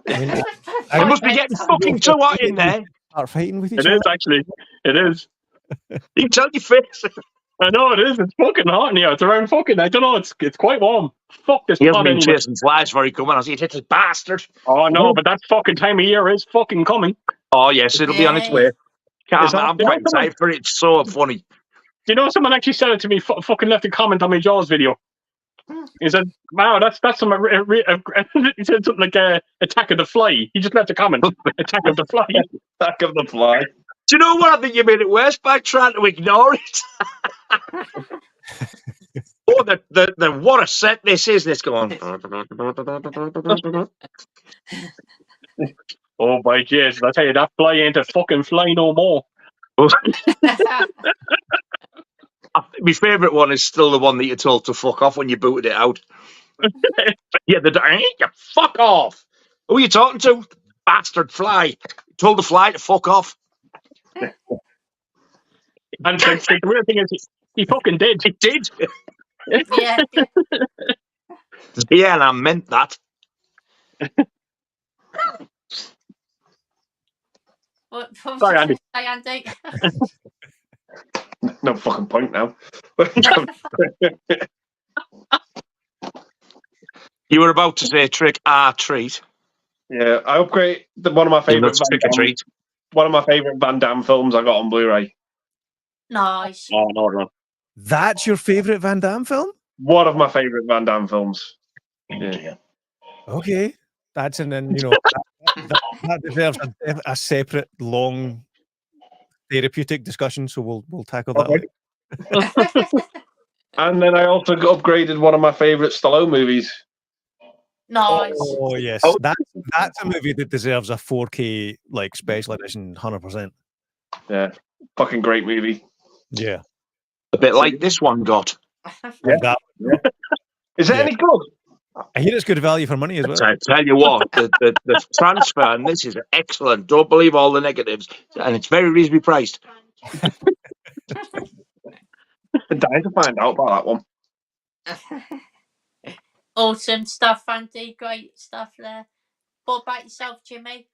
I mean, It must be getting fucking too hot in there. Start fighting with each It other. is, actually. It is. You can tell your face. I know it is. It's fucking hot in here. It's around fucking, I don't know, it's quite warm. Fuck this He hasn't pot been anyway. chasing flies for he coming. I see, little bastard. Oh, no, but that fucking time of year is fucking coming. Oh, yes, it'll be on its way. I'm You know, quite excited for it. It's so funny. Do you know someone actually said it to me, fucking left a comment on my Jaws video? He said, wow, that's some, he said something like Attack of the Fly. He just left a comment. Attack of the Fly. Attack of the Fly. Do you know what? I think you made it worse by trying to ignore it. Oh, the what a set this is. This going. Oh, my Jesus, I tell you, that fly ain't a fucking fly no more. My favourite one is still the one that you're told to fuck off when you booted it out. Yeah, you fuck off. Who are you talking to? Bastard fly. You told the fly to fuck off. And the weird thing is, he fucking did. He did. Yeah. Yeah, and I meant that. What Sorry, Andy. say, Andy? No fucking point now. You were about to say trick or treat. Yeah, I upgrade one of my favorite Trick or treat. One of my favorite Van Damme films I got on Blu-ray. Nice. Oh, no. That's your favorite Van Damme film? One of my favorite Van Damme films. Yeah. Okay, that's and then that deserves a separate long therapeutic discussion. So we'll tackle that later. And then I also upgraded one of my favorite Stallone movies. Nice. Oh yes, that's a movie that deserves a 4K like special edition, 100%. Yeah, fucking great movie. Yeah, a bit like this one got. Yeah. Is it any good? I hear it's good value for money as well. I tell you what, the transfer on this is excellent. Don't believe all the negatives, and it's very reasonably priced. I'm dying to find out about that one. Awesome stuff, Andy. Great stuff there. What about yourself, Jimmy?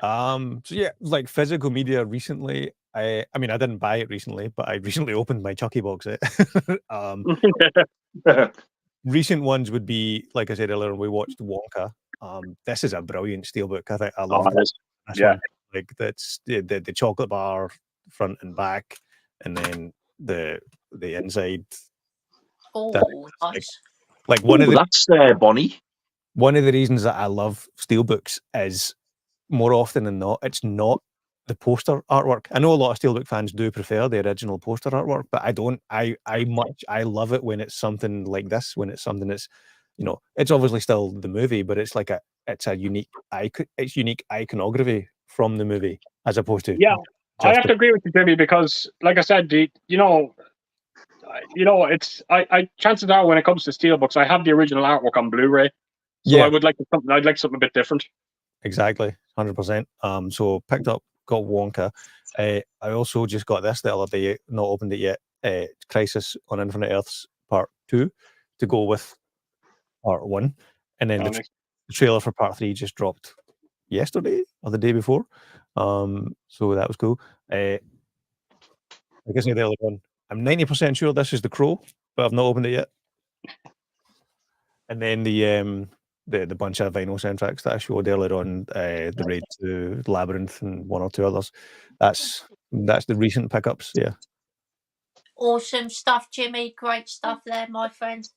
So yeah, like physical media recently. I mean, I didn't buy it recently, but I recently opened my Chucky box set. Recent ones would be, like I said earlier, we watched Wonka. This is a brilliant steelbook. I think I love this one. Like that's the chocolate bar front and back, and then the inside. Oh, nice. Like one of the that's Bonnie. One of the reasons that I love steelbooks is more often than not, it's not the poster artwork. I know a lot of steelbook fans do prefer the original poster artwork, but I don't. I love it when it's something like this. When it's something that's, it's obviously still the movie, but it's like it's unique iconography from the movie as opposed to. Yeah, I have to agree with you, Jimmy, because like I said, it's I chances are when it comes to steelbooks, I have the original artwork on Blu-ray, so I would like something. I'd like something a bit different. Exactly, 100%. So got Wonka. I also just got this the other day, not opened it yet. Crisis on Infinite Earths Part 2 to go with Part 1, and then the trailer for Part 3 just dropped yesterday or the day before. So that was cool. I guess the other one. I'm 90% sure this is The Crow, but I've not opened it yet. And then the bunch of vinyl soundtracks that I showed earlier on, the Raid to Labyrinth and one or two others. That's the recent pickups. Yeah. Awesome stuff, Jimmy. Great stuff there, my friend.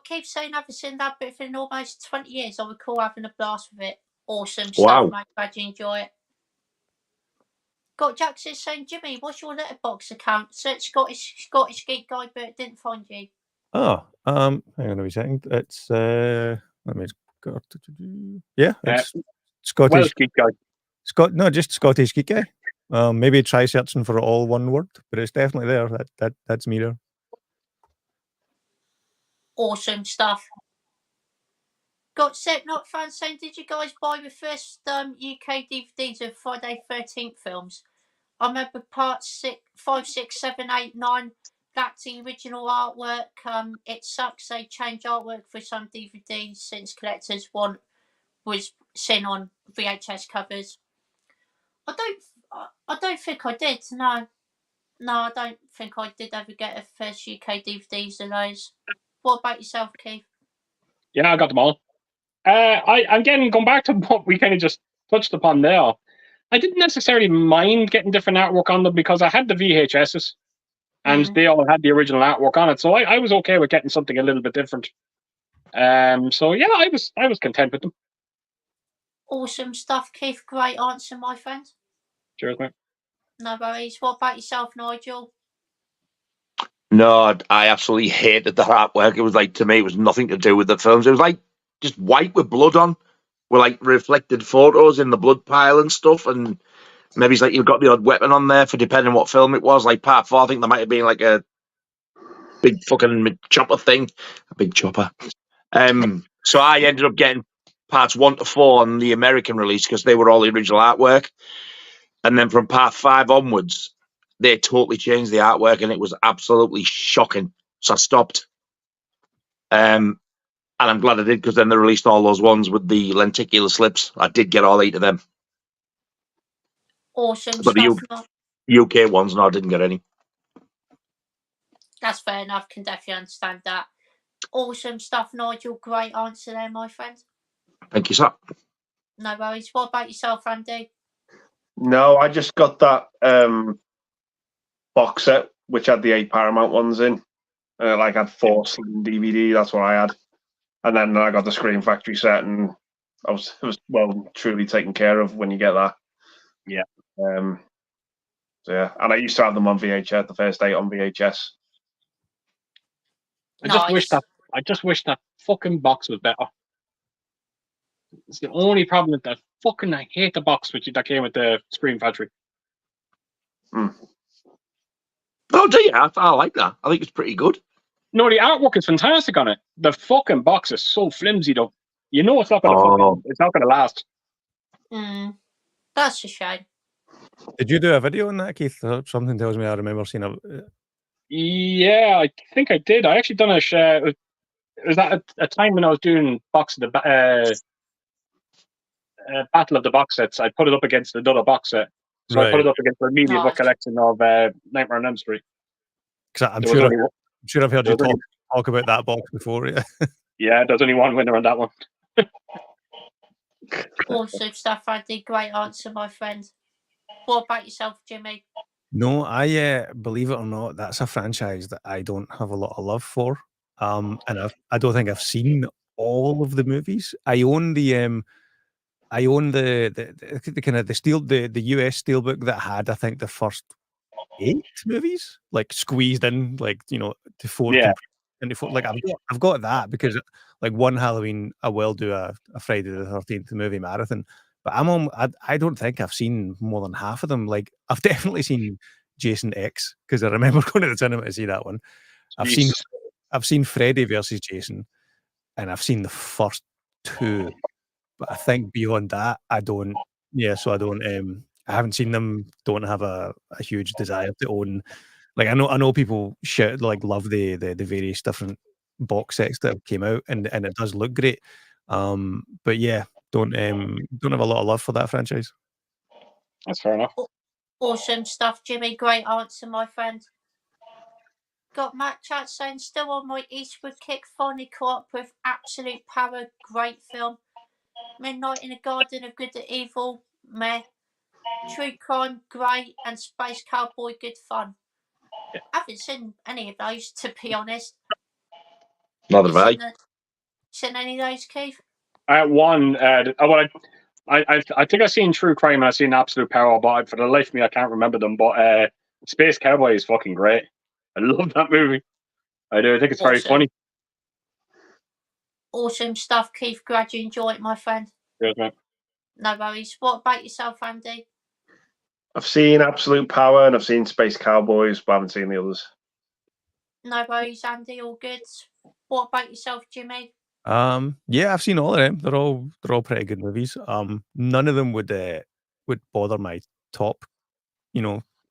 Keep saying I haven't seen that bit for almost 20 years. I recall having a blast with it. Awesome stuff, mate. Glad you enjoy it. Got Jackson saying, Jimmy, what's your letterbox account? Search Scottish Geek Guy, but it didn't find you. Oh, hang on a wee second. It's let me go. Yeah, it's Scottish. Welsh Geek Guy. No, just Scottish Geek Guy. Maybe try searching for all one word, but it's definitely there. That's me there. Awesome stuff. Got Not fans saying, did you guys buy the first UK DVDs of Friday 13th films? I remember parts 5, 6, 7, 8, 9. That's the original artwork. It sucks they change artwork for some DVDs since collectors was seen on VHS covers. I don't think I did. No, I don't think I did ever get a first UK DVDs of those. What about yourself, Keith? Yeah, I got them all. Again, going back to what we kind of just touched upon there, I didn't necessarily mind getting different artwork on them because I had the VHSs and they all had the original artwork on it. So I was okay with getting something a little bit different. So yeah, I was content with them. Awesome stuff, Keith. Great answer, my friend. Cheers, mate. No worries. What about yourself, Nigel? No, I absolutely hated the artwork. It was like, to me, it was nothing to do with the films. It was like just white with blood on, with like reflected photos in the blood pile and stuff. And maybe it's like you've got the odd weapon on there for depending what film it was. Like part 4, I think there might have been like a big fucking chopper thing, a big chopper. So I ended up getting parts 1 to 4 on the American release because they were all the original artwork. And then from part 5 onwards, they totally changed the artwork and it was absolutely shocking. So I stopped. And I'm glad I did because then they released all those ones with the lenticular slips. I did get all 8 of them. Awesome But stuff. the UK ones, no, I didn't get any. That's fair enough. Can definitely understand that. Awesome stuff, Nigel. Great answer there, my friend. Thank you, sir. No worries. What about yourself, Andy? No, I just got that box set which had the 8 Paramount ones in. Like had 4 slim DVD. That's what I had, and then I got the Scream Factory set, and it was well truly taken care of when you get that. Yeah. So yeah, and I used to have them on VHS. The first 8 on VHS. I just wish that fucking box was better. It's the only problem with that. Fucking, I hate the box that came with the Scream Factory. Oh, do you? I like that. I think it's pretty good. No, the artwork is fantastic on it. The fucking box is so flimsy, though. You know it's not gonna it's not gonna last. That's a shame. Did you do a video on that, Keith? Something tells me I remember seeing a. Yeah, I think I did. I actually done a share. It was at a time when I was doing box of the Battle of the Box Sets. I put it up against another box set. So I put it up against the Media Book collection of Nightmare on Elm Street. Because I'm sure I've heard you talk about that box before. Yeah. Yeah, there's only one winner on that one. Awesome stuff, Andy. Great answer, my friend. What about yourself, Jimmy? No, I believe it or not, that's a franchise that I don't have a lot of love for. And I don't think I've seen all of the movies. I own the kind of the US steelbook that had, I think, the first 8 movies, like squeezed in, like, you know, to 4. Yeah. Like I've got that because like one Halloween I will do a Friday the 13th movie marathon, but I don't think I've seen more than half of them. Like I've definitely seen Jason X because I remember going to the cinema to see that one. I've seen Freddy versus Jason, and I've seen the first 2, but I think beyond that I don't. Yeah, so I don't. I haven't seen them. Don't have a huge desire to own. Like I know people love the various different box sets that came out, and it does look great. But yeah, don't have a lot of love for that franchise. That's fair enough. Awesome stuff, Jimmy. Great answer, my friend. Got Matt Chat saying, still on my Eastwood kick, finally caught up with Absolute Power. Great film. Midnight in the Garden of Good and Evil. Meh. True Crime, great. And Space Cowboy, good fun. I haven't seen any of those, to be honest. Neither have I. Seen any of those, Keith? One, I think I've seen True Crime and I've seen Absolute Power, but for the life of me, I can't remember them. But Space Cowboy is fucking great. I love that movie. I do. I think it's very Awesome. funny. Awesome stuff, Keith. Glad you enjoy it, my friend. Cheers, man. No worries. What about yourself, Andy? I've seen Absolute Power and I've seen Space Cowboys, but I haven't seen the others. No worries, Andy. All good. What about yourself, Jimmy? Yeah, I've seen all of them. They're all pretty good movies. None of them would bother my top,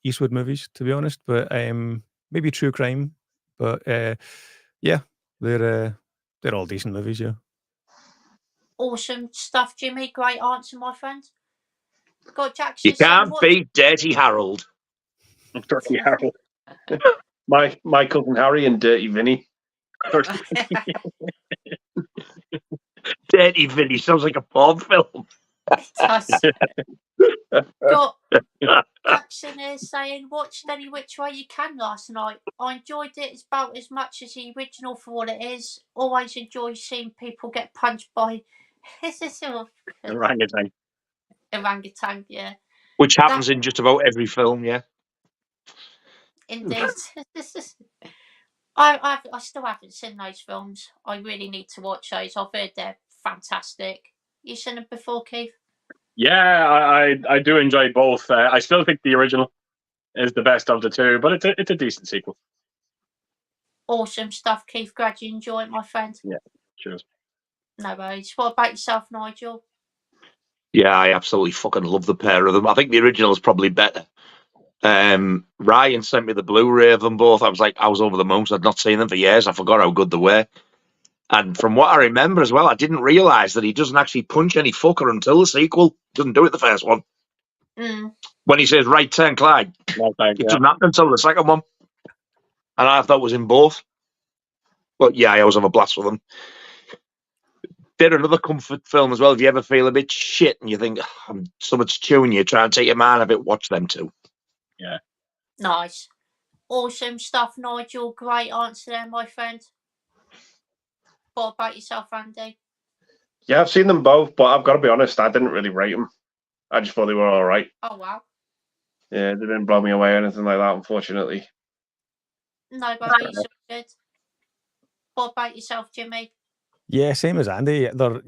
Eastwood movies, to be honest. But maybe True Crime. But yeah, they're all decent movies. Yeah. Awesome stuff, Jimmy. Great answer, my friend. Got Jackson. You can't beat Dirty Harold. Dirty Harold. My cousin Harry and Dirty Vinny. Dirty Vinny sounds like a porn film. Got Jackson here saying, watched Any Which Way You Can last night. I enjoyed it about as much as the original for what it is. Always enjoy seeing people get punched by Orangutan. Orangutan, yeah. Which happens in just about every film, yeah. Indeed. I still haven't seen those films. I really need to watch those. I've heard they're fantastic. You seen them before, Keith? Yeah, I do enjoy both. I still think the original is the best of the two, but it's a decent sequel. Awesome stuff, Keith. Glad you enjoy it, my friend. Yeah, cheers. No worries. What about yourself, Nigel? Yeah, I absolutely fucking love the pair of them. I think the original is probably better. Ryan sent me the Blu-ray of them both. I was over the moon. I'd not seen them for years. I forgot how good they were. And from what I remember as well, I didn't realise that he doesn't actually punch any fucker until the sequel. Doesn't do it the first one. When he says right turn, Clyde, it doesn't happen until the second one. And I thought it was in both. But yeah, I always have a blast with them. They're another comfort film as well. If you ever feel a bit shit and you think someone's chewing you, try and take your mind off it, watch them too. Yeah. Nice. Awesome stuff, Nigel. Great answer there, my friend. What about yourself, Andy? Yeah, I've seen them both, but I've got to be honest, I didn't really rate them. I just thought they were all right. Oh, wow. Yeah, they didn't blow me away or anything like that, unfortunately. No, but it's good. What about yourself, Jimmy? Yeah, same as Andy. They're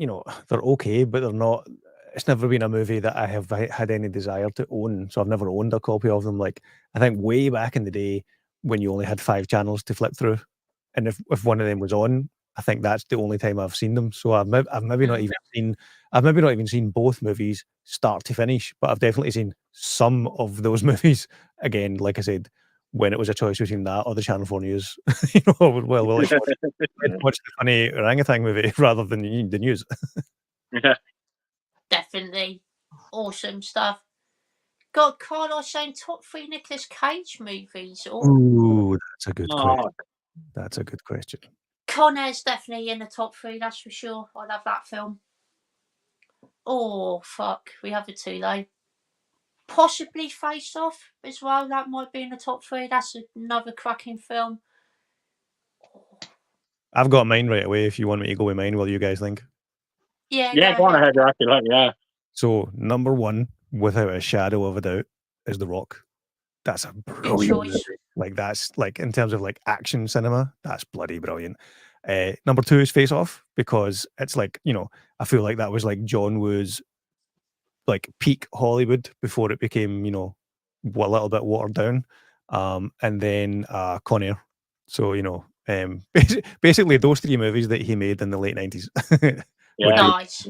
okay, but they're not. It's never been a movie that I have had any desire to own, so I've never owned a copy of them. Like, I think way back in the day when you only had 5 channels to flip through, and if one of them was on, I think that's the only time I've seen them. So I've maybe not even seen both movies start to finish, but I've definitely seen some of those movies. Again, like I said, when it was a choice between that or the Channel 4 News, let's watch the funny orangutan movie rather than the news. Yeah. Definitely. Awesome stuff. Got Carlos saying top 3 Nicolas Cage movies. Ooh, that's a good question. That's a good question. Con Air's definitely in the top 3, that's for sure. I love that film. Oh, fuck. We have it too, though. Possibly Face Off as well. That might be in the top 3. That's another cracking film. I've got mine right away if you want me to go with mine. What do you guys think? Yeah, go on ahead, Rocky. Yeah. So, number 1, without a shadow of a doubt, is The Rock. That's a brilliant movie. Like, that's like, in terms of like action cinema, that's bloody brilliant. Number 2 is Face Off, because it's like, I feel like that was like John Woo's like peak Hollywood before it became, a little bit watered down. And then Con Air. So, basically those 3 movies that he made in the late 90s. Yeah. Nice.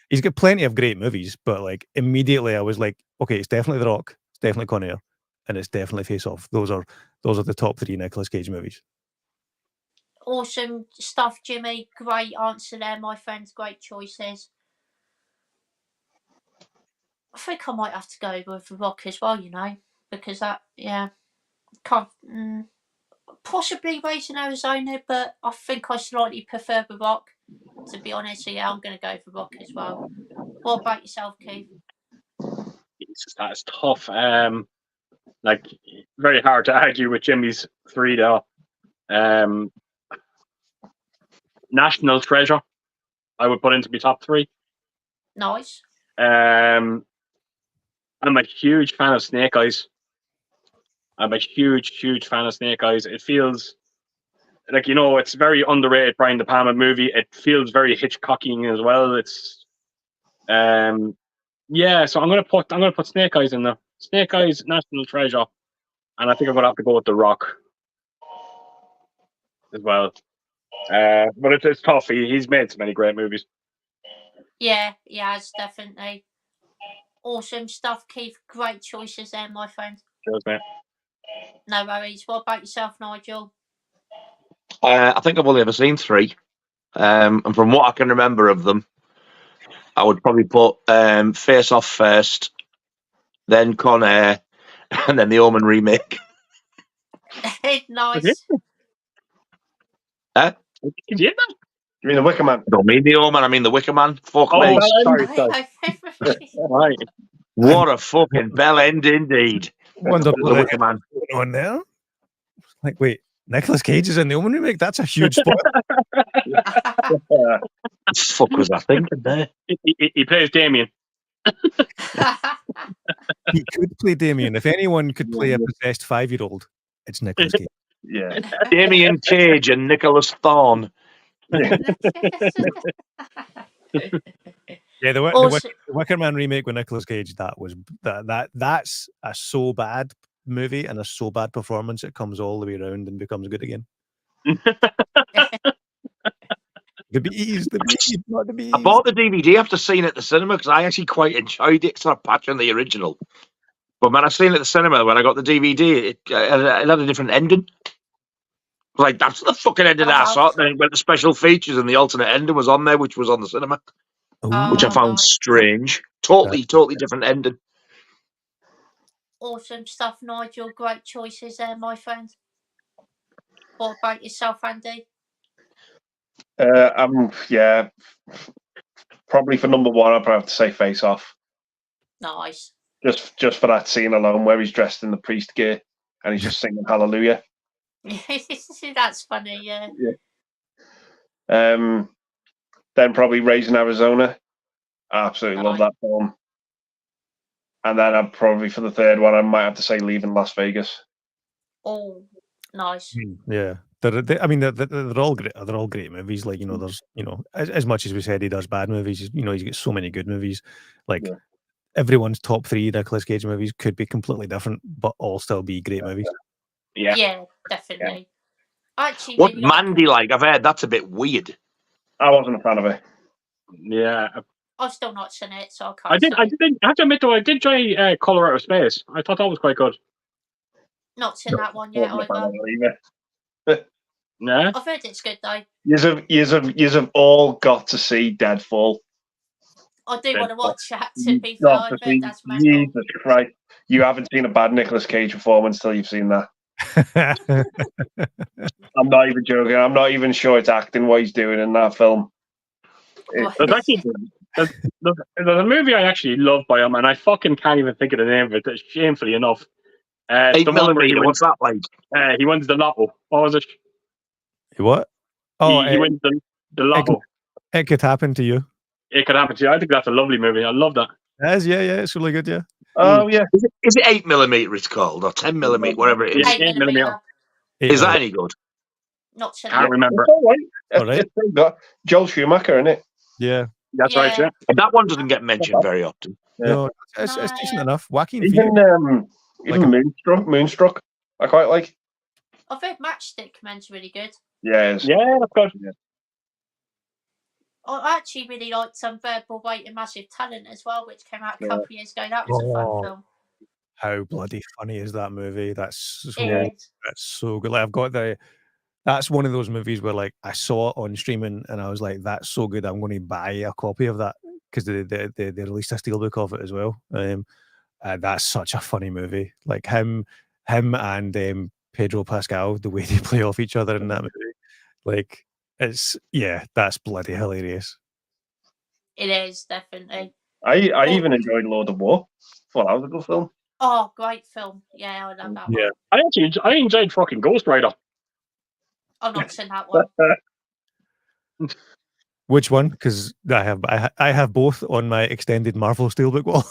He's got plenty of great movies, but like immediately I was like, okay, it's definitely The Rock, it's definitely Con Air, and it's definitely Face Off. Those are the top 3 Nicolas Cage movies. Awesome stuff, Jimmy. Great answer there, my friends. Great choices. I think I might have to go with The Rock as well, because that, can't, possibly Raising Arizona, but I think I slightly prefer The Rock. To be honest, yeah, I'm going to go for Rock as well. What about yourself, Keith? Jesus, that is tough. Like, very hard to argue with Jimmy's 3 though. National Treasure, I would put into my top 3. Nice. I'm a huge fan of Snake Eyes. I'm a huge fan of Snake Eyes. It feels like, it's a very underrated Brian De Palma movie. It feels very Hitchcockian as well. It's yeah. So I'm gonna put Snake Eyes in there. Snake Eyes, National Treasure, and I think I'm gonna have to go with The Rock as well. But it's tough. He's made so many great movies. Yeah, he has, definitely. Awesome stuff, Keith. Great choices there, my friend. Cheers, mate. No worries. What about yourself, Nigel? I think I've only ever seen 3. And from what I can remember of them, I would probably put Face Off first, then Con Air, and then the Omen remake. Nice. Huh? Did you hear that? You mean The Wicker Man? I don't mean the Omen, I mean the Wicker Man. Fuck Oh, me. sorry. Right. What a fucking bell end indeed. Wonder The Wicker Man. on there. Like, wait, Nicolas Cage is in the Omen remake? That's a huge spot. What the fuck was I thinking there? He plays Damien. He could play Damien. If anyone could play a possessed 5-year-old, it's Nicolas Cage. Yeah. Damien Cage and Nicholas Thorne. Yeah, the Also- Wicker Man remake with Nicolas Cage, that's a so bad movie and a so bad performance it comes all the way around and becomes good again. The bees, not the bees. I bought the DVD after seeing it at the cinema because I actually quite enjoyed it. It's not patching the original. But when I seen it at the cinema, when I got the DVD, it had a different ending. Like, that's the fucking ending I saw. Then it went to special features and the alternate ending was on there, which was on the cinema, which I found nice. strange. Totally different ending. Awesome stuff, Nigel. Great choices there, my friend. What about yourself, Andy? Probably for number 1, I'd probably have to say Face Off. Nice. Just for that scene alone where he's dressed in the priest gear and he's just singing Hallelujah. That's funny, yeah. Then probably Raising Arizona. I absolutely love that film. And then I'd probably, for the third one, I might have to say Leaving Las Vegas. Oh, nice. Yeah, they're all great. They're all great movies. Like, there's as much as we said he does bad movies, he's got so many good movies. Like everyone's top 3 Nicolas Cage movies could be completely different, but all still be great movies. Yeah, definitely. Actually, What really Mandy like? I've heard that's a bit weird. I wasn't a fan of it. Yeah. I've still not seen it, so I can't say. I have to admit though, I did enjoy Color Out of Space. I thought that was quite good. Not seen that one yet either. Yeah. I've heard it's good though. Yous have all got to see Deadfall. I do want to watch that, to be fair. I've heard that's mental. Jesus Christ. You haven't seen a bad Nicolas Cage performance till you've seen that. I'm not even joking. I'm not even sure it's acting what he's doing in that film. There's a movie I actually love by him, and I fucking can't even think of the name of it, shamefully enough. 8mm, what's that like? He wins the lotto. What was it? What? Oh, he wins the lotto. It could happen to you. It could happen to you. I think that's a lovely movie. I love that. It is, yeah, it's really good, yeah. Oh, yeah. Is it 8mm it's called, or 10mm, whatever it is? 8mm. Is that any good? Not seen Can't remember. It's all right. All right. It's got Joel Schumacher in it. Yeah. That's right, yeah. And that one doesn't get mentioned very often. No, it's decent enough. Joaquin Even Phoenix. Moonstruck, I quite like. I've heard Matchstick Men's really good. Yeah, it is. Yeah, that's good. Yeah. I actually really liked some Verbal Weight and Massive Talent as well, which came out a couple of years ago. That was a fun film. How bloody funny is that movie? That's so good. Like, I've got that's one of those movies where, like, I saw it on streaming and I was like, that's so good, I'm going to buy a copy of that, because they released a steelbook of it as well. That's such a funny movie. Like him and Pedro Pascal, the way they play off each other in that movie, like, that's bloody hilarious. It is, definitely. I even enjoyed Lord of War. Well, that was a good film. Oh, great film. Yeah, I love that one. I enjoyed fucking Ghost Rider. I've not seen that one. Which one? Because I have both on my extended Marvel Steelbook wall.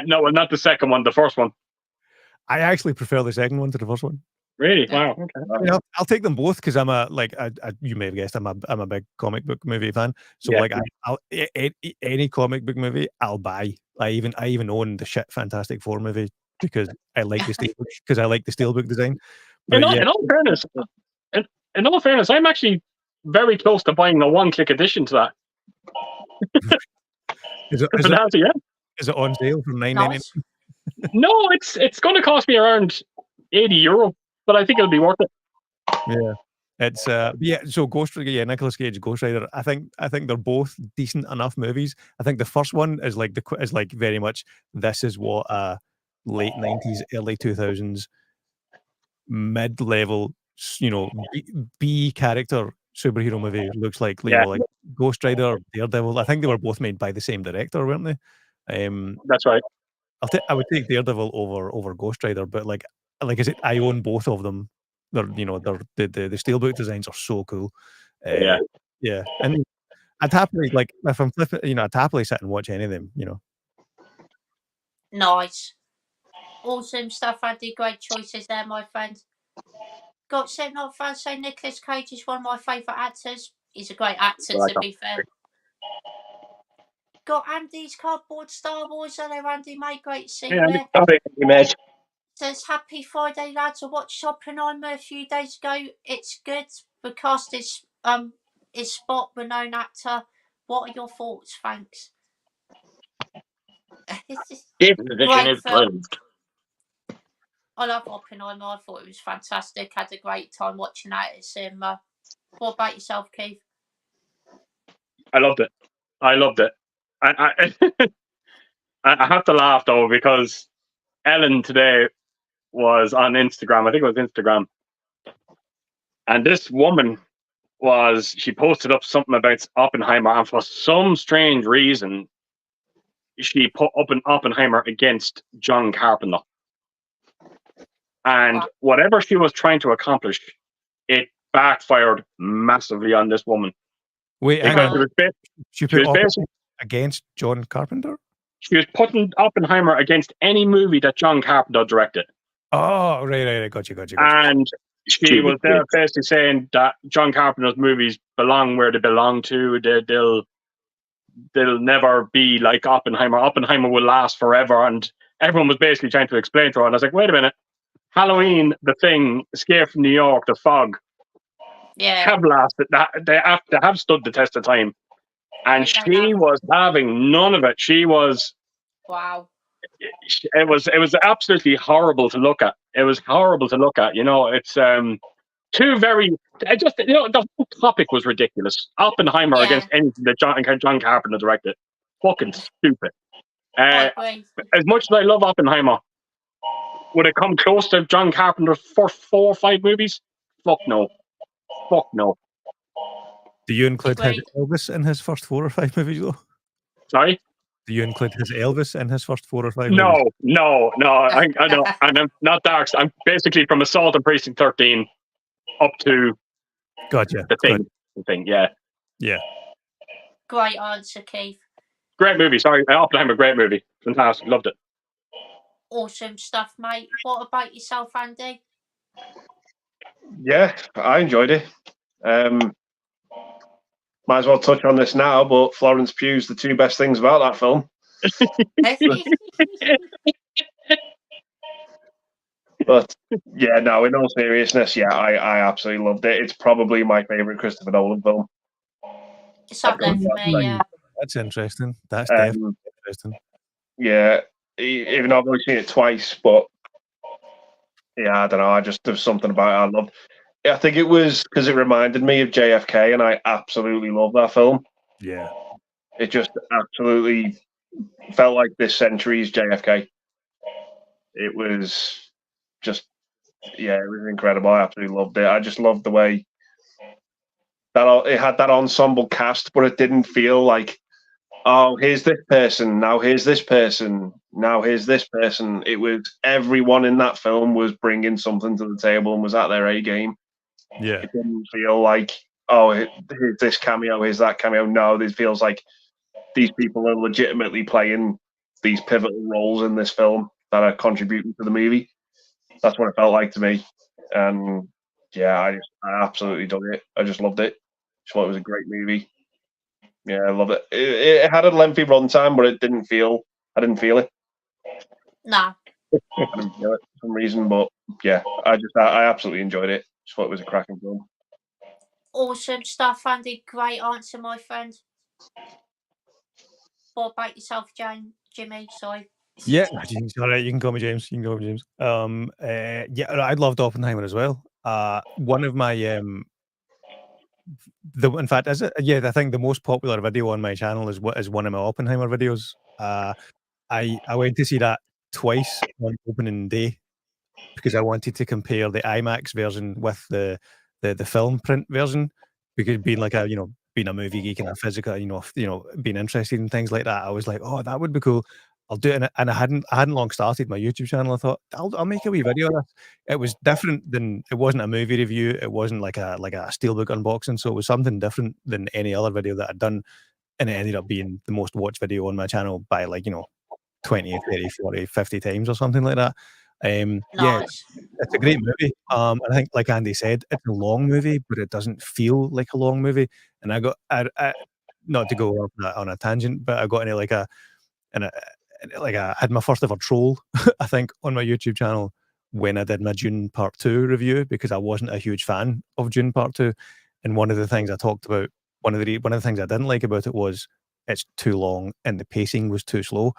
No, well, not the second one, the first one. I actually prefer the second one to the first one. Really? Yeah. Wow. Okay. I mean, I'll take them both because I'm you may have guessed I'm a big comic book movie fan. So Yeah. like any comic book movie I'll buy. I even own the shit Fantastic Four movie because I like the steelbook design. But In all fairness, I'm actually very close to buying a one-click edition to that. is it on sale for $9.99? Nice. No, it's going to cost me around €80, but I think it'll be worth it. Yeah. It's so Ghost Rider, Nicolas Cage, Ghost Rider. I think they're both decent enough movies. I think the first one is like very much this is what a late 90s, early 2000s mid-level, B character superhero movie looks like. You know, like Ghost Rider, Daredevil. I think they were both made by the same director, weren't they? That's right. I would take Daredevil over Ghost Rider, but like I own both of them. They're the steelbook designs are so cool. Yeah, and I'd happily if I'm flipping, I'd happily sit and watch any of them. Nice. Awesome stuff, Andy. Great choices there, my friend. Got sent off fans say Nicolas Cage is one of my favourite actors. He's a great actor, to be fair. Got Andy's cardboard Star Wars on there, Andy, mate. Great to see you there. Mate. Says happy Friday, lads. I watched Oppenheimer a few days ago. It's good. The cast is spot renowned actor. What are your thoughts? Thanks. Great film. I love Oppenheimer. I thought it was fantastic. Had a great time watching that at cinema. What about yourself, Keith? I loved it. I have to laugh though because Ellen today was on Instagram. I think it was Instagram, and this woman she posted up something about Oppenheimer, and for some strange reason, she put up an Oppenheimer against John Carpenter. And whatever she was trying to accomplish, it backfired massively on this woman. Wait, hang on. She put Oppenheimer against John Carpenter? She was putting Oppenheimer against any movie that John Carpenter directed. Oh, right. Got you. And she was there basically saying that John Carpenter's movies belong where they belong to. They'll never be like Oppenheimer. Oppenheimer will last forever. And everyone was basically trying to explain to her. And I was like, wait a minute. Halloween, The Thing, Escape from New York, The Fog, have lasted. They have stood the test of time. And she was having none of it. She was It was absolutely horrible to look at. It's two very. The whole topic was ridiculous. Oppenheimer against anything that John Carpenter directed. Fucking stupid. As much as I love Oppenheimer, would it come close to John Carpenter's first 4 or 5 movies? Fuck no. Do you include his Elvis in his first 4 or 5 movies, though? Sorry? Do you include his Elvis in his first 4 or 5 movies? No. I don't. I'm not dark. I'm basically from Assault on Precinct 13 up to The Thing, yeah. Great answer, Keith. Great movie. Sorry, Oppenheimer, great movie. Fantastic. Loved it. Awesome stuff, mate. What about yourself, Andy? Yeah, I enjoyed it. Might as well touch on this now, but Florence Pugh's the 2 best things about that film. But yeah, no, in all seriousness, I absolutely loved it. It's probably my favourite Christopher Nolan film. It's up there for me, yeah. That's interesting. That's definitely interesting. Yeah, even though I've only seen it twice, but yeah, I don't know. There's something about it I loved. I think it was because it reminded me of JFK, and I absolutely love that film. Yeah. It just absolutely felt like this century's JFK. It was just, it was incredible. I absolutely loved it. I just loved the way that it had that ensemble cast, but it didn't feel like, oh, here's this person, now here's this person, now here's this person. It was everyone in that film was bringing something to the table and was at their A game. Yeah. It didn't feel like, here's this cameo, here's that cameo. No, it feels like these people are legitimately playing these pivotal roles in this film that are contributing to the movie. That's what it felt like to me. And yeah, I absolutely dug it. I just loved it. Just thought it was a great movie. Yeah, I loved it. It had a lengthy runtime, but I didn't feel it. Nah. I didn't feel it for some reason, but yeah, I absolutely enjoyed it. Just thought it was a cracking film. Awesome stuff, Andy. Great answer, my friend. What about yourself, Jimmy? Sorry. Yeah, James, all right, you can call me James. You can call me James. Yeah, I loved Oppenheimer as well. One of my in fact, is it? Yeah, I think the most popular video on my channel is one of my Oppenheimer videos. I went to see that twice on opening day because I wanted to compare the IMAX version with the film print version, because being like a being a movie geek and a physical, being interested in things like that, I was like, oh, that would be cool. I'll do it, and I hadn't long started my YouTube channel. I thought I'll make a wee video of this. It was different than, it wasn't a movie review. It wasn't like a steelbook unboxing. So it was something different than any other video that I'd done, and it ended up being the most watched video on my channel by 20, 30, 40, 50 times or something like that. Yeah, Nice. it's a great movie. And I think, like Andy said, it's a long movie, but it doesn't feel like a long movie. And I not to go on a tangent, but I got into I had my first ever troll, I think, on my YouTube channel when I did my Dune Part 2 review, because I wasn't a huge fan of Dune Part 2. And one of the things I talked about, one of the things I didn't like about it was it's too long and the pacing was too slow.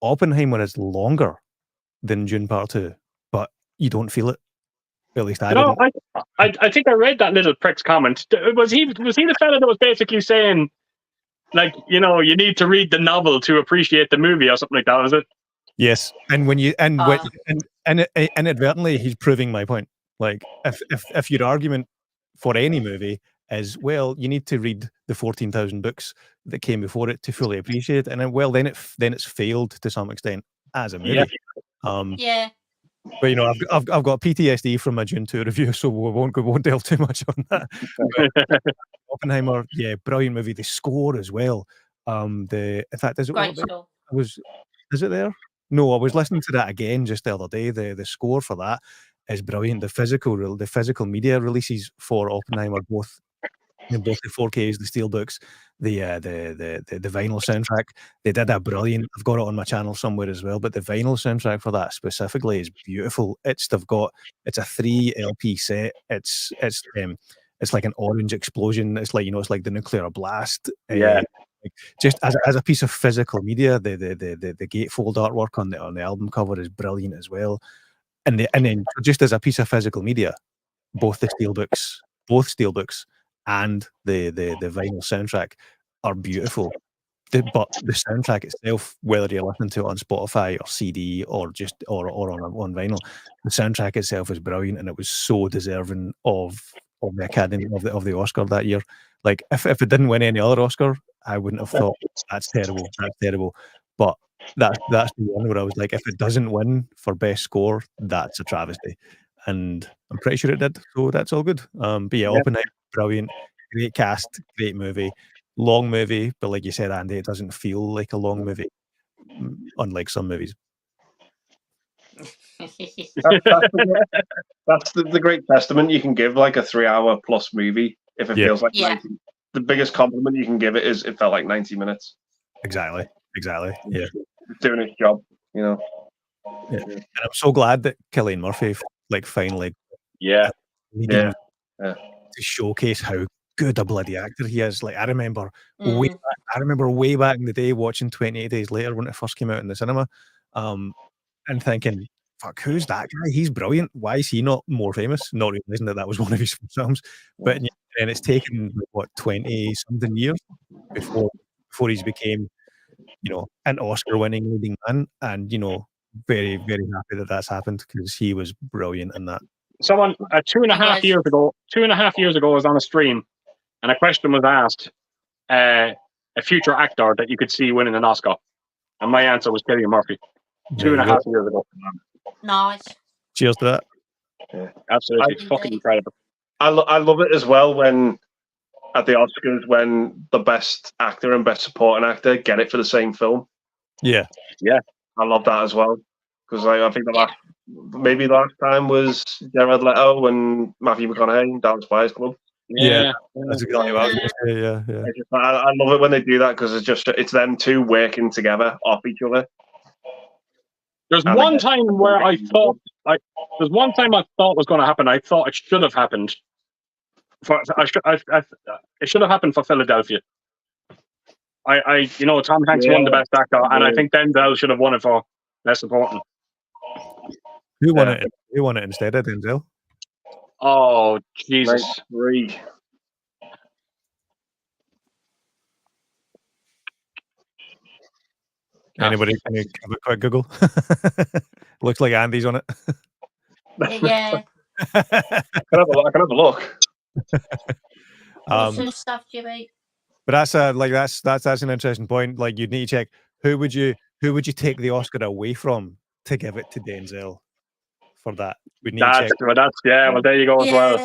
Oppenheimer is longer than Dune Part 2, but you don't feel it. At least I didn't. I think I read that little prick's comment. Was he the fella that was basically saying, like, you need to read the novel to appreciate the movie or something like that? Was it? Yes, and when you and inadvertently, he's proving my point. Like, if your argument for any movie is, well, you need to read the 14,000 books that came before it to fully appreciate it, and then it's failed to some extent as a movie. Yeah. But I've got PTSD from my Dune 2 review, so we won't delve too much on that. But Oppenheimer, yeah, brilliant movie. The score as well. In fact, is it Great score. is it there? No, I was listening to that again just the other day. The score for that is brilliant. The physical media releases for Oppenheimer, both the 4Ks, the steelbooks, the vinyl soundtrack. They did a brilliant. I've got it on my channel somewhere as well. But the vinyl soundtrack for that specifically is beautiful. It's a 3 LP set. It's like an orange explosion. It's like it's like the nuclear blast. Yeah. Just as a piece of physical media, the gatefold artwork on the album cover is brilliant as well. And then just as a piece of physical media, both steelbooks and the vinyl soundtrack are beautiful. But the soundtrack itself, whether you're listening to it on Spotify or CD or on vinyl, the soundtrack itself is brilliant, and it was so deserving of the Academy of the Oscar that year. Like, if it didn't win any other Oscar, I wouldn't have thought that's terrible. But that's the one where I was like, if it doesn't win for best score, that's a travesty. And I'm pretty sure it did, so that's all good. But yeah, Oppenheimer, brilliant, great cast, great movie, long movie, but like you said, Andy, it doesn't feel like a long movie, unlike some movies. That's the great testament you can give like a 3-hour plus movie if it feels like 90. The biggest compliment you can give it is it felt like 90 minutes. Exactly. Yeah, it's doing its job, Yeah. And I'm so glad that Cillian Murphy finally to showcase how good a bloody actor he is. Like, I remember way back in the day watching 28 Days Later when it first came out in the cinema, and thinking, fuck, who's that guy? He's brilliant. Why is he not more famous? Not realizing that was one of his films. But and it's taken 20 something years before he's became an Oscar-winning leading man, and very, very happy that that's happened, because he was brilliant in that. Someone 2.5 years ago, I was on a stream, and a question was asked: a future actor that you could see winning an Oscar, and my answer was Cillian Murphy. 2.5 years ago. Nice. Cheers to that. Yeah, absolutely, fucking incredible. I love it as well when at the Oscars when the best actor and best supporting actor get it for the same film. Yeah. I love that as well, because I think maybe the last time was Jared Leto and Matthew McConaughey in Dallas Buyers Club. Yeah. That's exactly what I was going to say. Yeah. I love it when they do that because it's them two working together off each other. There's one time where I thought there's one time I thought was going to happen. I thought it should have happened. It should have happened for Philadelphia. Tom Hanks won the best actor, and I think Denzel should have won it for best supporting. Who won it? Who won it instead of Denzel? Oh Jesus! Anybody can you have a quick Google? Looks like Andy's on it. Yeah. I can have a look. Awesome stuff, Jimmy. But that's an interesting point. Like, you'd need to check who would you take the Oscar away from to give it to Denzel for that. We need to check. Well, there you go as well.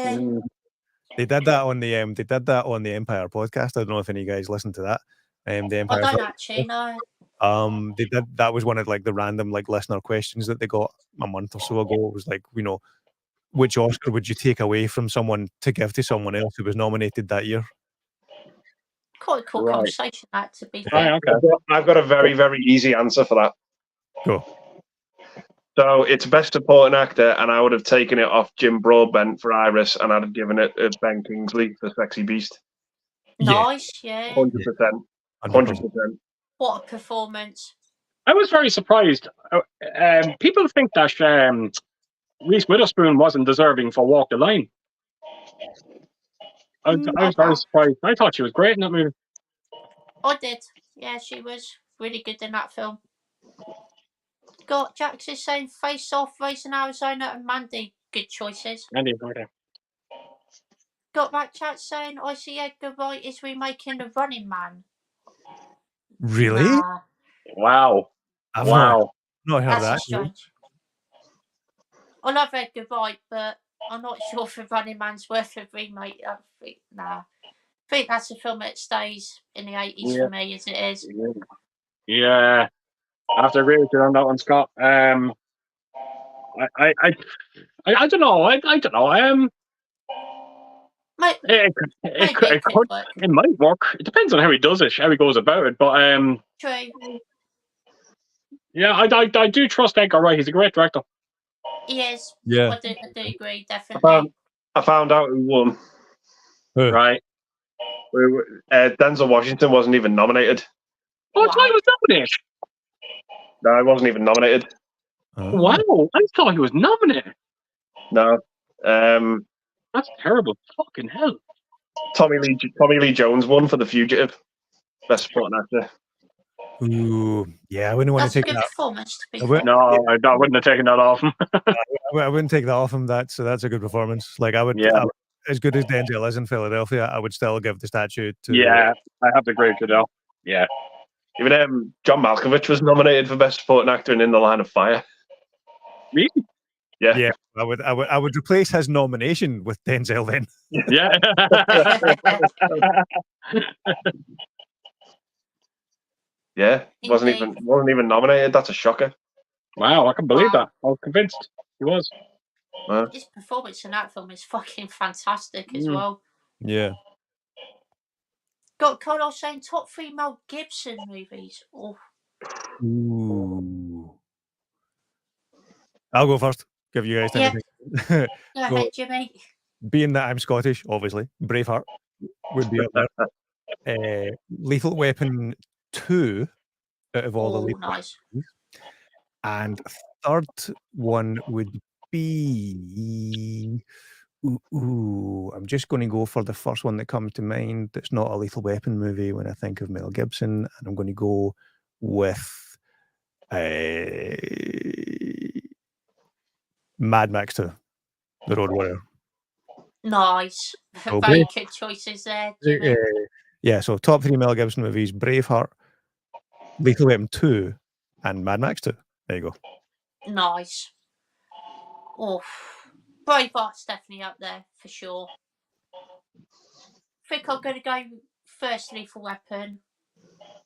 They did that on the Empire podcast. I don't know if any of you guys listened to that. The Empire. I don't actually know. They did. That was one of like the random like listener questions that they got a month or so ago. It was like, which Oscar would you take away from someone to give to someone else who was nominated that year? Quite a cool conversation, that, to be fair. Okay. I've got a very, very easy answer for that. Cool. So it's best supporting actor, and I would have taken it off Jim Broadbent for Iris, and I'd have given it to Ben Kingsley for Sexy Beast. Nice, yeah. 100%. 100%. What a performance. I was very surprised. People think that Reese Witherspoon wasn't deserving for Walk the Line. I was very surprised. I thought she was great in that movie. I did. Yeah, she was really good in that film. Got Jax is saying Face Off, Raising Arizona, and Mandy. Good choices. Mandy, okay. Got Matt Chat saying I see Edgar Wright is remaking The Running Man. Really? Nah. Wow. I've not heard That's that. strange. I love Edgar Wright, but I'm not sure if The Running Man's worth a remake. I think that's a film that stays in the 80s for me, as it is. Yeah. I have to agree with you on that one, Scott. I don't know. I don't know. It might work. It depends on how he does it, how he goes about it. But True. Yeah, I do trust Edgar Wright. He's a great director. He is. Yeah. I do agree, definitely. I found out who won. Right. Denzel Washington wasn't even nominated. Oh, I thought he was nominated. No, he wasn't even nominated. Wow, I thought he was nominated. No. That's terrible. Fucking hell. Tommy Lee Jones won for The Fugitive. Best supporting actor. Ooh, yeah, I wouldn't want to take that. Performance, to be fair. No, I wouldn't have taken that off him. I wouldn't take that off him. That's a good performance. Like I would, as good as Denzel is in Philadelphia, I would still give the statue to. Yeah, I have to agree with you, though. Yeah. Even John Malkovich was nominated for Best Supporting Actor in The Line of Fire. Really? Yeah. Yeah. I would replace his nomination with Denzel then. Yeah. Yeah, wasn't even nominated. That's a shocker. Wow, I can believe that. I was convinced he was. His performance in that film is fucking fantastic as well. Yeah. Got Cole saying top 3 Mel Gibson movies. Oh. Ooh. I'll go first. Give you guys time to think. Go ahead, Jimmy. Being that I'm Scottish, obviously, Braveheart would be up there. Lethal Weapon 2 out of all the Lethal nice. Weapons. And third one would be... I'm just going to go for the first one that comes to mind. That's not a Lethal Weapon movie when I think of Mel Gibson, and I'm going to go with Mad Max 2, The Road Warrior. Nice. Okay. Very good choices there, Jimmy. Yeah, so top 3 Mel Gibson movies: Braveheart, Lethal Weapon 2, and Mad Max 2. There you go. Nice. Oh, Braveheart's definitely up there for sure. think I'm going to go first Lethal Weapon.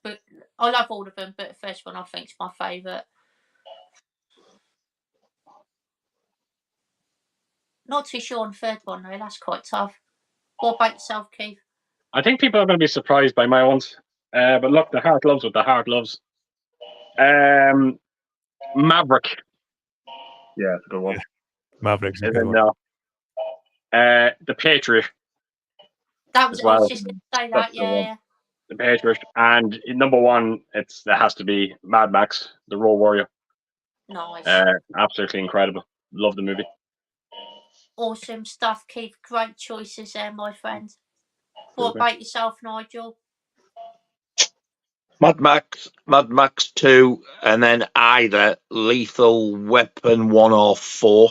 But I love all of them, but the first one I think is my favourite. Not too sure on the third one though. That's quite tough. What about yourself, Keith? I think people are going to be surprised by my ones. But look, the heart loves what the heart loves. Maverick. Yeah, that's a good one. Maverick's a Is good in one. The Patriot. That was As I was well. just going to say That's that. the one. Yeah. The Patriot. And number one, it has to be Mad Max, The Road Warrior. Nice. Absolutely incredible. Love the movie. Awesome stuff, Keith. Great choices there, my friend. What about yourself, Nigel? Mad Max 2, and then either Lethal Weapon 1 or 4,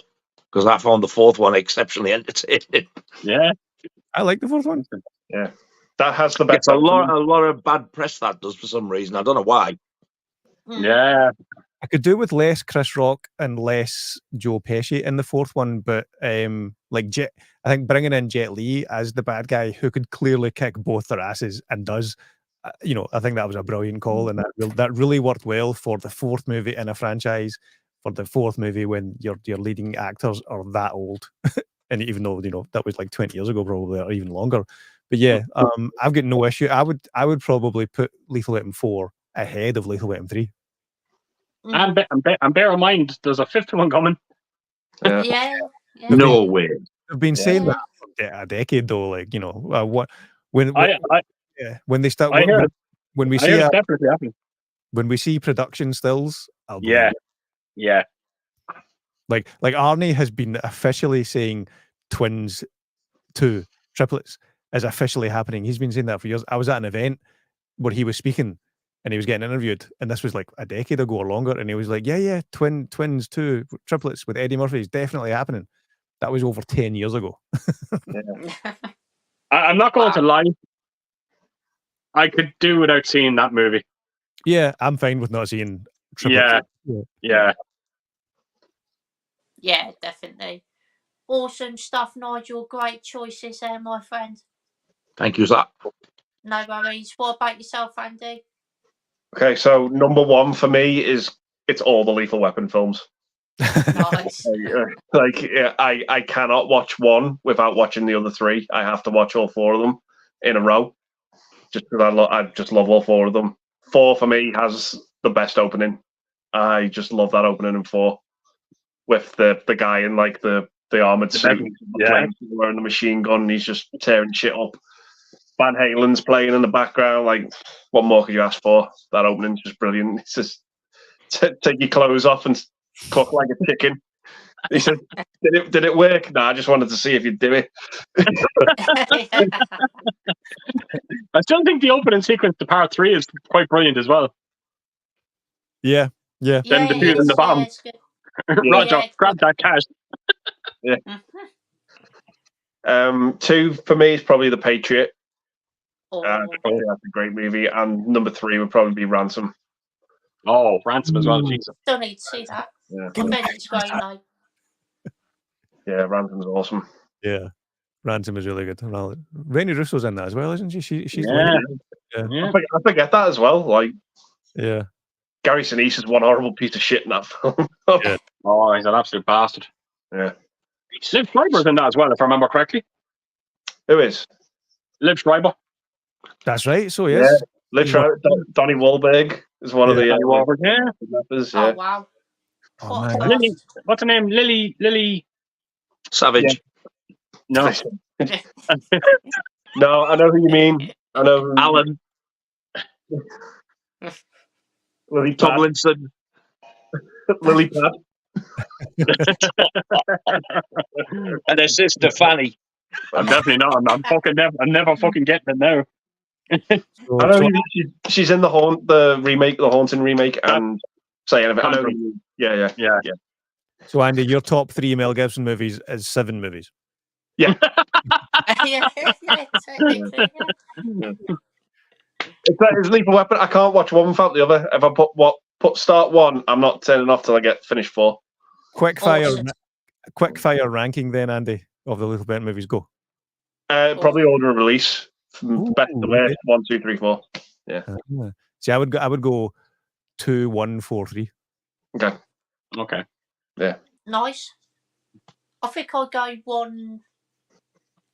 because I found the fourth one exceptionally entertaining. Yeah. I like the fourth one. Yeah, that has the best. It's a lot of bad press, that does, for some reason. I don't know why. Yeah. I could do with less Chris Rock and less Joe Pesci in the fourth one, but like I think bringing in Jet Li as the bad guy who could clearly kick both their asses and does, I think that was a brilliant call, and that really worked well for the fourth movie in a franchise. For the fourth movie, when your leading actors are that old, and even though that was like 20 years ago, probably, or even longer. But yeah, I've got no issue. I would probably put Lethal Weapon 4 ahead of Lethal Weapon 3. And bear in mind, there's a fifth one coming. Yeah. No way. They've been saying that for a decade, though. Like when they start. When we see it's definitely happening. When we see production stills, I'll believe Yeah, it. yeah. Like Arnie has been officially saying Twins 2 triplets is officially happening. He's been saying that for years. I was at an event where he was speaking and he was getting interviewed, and this was like a decade ago or longer, and he was like, yeah, Twins 2 triplets with Eddie Murphy is definitely happening. That was over 10 years ago. I'm not going to lie. I could do without seeing that movie. Yeah, I'm fine with not seeing triplets. Yeah. Yeah, definitely. Awesome stuff, Nigel. Great choices there, my friend. Thank you, Zach. No worries. What about yourself, Andy? Okay, so number one for me it's all the Lethal Weapon films. Nice. I cannot watch one without watching the other three. I have to watch all four of them in a row, just because I just love all four of them. 4 for me has the best opening. I just love that opening in 4 with the guy in like the armored suit, wearing the machine gun, and he's just tearing shit up. Van Halen's playing in the background. Like, what more could you ask for? That opening's just brilliant. It's just take your clothes off and cook like a chicken. He said, "Did it work?" No, I just wanted to see if you'd do it. I still think the opening sequence to part 3 is quite brilliant as well. Yeah. Then the dude in the bottom. Roger, grab that cash. Yeah. 2 for me is probably The Patriot. That's a great movie. And number 3 would probably be Ransom. Oh, Ransom as well. Jesus. Still need to see that. Yeah. It's great, though. Yeah, Ransom's awesome. Yeah. Ransom is really good. Rainey Russo's in that as well, isn't she? She's yeah. I forget that as well. Like, yeah. Gary Sinise is one horrible piece of shit in that film. Yeah. Oh, he's an absolute bastard. Yeah. Liv Schreiber's in that as well, if I remember correctly. Who is? Liv Schreiber. That's right. So yes. Yeah. Liv Schreiber. Donnie Wahlberg is one of the. Oh wow. Lily, what's her name? Lily Savage. Yeah. No. No, I know who you mean. I know Alan. Lily Tomlinson. Lily Pad. And her sister Fanny. I'm definitely not. I'm never fucking getting it now. I know she's in the Haunting remake, and saying of it. I know. Yeah. So Andy, your top 3 Mel Gibson movies is 7 movies. Yeah. It's Lethal Weapon. I can't watch one without the other. If I put start one, I'm not turning off till I get finished 4. Quick fire ranking then, Andy, of the Lethal Weapon movies. Go. Probably order of release. Best to worst, 1, 2, 3, 4. Yeah. See, I would go 2, 1, 4, 3. Okay. Yeah. Nice. I think I'll go 1,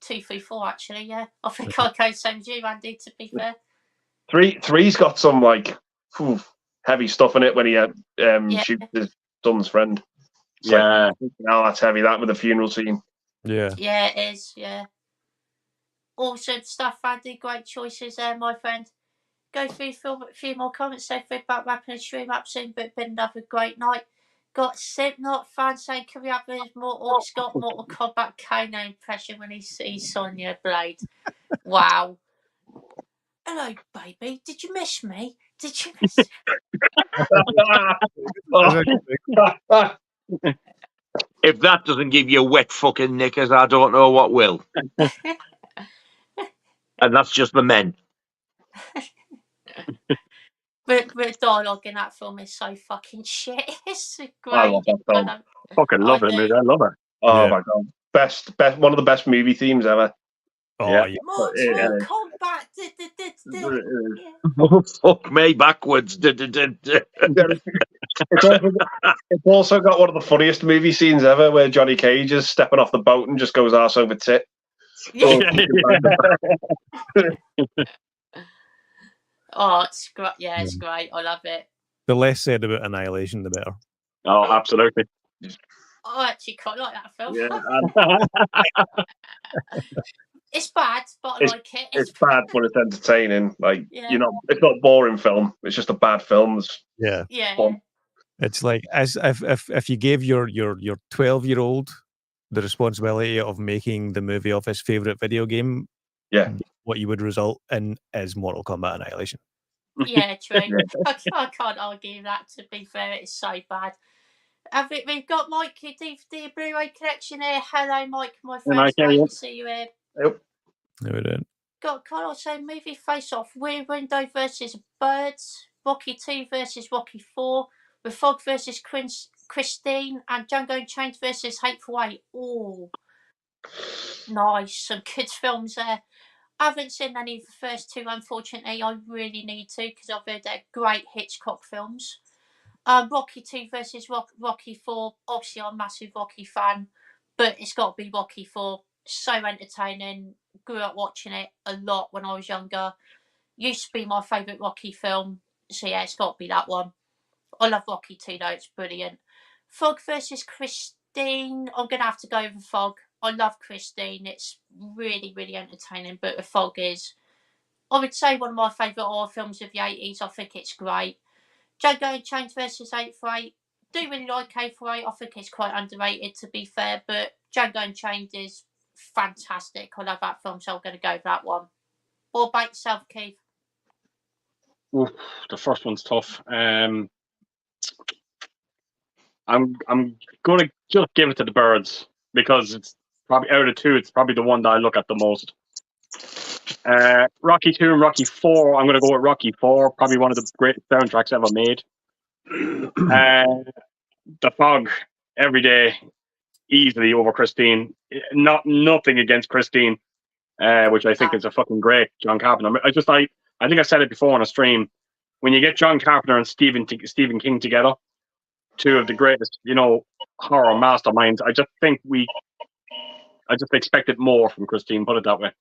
2, 3, 4. Actually, yeah. I think I'll go same as you, Andy. To be fair. 3's got some like heavy stuff in it when he shoots his son's friend. It's like, oh, that's heavy. That with the funeral scene. Yeah. Yeah, it is. Yeah. Awesome stuff, Andy. Great choices there, my friend. Go through a few more comments. So about wrapping the stream up soon, but been another great night. Got Slipknot fan saying, can we have his Scott Mortal Kombat Kano impression when he sees Sonya Blade? Wow. Hello, baby. Did you miss me? Did you miss me? If that doesn't give you wet fucking knickers, I don't know what will. And that's just the men. The dialogue in that film is so fucking shit. It's great. I love that film. Fucking love it, mate. I love it. Oh my god, best, one of the best movie themes ever. Oh yeah. Mortal Kombat. Oh, fuck me backwards. It's also got one of the funniest movie scenes ever, where Johnny Cage is stepping off the boat and just goes arse over tit. Yeah. Oh, it's great. Yeah, it's great. I love it. The less said about Annihilation, the better. Oh, absolutely. I actually quite like that film. Yeah. It's bad, but I like it. It's bad, but it's entertaining. Like it's not a boring film. It's just a bad film. Yeah. Fun. It's like as if you gave your 12-year-old the responsibility of making the movie of his favorite video game, what you would result in is Mortal Kombat Annihilation. Yeah, true. I can't argue that. To be fair, it's so bad. We've got Mike, the Blu-ray collection here. Hello, Mike, my friend. Great to see you here. Yep. No, we didn't. Got Carlos saying movie face off. Weird Window versus Birds. Rocky 2 versus Rocky 4. The Fog versus Christine. And Django Unchained versus Hateful Eight. Oh, nice. Some good films there. I haven't seen any of the first two, unfortunately. I really need to because I've heard they're great Hitchcock films. Rocky 2 versus Rocky 4. Obviously, I'm a massive Rocky fan, but it's got to be Rocky 4. So entertaining. Grew up watching it a lot when I was younger. Used to be my favourite Rocky film. So yeah, it's got to be that one. I love Rocky 2 though, it's brilliant. Fog versus Christine. I'm going to have to go with Fog. I love Christine. It's really, really entertaining, but the Fog is, I would say, one of my favourite horror films of the 80s. I think it's great. Django Unchained versus Hateful Eight. Do really like Hateful Eight. I think it's quite underrated, to be fair, but Django Unchained is fantastic. I love that film, so I'm going to go with that one. What about yourself, Keith? Oof, the first one's tough. I'm going to just give it to the Birds because it's probably out of the two. It's probably the one that I look at the most. Rocky 2 and Rocky 4. I'm going to go with Rocky 4. Probably one of the greatest soundtracks ever made. The Fog every day, easily over Christine. Nothing against Christine, which I think is a fucking great John Carpenter. I think I said it before on a stream. When you get John Carpenter and Stephen King together, two of the greatest, horror masterminds, I just expected more from Christine, put it that way.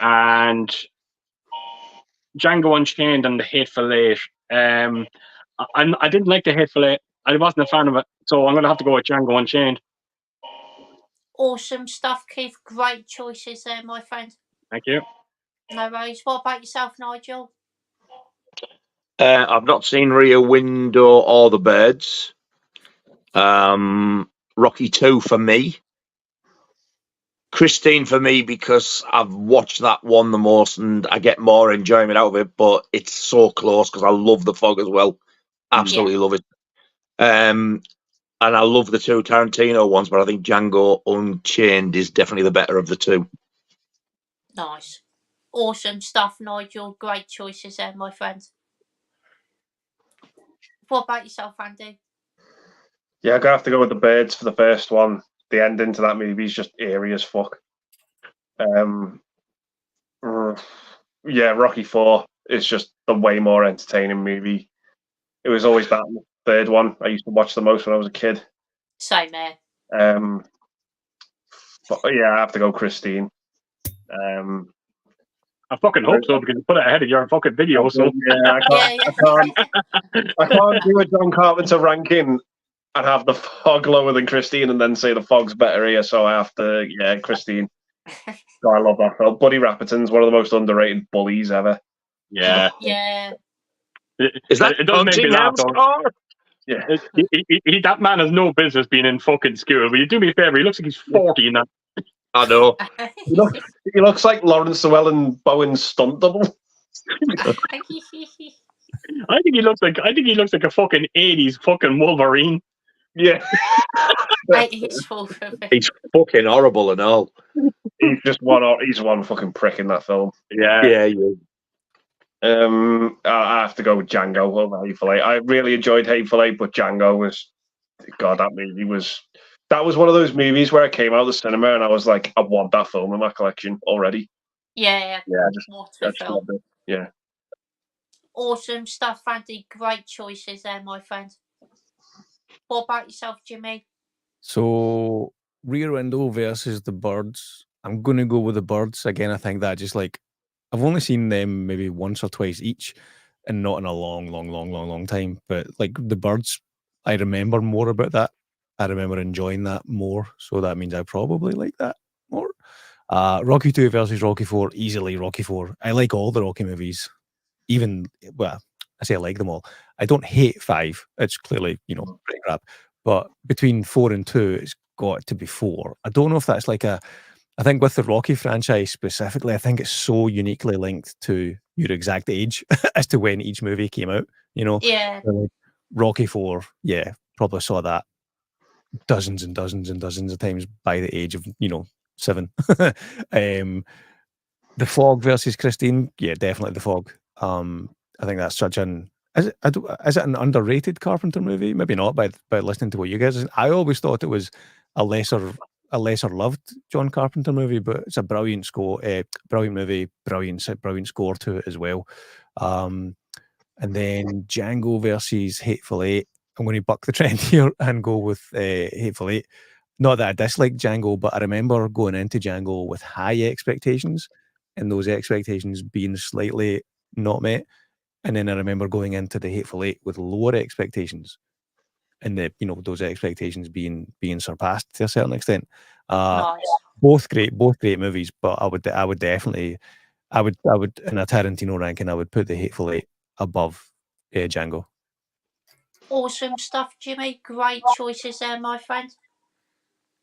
And Django Unchained and The Hateful Eight. I didn't like The Hateful Eight. I wasn't a fan of it, so I'm going to have to go with Django Unchained. Awesome stuff, Keith. Great choices there, my friend. Thank you. No worries. What about yourself, Nigel? I've not seen Rear Window or The Birds. Rocky 2 for me. Christine for me because I've watched that one the most and I get more enjoyment out of it, but it's so close because I love The Fog as well. Absolutely love it. And I love the two Tarantino ones, but I think Django Unchained is definitely the better of the two. Nice. Awesome stuff, Nigel. Great choices there, my friend. What about yourself, Andy? Yeah, I'm going to have to go with The Birds for the first one. The ending to that movie is just eerie as fuck. Yeah, Rocky 4 is just the way more entertaining movie. It was always that third one I used to watch the most when I was a kid. Same there. But yeah, I have to go Christine. I fucking hope so, because you put it ahead of your fucking video. So yeah, I can't do a John Carpenter ranking and have the Fog lower than Christine and then say the Fog's better here. So I have to, Christine. I love that film. Buddy Rapperton's one of the most underrated bullies ever. Yeah. Is that it does make me laugh, though. Yeah. That man has no business being in fucking school. Will you do me a favor? He looks like he's 40 in that. I know. He looks like Lawrence Llewellyn Bowen's stunt double. I think he looks like a fucking 80s fucking Wolverine. Yeah. He's fucking horrible and all. He's one fucking prick in that film. Yeah. I have to go with Django over Hateful Eight. I really enjoyed Hateful Eight, but Django was, God, that movie was. That was one of those movies where I came out of the cinema and I was like, I want that film in my collection already. Yeah. I just loved it. Yeah. Awesome stuff, Andy. Great choices there, my friend. What about yourself, Jimmy? So, Rear Window versus The Birds. I'm going to go with The Birds. Again, I think that just like, I've only seen them maybe once or twice each and not in a long time. But like The Birds, I remember more about that. I remember enjoying that more. So that means I probably like that more. Rocky 2 versus Rocky 4, easily Rocky 4. I like all the Rocky movies. Even, well, I say I like them all. I don't hate 5. It's clearly, pretty crap. But between 4 and 2, it's got to be 4. I don't know if that's like I think with the Rocky franchise specifically, I think it's so uniquely linked to your exact age as to when each movie came out, Yeah. Rocky 4, probably saw that dozens and dozens and dozens of times by the age of, 7. The Fog versus Christine, definitely The Fog. I think that's such an is it an underrated Carpenter movie? Maybe not by listening to what you guys. I always thought it was a lesser loved John Carpenter movie, but it's a brilliant brilliant movie, brilliant score to it as well. And then Django versus Hateful Eight. I'm going to buck the trend here and go with Hateful Eight. Not that I dislike Django, but I remember going into Django with high expectations and those expectations being slightly not met. And then I remember going into the Hateful Eight with lower expectations and those expectations being surpassed to a certain extent. Nice. Both great movies, but I would definitely in a Tarantino ranking, I would put the Hateful Eight above Django. Awesome stuff, Jimmy. Great choices there, my friend.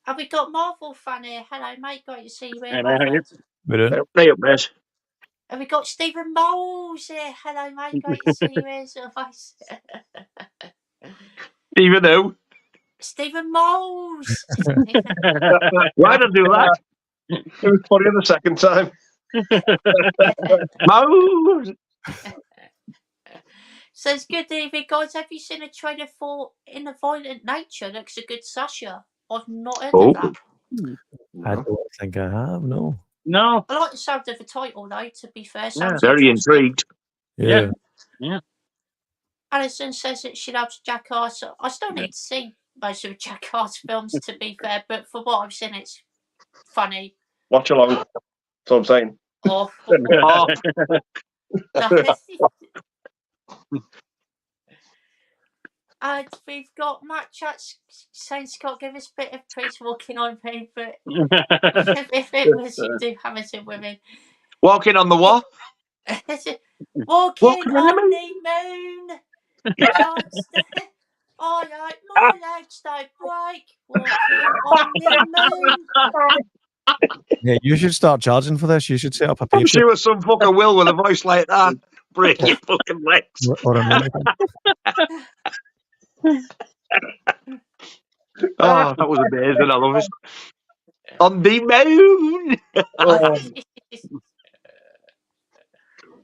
Have we got Marvel fan here? Hello, mate. Great to see you here, my friend. Play up, mate. Have we got Stephen Moles here? Hello, mate. Great to see you here. Stephen who? Stephen Moles. Why did I do that? It was funny the second time. Moles. Says, good evening, guys. Have you seen a trailer for In a Violent Nature? Looks a good Sasha. I've not heard of that. I don't think I have, no. No. I like the sound of the title, though, to be fair. Sounds very intrigued. Yeah. Alison says that she loves Jackass. I still need to see most of the Jackass films, to be fair, but for what I've seen, it's funny. Watch along. That's what I'm saying. Oh. And we've got Matt Chat's saying, Scott, give us a bit of praise walking on me, but if it was you do Hamilton women. Walking on the what? Walking on the moon. I like my legs don't break. Walking on the moon. Yeah, you should start charging for this. You should set up a I'm Patreon. sure some fucker will with a voice like that. Break your fucking legs. Or a mannequin. Oh, that was amazing. I love it. On the moon.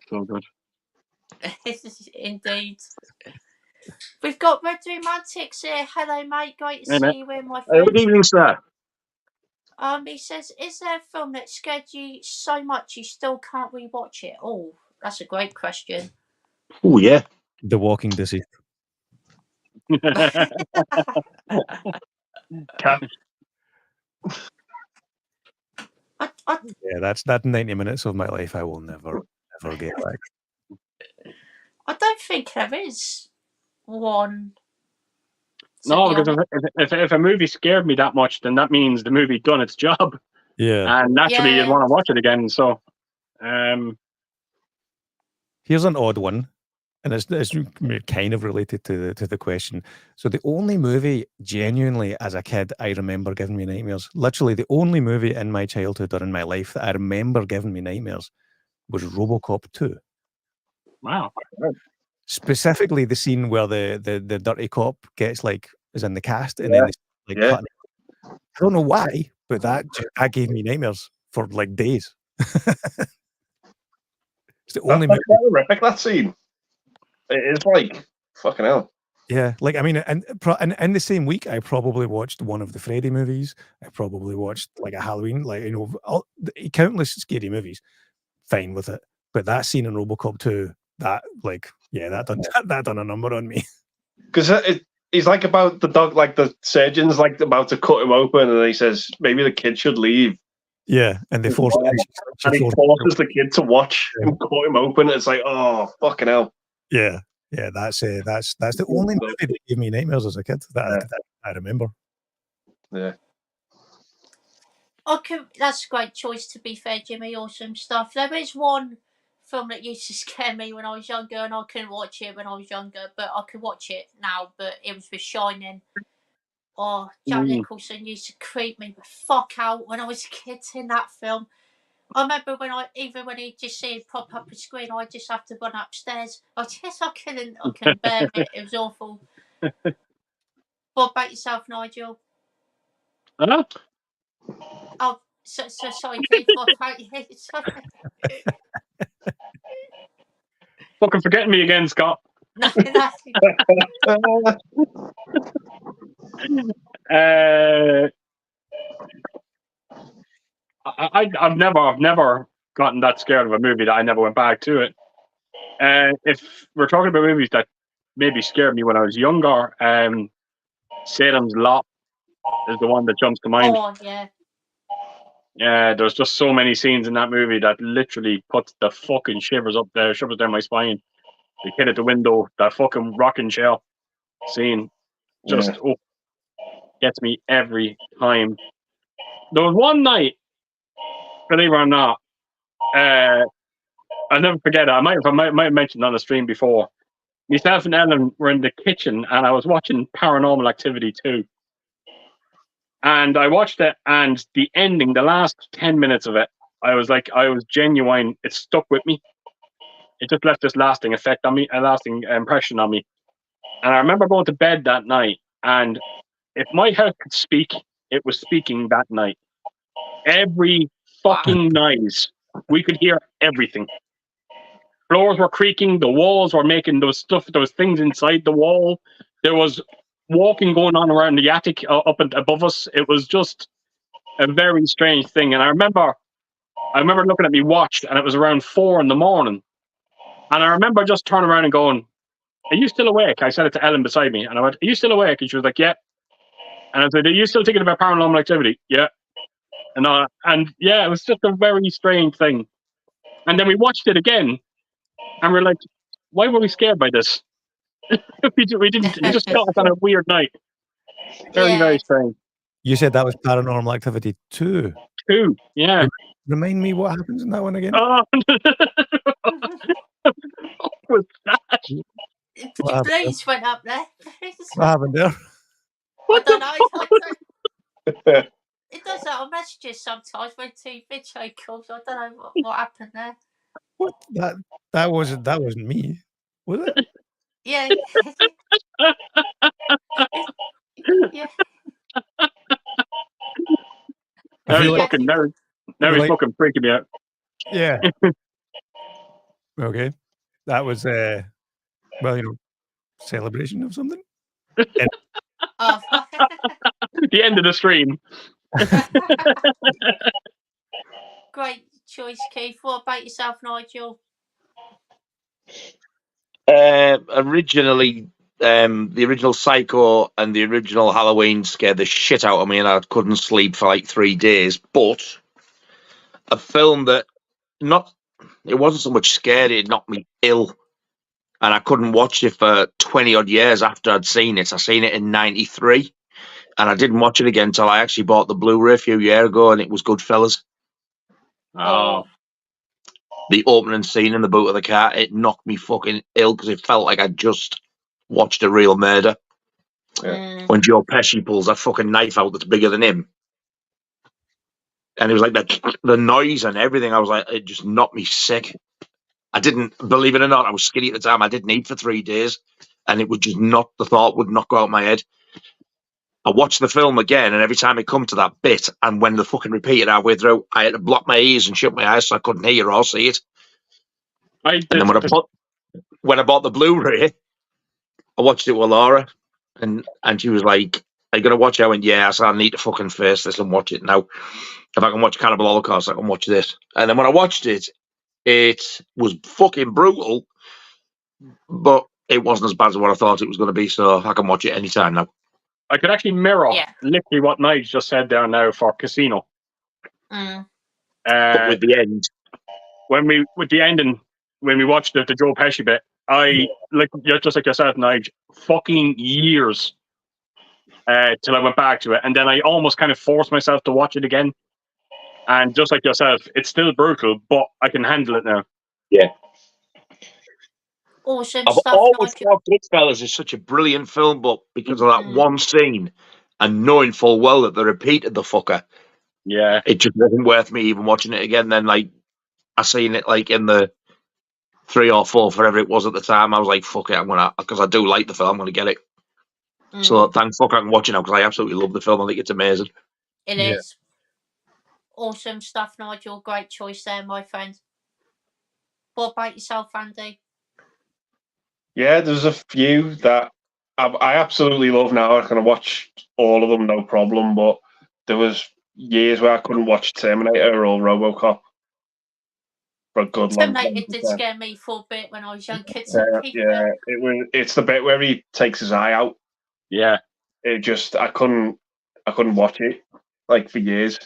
So good. Indeed. We've got Red Romantics here. Hello, mate. Great to see you in, my Good friend. evening, sir. He says, is there a film that scared you so much you still can't rewatch it? Oh, that's a great question. Oh yeah. The Walking Deceased. Yeah, that's 90 minutes of my life I will never get back. I don't think there is one. No, because if a movie scared me that much, then that means the movie done its job. Yeah. And naturally, you'd want to watch it again. So, here's an odd one, and it's kind of related to the question. So the only movie, genuinely, as a kid, I remember giving me nightmares. Literally, the only movie in my childhood or in my life that I remember giving me nightmares was RoboCop 2. Wow. Specifically, the scene where the dirty cop is in the cast, and then they cut. I don't know why, but that gave me nightmares for days. It's the only movie. That's horrific, that scene. It's fucking hell. Yeah, and in the same week, I probably watched one of the Freddy movies. I probably watched a Halloween, countless scary movies. Fine with it, but that scene in RoboCop 2, that done a number on me. Because he's about the dog, the surgeon's about to cut him open, and he says maybe the kid should leave. Yeah, and they force and he forces the kid to watch him cut him open. It's oh fucking hell. Yeah, that's the only movie that gave me nightmares as a kid that I remember. Yeah. That's a great choice, to be fair, Jimmy. Awesome stuff. There is one film that used to scare me when I was younger, and I couldn't watch it when I was younger, but I could watch it now. But it was The Shining. Oh, Jack Nicholson used to creep me the fuck out when I was a kid in that film. I remember when he just see it pop up a screen, I just have to run upstairs. I couldn't bear it. It was awful. What about yourself, Nigel? Huh? Oh, so sorry, Keith. What about you? Fucking forgetting me again, Scott. I've never gotten that scared of a movie that I never went back to it. If we're talking about movies that maybe scared me when I was younger, Salem's Lot is the one that jumps to mind. Oh yeah. Yeah, there's just so many scenes in that movie that literally puts the fucking shivers down my spine. The kid at the window, that fucking rocking chair scene, just gets me every time. There was one night, believe it or not, I'll never forget it. I might have mentioned on the stream before. Myself and Ellen were in the kitchen, and I was watching Paranormal Activity 2. And I watched it, and the ending, the last 10 minutes of it, I was genuine. It stuck with me. It just left this lasting effect on me, a lasting impression on me. And I remember going to bed that night, and if my house could speak, it was speaking that night. Every fucking noise, we could hear everything. Floors were creaking, the walls were making those things inside the wall. There was walking going on around the attic up and above us. It was just a very strange thing. And I remember looking at my watch, and it was around 4 a.m. And I remember just turning around and going, "Are you still awake?" I said it to Ellen beside me, and I went, "Are you still awake?" And she was like, "Yeah." And I said, "Are you still thinking about Paranormal Activity?" "Yeah." And yeah, it was just a very strange thing. And then we watched it again, and we're like, "Why were we scared by this?" we didn't. It just felt like on a weird night. Very, very strange. You said that was Paranormal Activity 2. 2, yeah. Remind me what happens in that one again. Oh, what was that? The blaze went up there. What happened there? I don't know. It does that on messages sometimes when two video calls. I don't know what happened there. What? That wasn't me, was it? Yeah. Yeah. Now he's fucking freaking me out. Yeah. Okay. That was celebration of something. Oh. The end of the stream. Great choice, Keith. What about yourself, Nigel? Originally, the original Psycho and the original Halloween scared the shit out of me, and I couldn't sleep for like 3 days. But a film that it wasn't so much scary, it knocked me ill, and I couldn't watch it for 20 odd years after I'd seen it. I seen it in '93, and I didn't watch it again until I actually bought the Blu-ray a few years ago, and it was Goodfellas. Oh, The opening scene in the boot of the car, it knocked me fucking ill because it felt like I'd just watched a real murder. When Joe Pesci pulls that fucking knife out that's bigger than him. And it was like the noise and everything. I was like, it just knocked me sick. I didn't, believe it or not, I was skinny at the time. I didn't eat for 3 days. And it would just the thought would not go out of my head. I watched the film again, and every time it come to that bit, and when the fucking repeated halfway through, I had to block my ears and shut my eyes so I couldn't hear or see it. And then when I bought the Blu-ray, I watched it with Laura, and she was like, "Are you gonna watch it?" I went, "Yeah." I said, "I need to fucking face this and watch it now. If I can watch Cannibal Holocaust, I can watch this." And then when I watched it, it was fucking brutal, but it wasn't as bad as what I thought it was going to be. So I can watch it anytime now. I could actually mirror literally what Nigel just said there now for Casino. But with the end, when we watched the Joe Pesci bit, I just like yourself, Nigel, fucking years till I went back to it, and then I almost kind of forced myself to watch it again. And just like yourself, it's still brutal, but I can handle it now. Yeah. Awesome I've stuff, always Nigel. thought Goodfellas is such a brilliant film, but because of that one scene and knowing full well that they repeated the fucker, it just wasn't worth me even watching it again. Then, like, I seen it like in the 3 or 4, whatever it was at the time. I was like, fuck it, because I do like the film, I'm gonna get it. So thank fuck I can watch it now because I absolutely love the film. I think it's amazing. It is. Awesome stuff, Nigel. Great choice there, my friend. What about yourself, Andy? Yeah, there's a few that I absolutely love now. I can watch all of them, no problem. But there was years where I couldn't watch Terminator or RoboCop for a good long time. Terminator did scare me for a bit when I was younger. It's the bit where he takes his eye out. Yeah, it just I couldn't watch it like for years.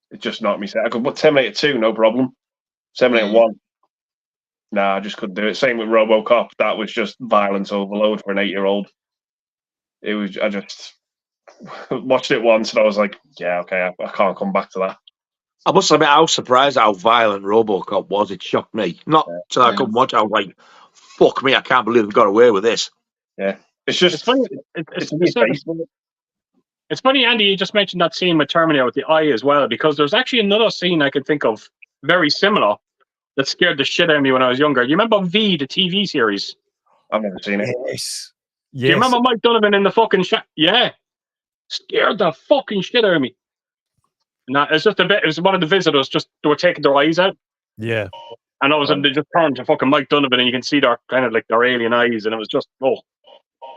It just knocked me sick. I could watch Terminator 2, no problem. Terminator 1. Nah, I just couldn't do it. Same with RoboCop. That was just violence overload for an 8-year-old. I just watched it once and I was like, yeah, okay, I can't come back to that. I must admit, I was surprised how violent RoboCop was. It shocked me. Not so I couldn't watch it. I was like, fuck me, I can't believe they got away with this. Yeah. It's just it's funny. It's funny, Andy, you just mentioned that scene with Terminator with the eye as well, because there's actually another scene I can think of very similar that scared the shit out of me when I was younger. You remember V, the TV series? I've never seen it. Yes. Do you remember Mike Donovan in the fucking scared the fucking shit out of me. No, it's just a bit. It was one of the visitors. They were taking their eyes out. Yeah. And all of a sudden they just turned to fucking Mike Donovan, and you can see their kind of like their alien eyes, and it was just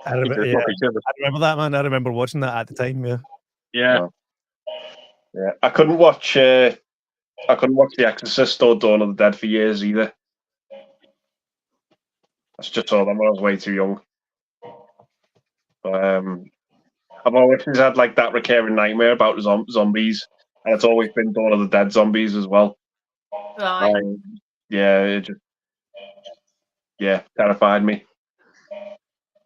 I remember that, man. I remember watching that at the time. Yeah. I couldn't watch. I couldn't watch The Exorcist or Dawn of the Dead for years either. I just saw them when I was way too young. But I've always had like that recurring nightmare about zombies, and it's always been Dawn of the Dead zombies as well. Right. It just terrified me.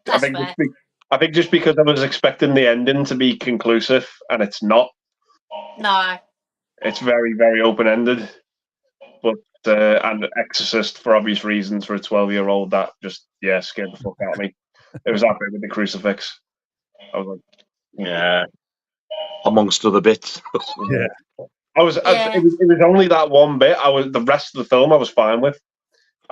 I think just because I was expecting the ending to be conclusive, and it's not. No. It's very, very open-ended. But and Exorcist, for obvious reasons, for a 12-year-old, that just scared the fuck out of me. It was that bit with the crucifix. I was like, yeah, amongst other bits. Yeah, it was only that one bit. The rest of the film I was fine with.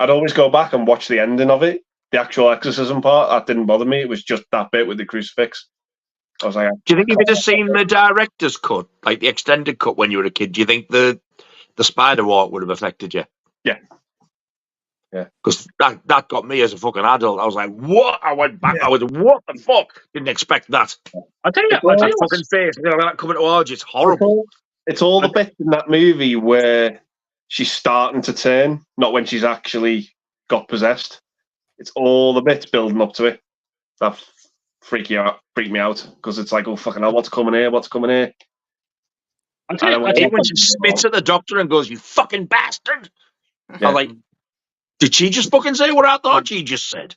I'd always go back and watch the ending of it, the actual exorcism part. That didn't bother me. It was just that bit with the crucifix. I was like, do you think if you'd have seen the director's cut, like the extended cut when you were a kid, do you think the spider walk would have affected you? Yeah. Because that got me as a fucking adult. I was like, what? I went back. Yeah. I was, what the fuck? Didn't expect that. I tell you, It's all- That fucking face, that coming towards you, it's horrible. It's all the bits in that movie where she's starting to turn, not when she's actually got possessed. It's all the bits building up to it that freak me out because it's like, oh fucking hell, what's coming here? What's coming here? I tell you, And I then tell you When she spits at the doctor and goes, you fucking bastard. Yeah. I'm like, did she just fucking say what I thought she just said?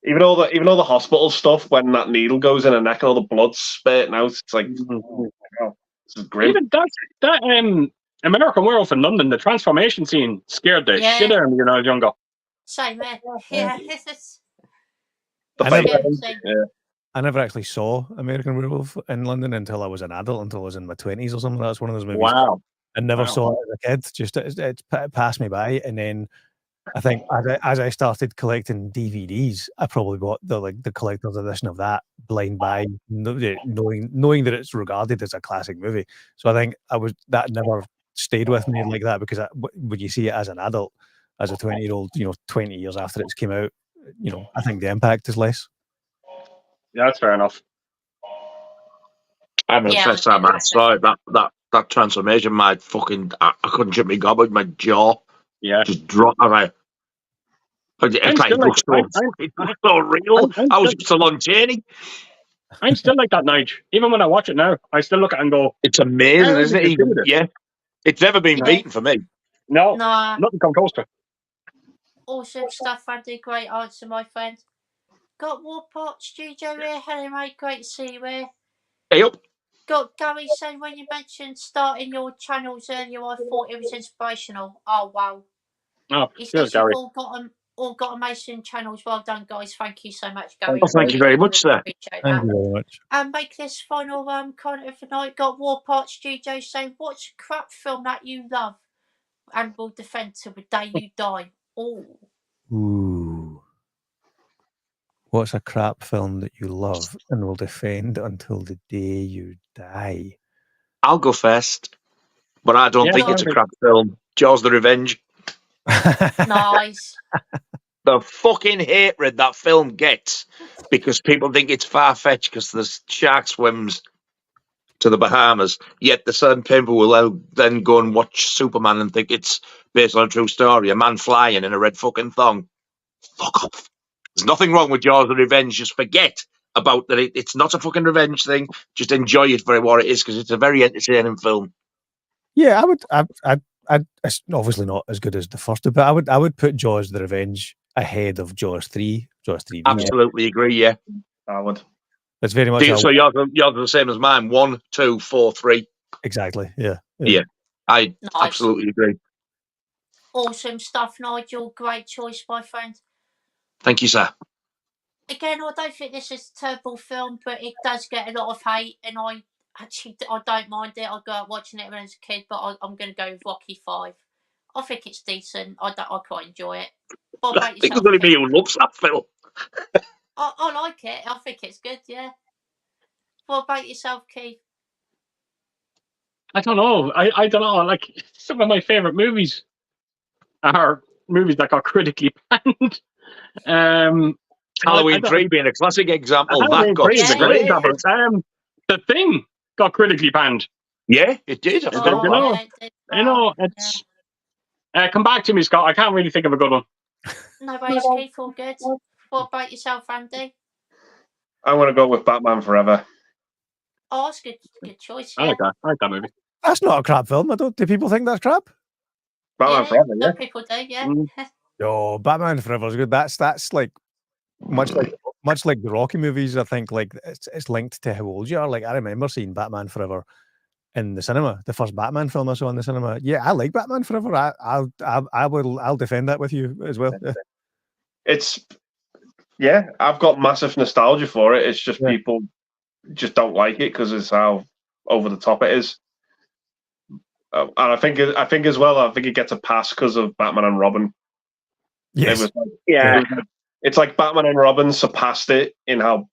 Even all the hospital stuff when that needle goes in her neck and all the blood's spurting out, it's like, oh my God, this is grim. even that American Werewolf in London, the transformation scene scared the Yeah. shit out of me when I was younger. Same there. Yeah. It's The I fight never- scene, yeah. I never actually saw American Werewolf in London until I was an adult, until I was in my 20s or something. That's one of those movies. Wow. I never Wow. saw it as a kid. Just it passed me by, and then I think as I started collecting DVDs, I probably bought the collector's edition of that blind buy, knowing that it's regarded as a classic movie. So I think that never stayed with me like that, because when you see it as an adult, as a 20-year-old, 20 years after it's came out, I think the impact is less. Yeah, that's fair enough. I mean, Yeah, first I time get I saw it, that transformation, I couldn't shut my gob out, my jaw Yeah. just dropped. It's like, it looks so real. I was just a long journey. I'm still like that, Nigel. Even when I watch it now, I still look at it and go, It's amazing, How isn't did it? you do Even, this? yeah. It's never been Yeah. beaten for me. no, Nah. nothing come close to it. Awesome stuff, Andy. Great answer, my friend. Got Warport Studio here. Hello, mate. Great to see you here. Hey, up. Got Gary saying, when you mentioned starting your channels earlier, I thought it was inspirational. Oh, wow. Oh, He cheers, says Gary. you've all got amazing channels. Well done, guys. Thank you so much, Gary. Well, thank you very much, sir. Appreciate Thank that. you very much. And make this final comment of the night. Got Warport Studio saying, what's a crap film that you love and will defend till the day you die? Oh. Ooh. What's a crap film that you love and will defend until the day you die? I'll go first, but I don't Yeah, think it's a okay. crap film. Jaws the Revenge. Nice. The fucking hatred that film gets because people think it's far-fetched because the shark swims to the Bahamas, yet the same people will then go and watch Superman and think it's based on a true story, a man flying in a red fucking thong. Fuck off. There's nothing wrong with Jaws the Revenge. Just forget about that. It's not a fucking revenge thing. Just enjoy it for what it is, because it's a very entertaining film. Yeah, it's obviously not as good as the first two, but I would put Jaws the Revenge ahead of Jaws 3. Jaws 3. Absolutely agree, yeah. I would. It's very much So yours are the same as mine. 1, 2, 4, 3. exactly. Yeah. Yeah. I Nice. absolutely agree. Awesome stuff, Nigel. Great choice, my friend. Thank you, sir. Again, I don't think this is a terrible film, but it does get a lot of hate, and I don't mind it. I grew up watching it when I was a kid, but I'm going to go with Rocky 5. I think it's decent. I quite enjoy it. What I about think yourself, there's only me Keith? who loves that film. I like it. I think it's good, yeah. What about yourself, Keith? I don't know. I don't know. Like, some of my favorite movies are movies that got critically panned. Halloween 3 being a classic example. Halloween That got 3 is a Yeah, great yeah. example. The Thing got critically panned. Yeah, it did. I forgot you that. know, yeah, it did. You know, it's come back to me, Scott. I can't really think of a good one. No worries, Keith. All good. What about yourself, Andy? I'm going to go with Batman Forever. Oh, that's good choice. I Yeah. like that movie. That's not a crap film. Do people think that's crap? Batman Forever, yeah. Some people do, yeah. Mm. No, Batman Forever is good. That's like much like the Rocky movies. I think like it's linked to how old you are. Like I remember seeing Batman Forever in the cinema, the first Batman film I saw in the cinema. Yeah, I like Batman Forever. I'll defend that with you as well. Yeah. I've got massive nostalgia for it. It's just Yeah. people just don't like it because it's how over the top it is. And I think as well, I think it gets a pass because of Batman and Robin. Yes. It's like Batman and Robin surpassed it in how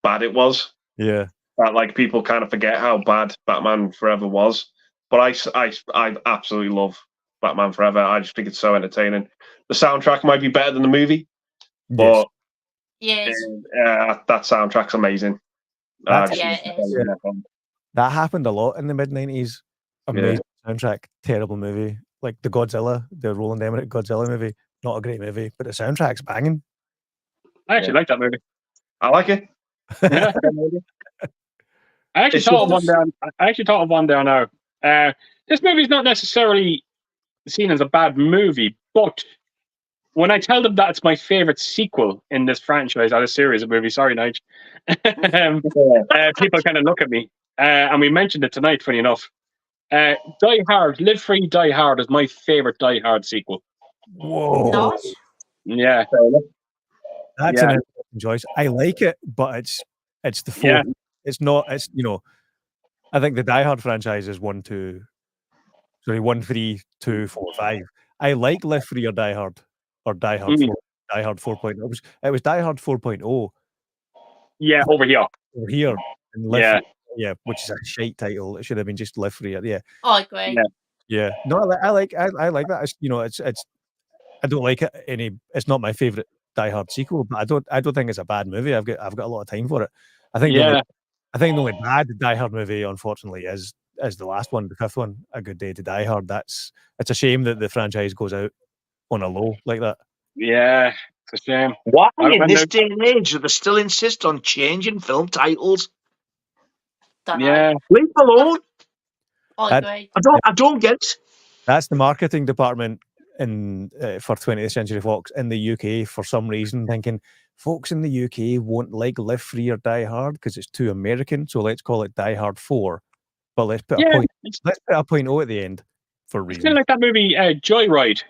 bad it was. Yeah. That like people kind of forget how bad Batman Forever was. But I absolutely love Batman Forever. I just think it's so entertaining. The soundtrack might be better than the movie, Yes. but Yes. that soundtrack's amazing. That's- Yeah, it is. That happened a lot in the mid-90s. Amazing soundtrack, terrible movie. Like the Roland Emmerich Godzilla movie, not a great movie, but the soundtrack's banging. I actually like that movie. I like it. Yeah. I actually thought of one there now. This movie's not necessarily seen as a bad movie, but when I tell them that it's my favorite sequel in this franchise or this series of movies, sorry, Nigel, people kind of look at me. And we mentioned it tonight, funny enough. Die Hard, Live Free, Die Hard is my favorite Die Hard sequel. Whoa. Nice. Yeah. That's an interesting choice. I like it, but it's the fourth. Yeah. It's not. It's I think the Die Hard franchise is 1, 3, 2, 4, 5. I like Live Free or Die Hard 4, Die Hard 4.0. It was Die Hard 4.0. Yeah, over here. Over here, and Live Free, which is a shite title. It should have been just Live Free. Yeah, I agree. Yeah. No, I like that. It's I don't like it any. It's not my favorite Die Hard sequel, but I don't think it's a bad movie. I've got a lot of time for it. I think the only bad Die Hard movie, unfortunately, is the last one, the fifth one, A Good Day to Die Hard. It's a shame that the franchise goes out on a low like that. Yeah, it's a shame. Why in this day and age do they still insist on changing film titles? Yeah, leave alone. I agree. I don't get it. That's the marketing department for 20th Century Fox in the UK for some reason, thinking folks in the UK won't like Live Free or Die Hard because it's too American, so let's call it Die Hard 4. But let's put a point O at the end for a reason. It's kind of like that movie Joyride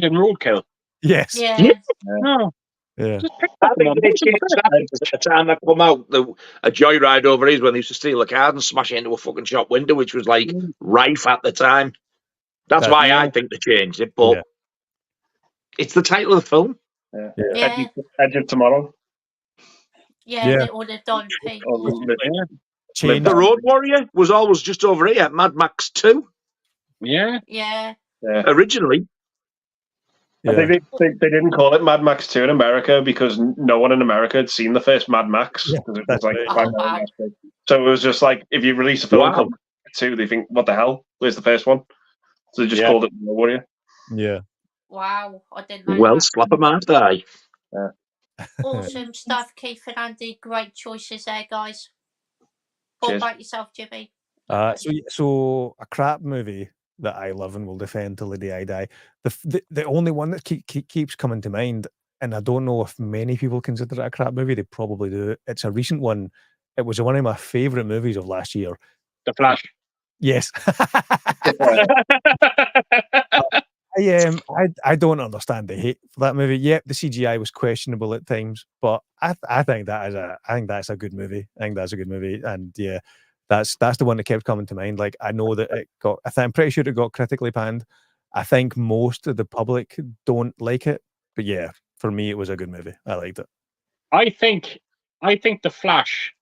and Roadkill. Yes. Yeah. No. Yeah. I think they changed that at the time that come out. A Joyride over here when they used to steal a car and smash it into a fucking shop window, which was like rife at the time. That's why I think they changed it, but it's the title of the film. Yeah. Edge of Tomorrow. Yeah, they would have done Pete. The Road Warrior was always just over here, Mad Max 2. Yeah. Originally. I think they didn't call it Mad Max 2 in America because no one in America had seen the first Mad Max. It was like, so it was just like, if you release a film called 2, they think, what the hell? Where's the first one? So they just called it Road Warrior. Yeah. Wow, I didn't know Well, that. slap a man die. Awesome stuff, Keith and Andy. Great choices there, guys. What about yourself, Jimmy? So a crap movie that I love and will defend till the day I die. The only one that keeps coming to mind, and I don't know if many people consider it a crap movie. They probably do. It's a recent one. It was one of my favourite movies of last year. The Flash. Yes. I don't understand the hate for that movie. Yep, the CGI was questionable at times, but I think that's a good movie. I think that's a good movie, and yeah, that's the one that kept coming to mind. Like I know that I'm pretty sure it got critically panned. I think most of the public don't like it, but yeah, for me it was a good movie. I liked it. I think The Flash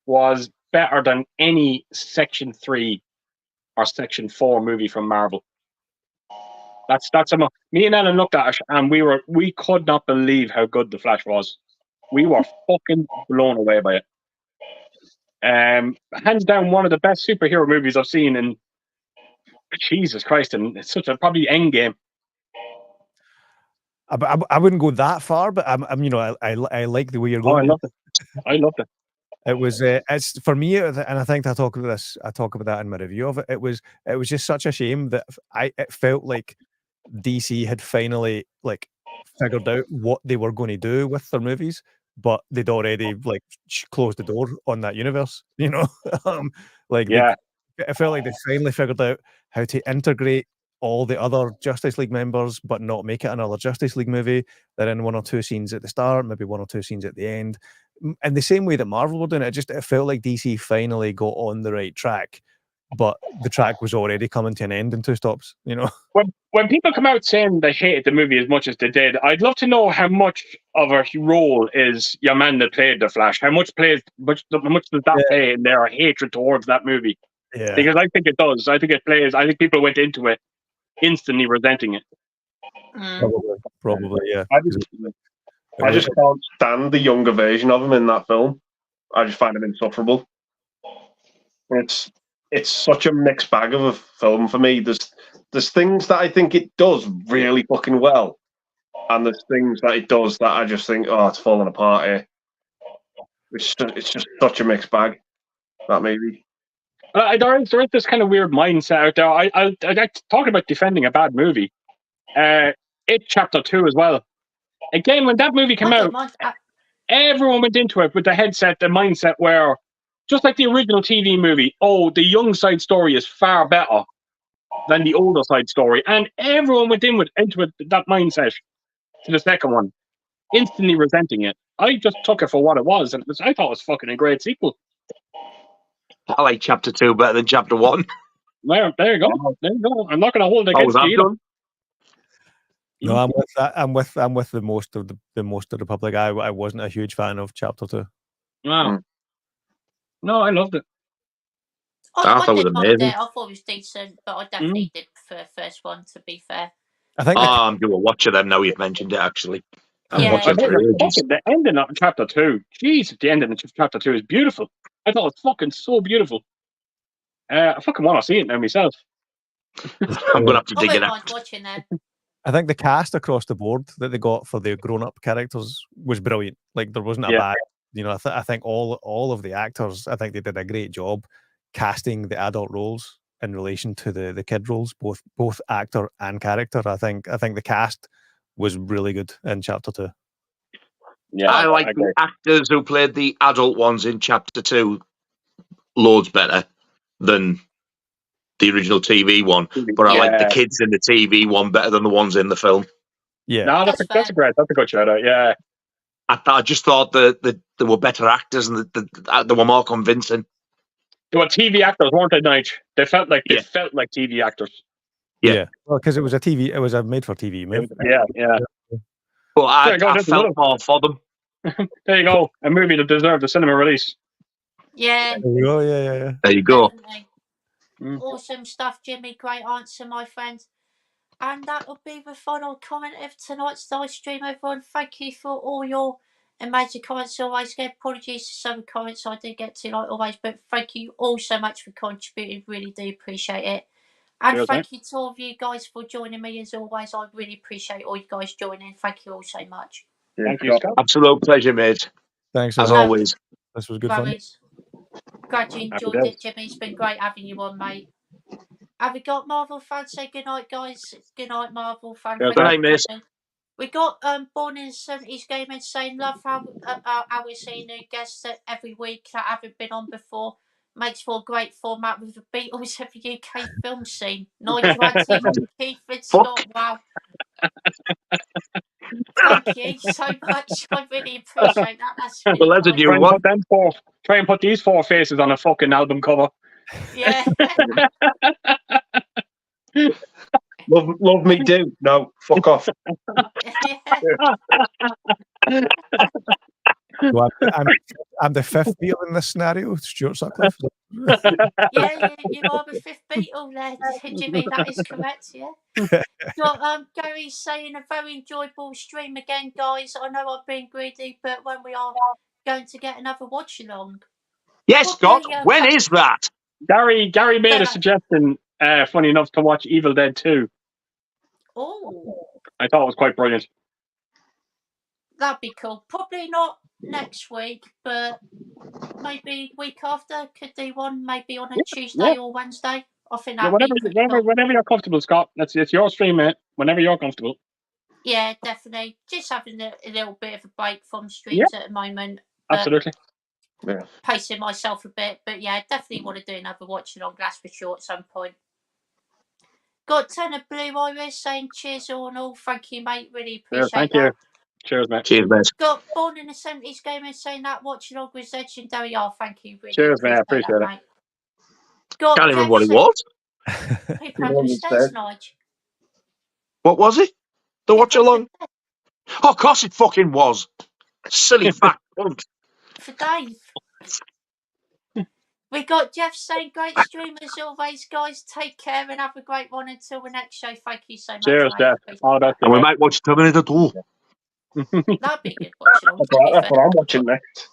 was better than any Section 3 or Section 4 movie from Marvel. Me and Ellen looked at it and we could not believe how good The Flash was. We were fucking blown away by it. Hands down, one of the best superhero movies I've seen in Jesus Christ, and it's such a probably Endgame. I wouldn't go that far, but I like the way you're going. I loved it. It was it's for me, and I think I talk about that in my review of it. It was just such a shame that it felt like DC had finally like figured out what they were going to do with their movies, but they'd already like closed the door on that universe. You know, it felt like they finally figured out how to integrate all the other Justice League members, but not make it another Justice League movie. They're in one or two scenes at the start, maybe one or two scenes at the end. In the same way that Marvel were doing it, it felt like DC finally got on the right track, but the track was already coming to an end in two stops. You know, when people come out saying they hated the movie as much as they did, I'd love to know how much of a role is your man that played the Flash. How much does that play in their hatred towards that movie? Yeah, because I think it does. I think it plays. I think people went into it instantly resenting it. Probably, yeah. I just can't stand the younger version of him in that film. I just find him insufferable. It's such a mixed bag of a film for me. There's things that I think it does really fucking well, and there's things that it does that I just think, oh, it's falling apart here. It's just such a mixed bag. That maybe. There is this kind of weird mindset out there. I talking about defending a bad movie. It Chapter 2 as well. Again, when that movie came out, everyone went into it with the mindset where, just like the original TV movie, the young side story is far better than the older side story. And everyone went into it that mindset to the second one, instantly resenting it. I just took it for what it was, and I thought it was fucking a great sequel. I like Chapter 2 better than Chapter 1. There you go. There you go. I'm not going to hold it against you. Done? No, I'm with that. I'm with the most of the public. I wasn't a huge fan of Chapter 2. Wow. No, I loved it. I thought it was amazing. I thought it was decent, but I definitely did prefer the first one, to be fair. I think I'm doing a watch of them now you've mentioned it, actually. The ending of Chapter 2. Jeez, the ending of Chapter 2 is beautiful. I thought it was fucking so beautiful. I fucking want to see it now myself. I'm going to have to dig it out. Watching that. I think the cast across the board that they got for the grown-up characters was brilliant. Like, there wasn't a bad, I think all of the actors, I think they did a great job casting the adult roles in relation to the kid roles, both actor and character. I think the cast was really good in Chapter 2. Yeah, I like the actors who played the adult ones in Chapter 2 loads better than the original TV one, but I like the kids in the TV one better than the ones in the film. Yeah, no, that's a good shout out. Yeah, I just thought that there were better actors and they were more convincing. They were TV actors, weren't they, Nigel? They felt like TV actors. Yeah. Well, because it was a made-for-TV movie. Yeah. But I felt more for them. There you go, a movie that deserved a cinema release. Yeah. There you go. Yeah. There you go. Awesome stuff, Jimmy. Great answer, my friend. And that will be the final comment of tonight's live stream, everyone. Thank you for all your amazing comments. Always get apologies for some comments I didn't get to, like always, but thank you all so much for contributing. Really do appreciate it. And thank you to all of you guys for joining me as always. I really appreciate all you guys joining. Thank you all so much. Thank you, Scott. Absolute pleasure, mate. Thanks as always. This was good fun. Glad you enjoyed it, Jimmy. It's been great having you on, mate. Have we got Marvel fans? Say good night, guys. Good night, Marvel fans. Good night, miss. We got Born in the 70s Gaming saying, love how we're seeing new guests every week that haven't been on before. Makes for a great format with the Beatles of the UK film scene. Nigel, Keith and Scott. Wow. Thank you so much. I really appreciate that. That's really well, that's a new one. Try and put these four faces on a fucking album cover. Yeah. love me do. No, fuck off. So I'm the fifth Beatle in this scenario, Stuart Sutcliffe. Yeah, you are the fifth Beatle there, Jimmy. That is correct, yeah. Got Gary saying a very enjoyable stream again, guys. I know I've been greedy, but when we are going to get another watch along. Yes, Scott. When is that? Gary made a suggestion, funny enough, to watch Evil Dead 2. Oh. I thought it was quite brilliant. That'd be cool. Probably not next week, but maybe week after. Could do one maybe on a Tuesday or Wednesday. I think that'd be cool. Whenever you're comfortable, Scott. It's your stream, mate. Whenever you're comfortable. Yeah, definitely. Just having a little bit of a break from streams at the moment. Absolutely. Yeah. Pacing myself a bit, but yeah, definitely want to do another watching on Glass for sure at some point. Got Tenor Blue Iris saying cheers on all. Thank you, mate. Really appreciate thank that. You. Cheers, mate. Cheers, mate. Got Born in the 70s Gamer saying that watching on was legendary. Oh, thank you. Really cheers, mate. Appreciate that, it. Got Can't remember what it was. People under the stairs, Nigel. What was it? The watch along? Oh, of course it fucking was. Silly fat cunt. For Dave. We got Jeff saying, great stream as always, guys. Take care and have a great one until the next show. Thank you so much. Cheers, mate. Jeff. Oh, that's And we might watch Terminator 2. That'd be a good watch along. That's what I'm watching next.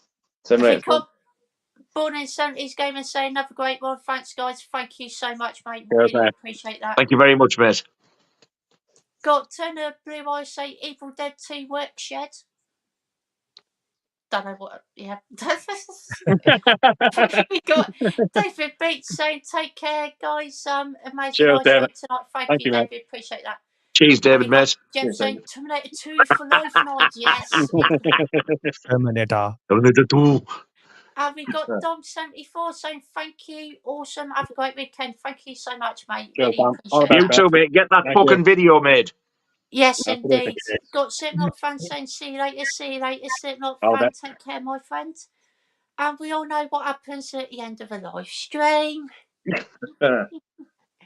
We got Born in 70s Gamer saying, have a great one. Thanks, guys. Thank you so much, mate. Cheers, Really mate. appreciate that. Thank you very much, mate. Got Turner Blue Eyes say, Evil Dead 2 work shed. Don't know what. Yeah. We got David Beats saying, take care, guys. Amazing Cheers, nice David. work tonight. Thank you, you, mate. David. Appreciate that. Cheers, David, We got mate. Jeff saying, Terminator 2 for life night. Yes. Terminator. Terminator 2. And we got Dom74 saying, thank you. Awesome. Have a great weekend. Thank you so much, mate. Cheers, Really Dom. All appreciate the You that. too, mate. Get that Thank fucking you. video made. Yes, Absolutely. indeed. Got Slipknot fans saying, see you later, see you later. Slipknot All fan, that. take care, my friend. And we all know what happens at the end of a live stream.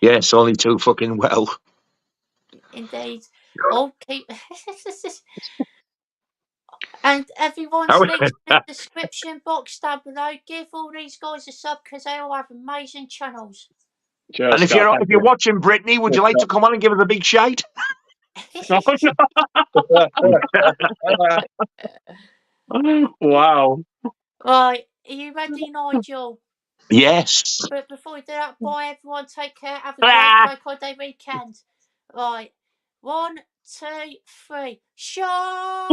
Yes, only too fucking well. Indeed. All keep. And everyone's links in the description box down below. Give all these guys a sub because they all have amazing channels. Cheers, And if Scott. you're watching Brittany, would you like to come on and give us a big shite? Wow. Right, are you ready, Nigel? Yes. But before we do that, bye everyone. Take care. Have a great Rockgod Day weekend. Right, 1, 2, 3. Shine.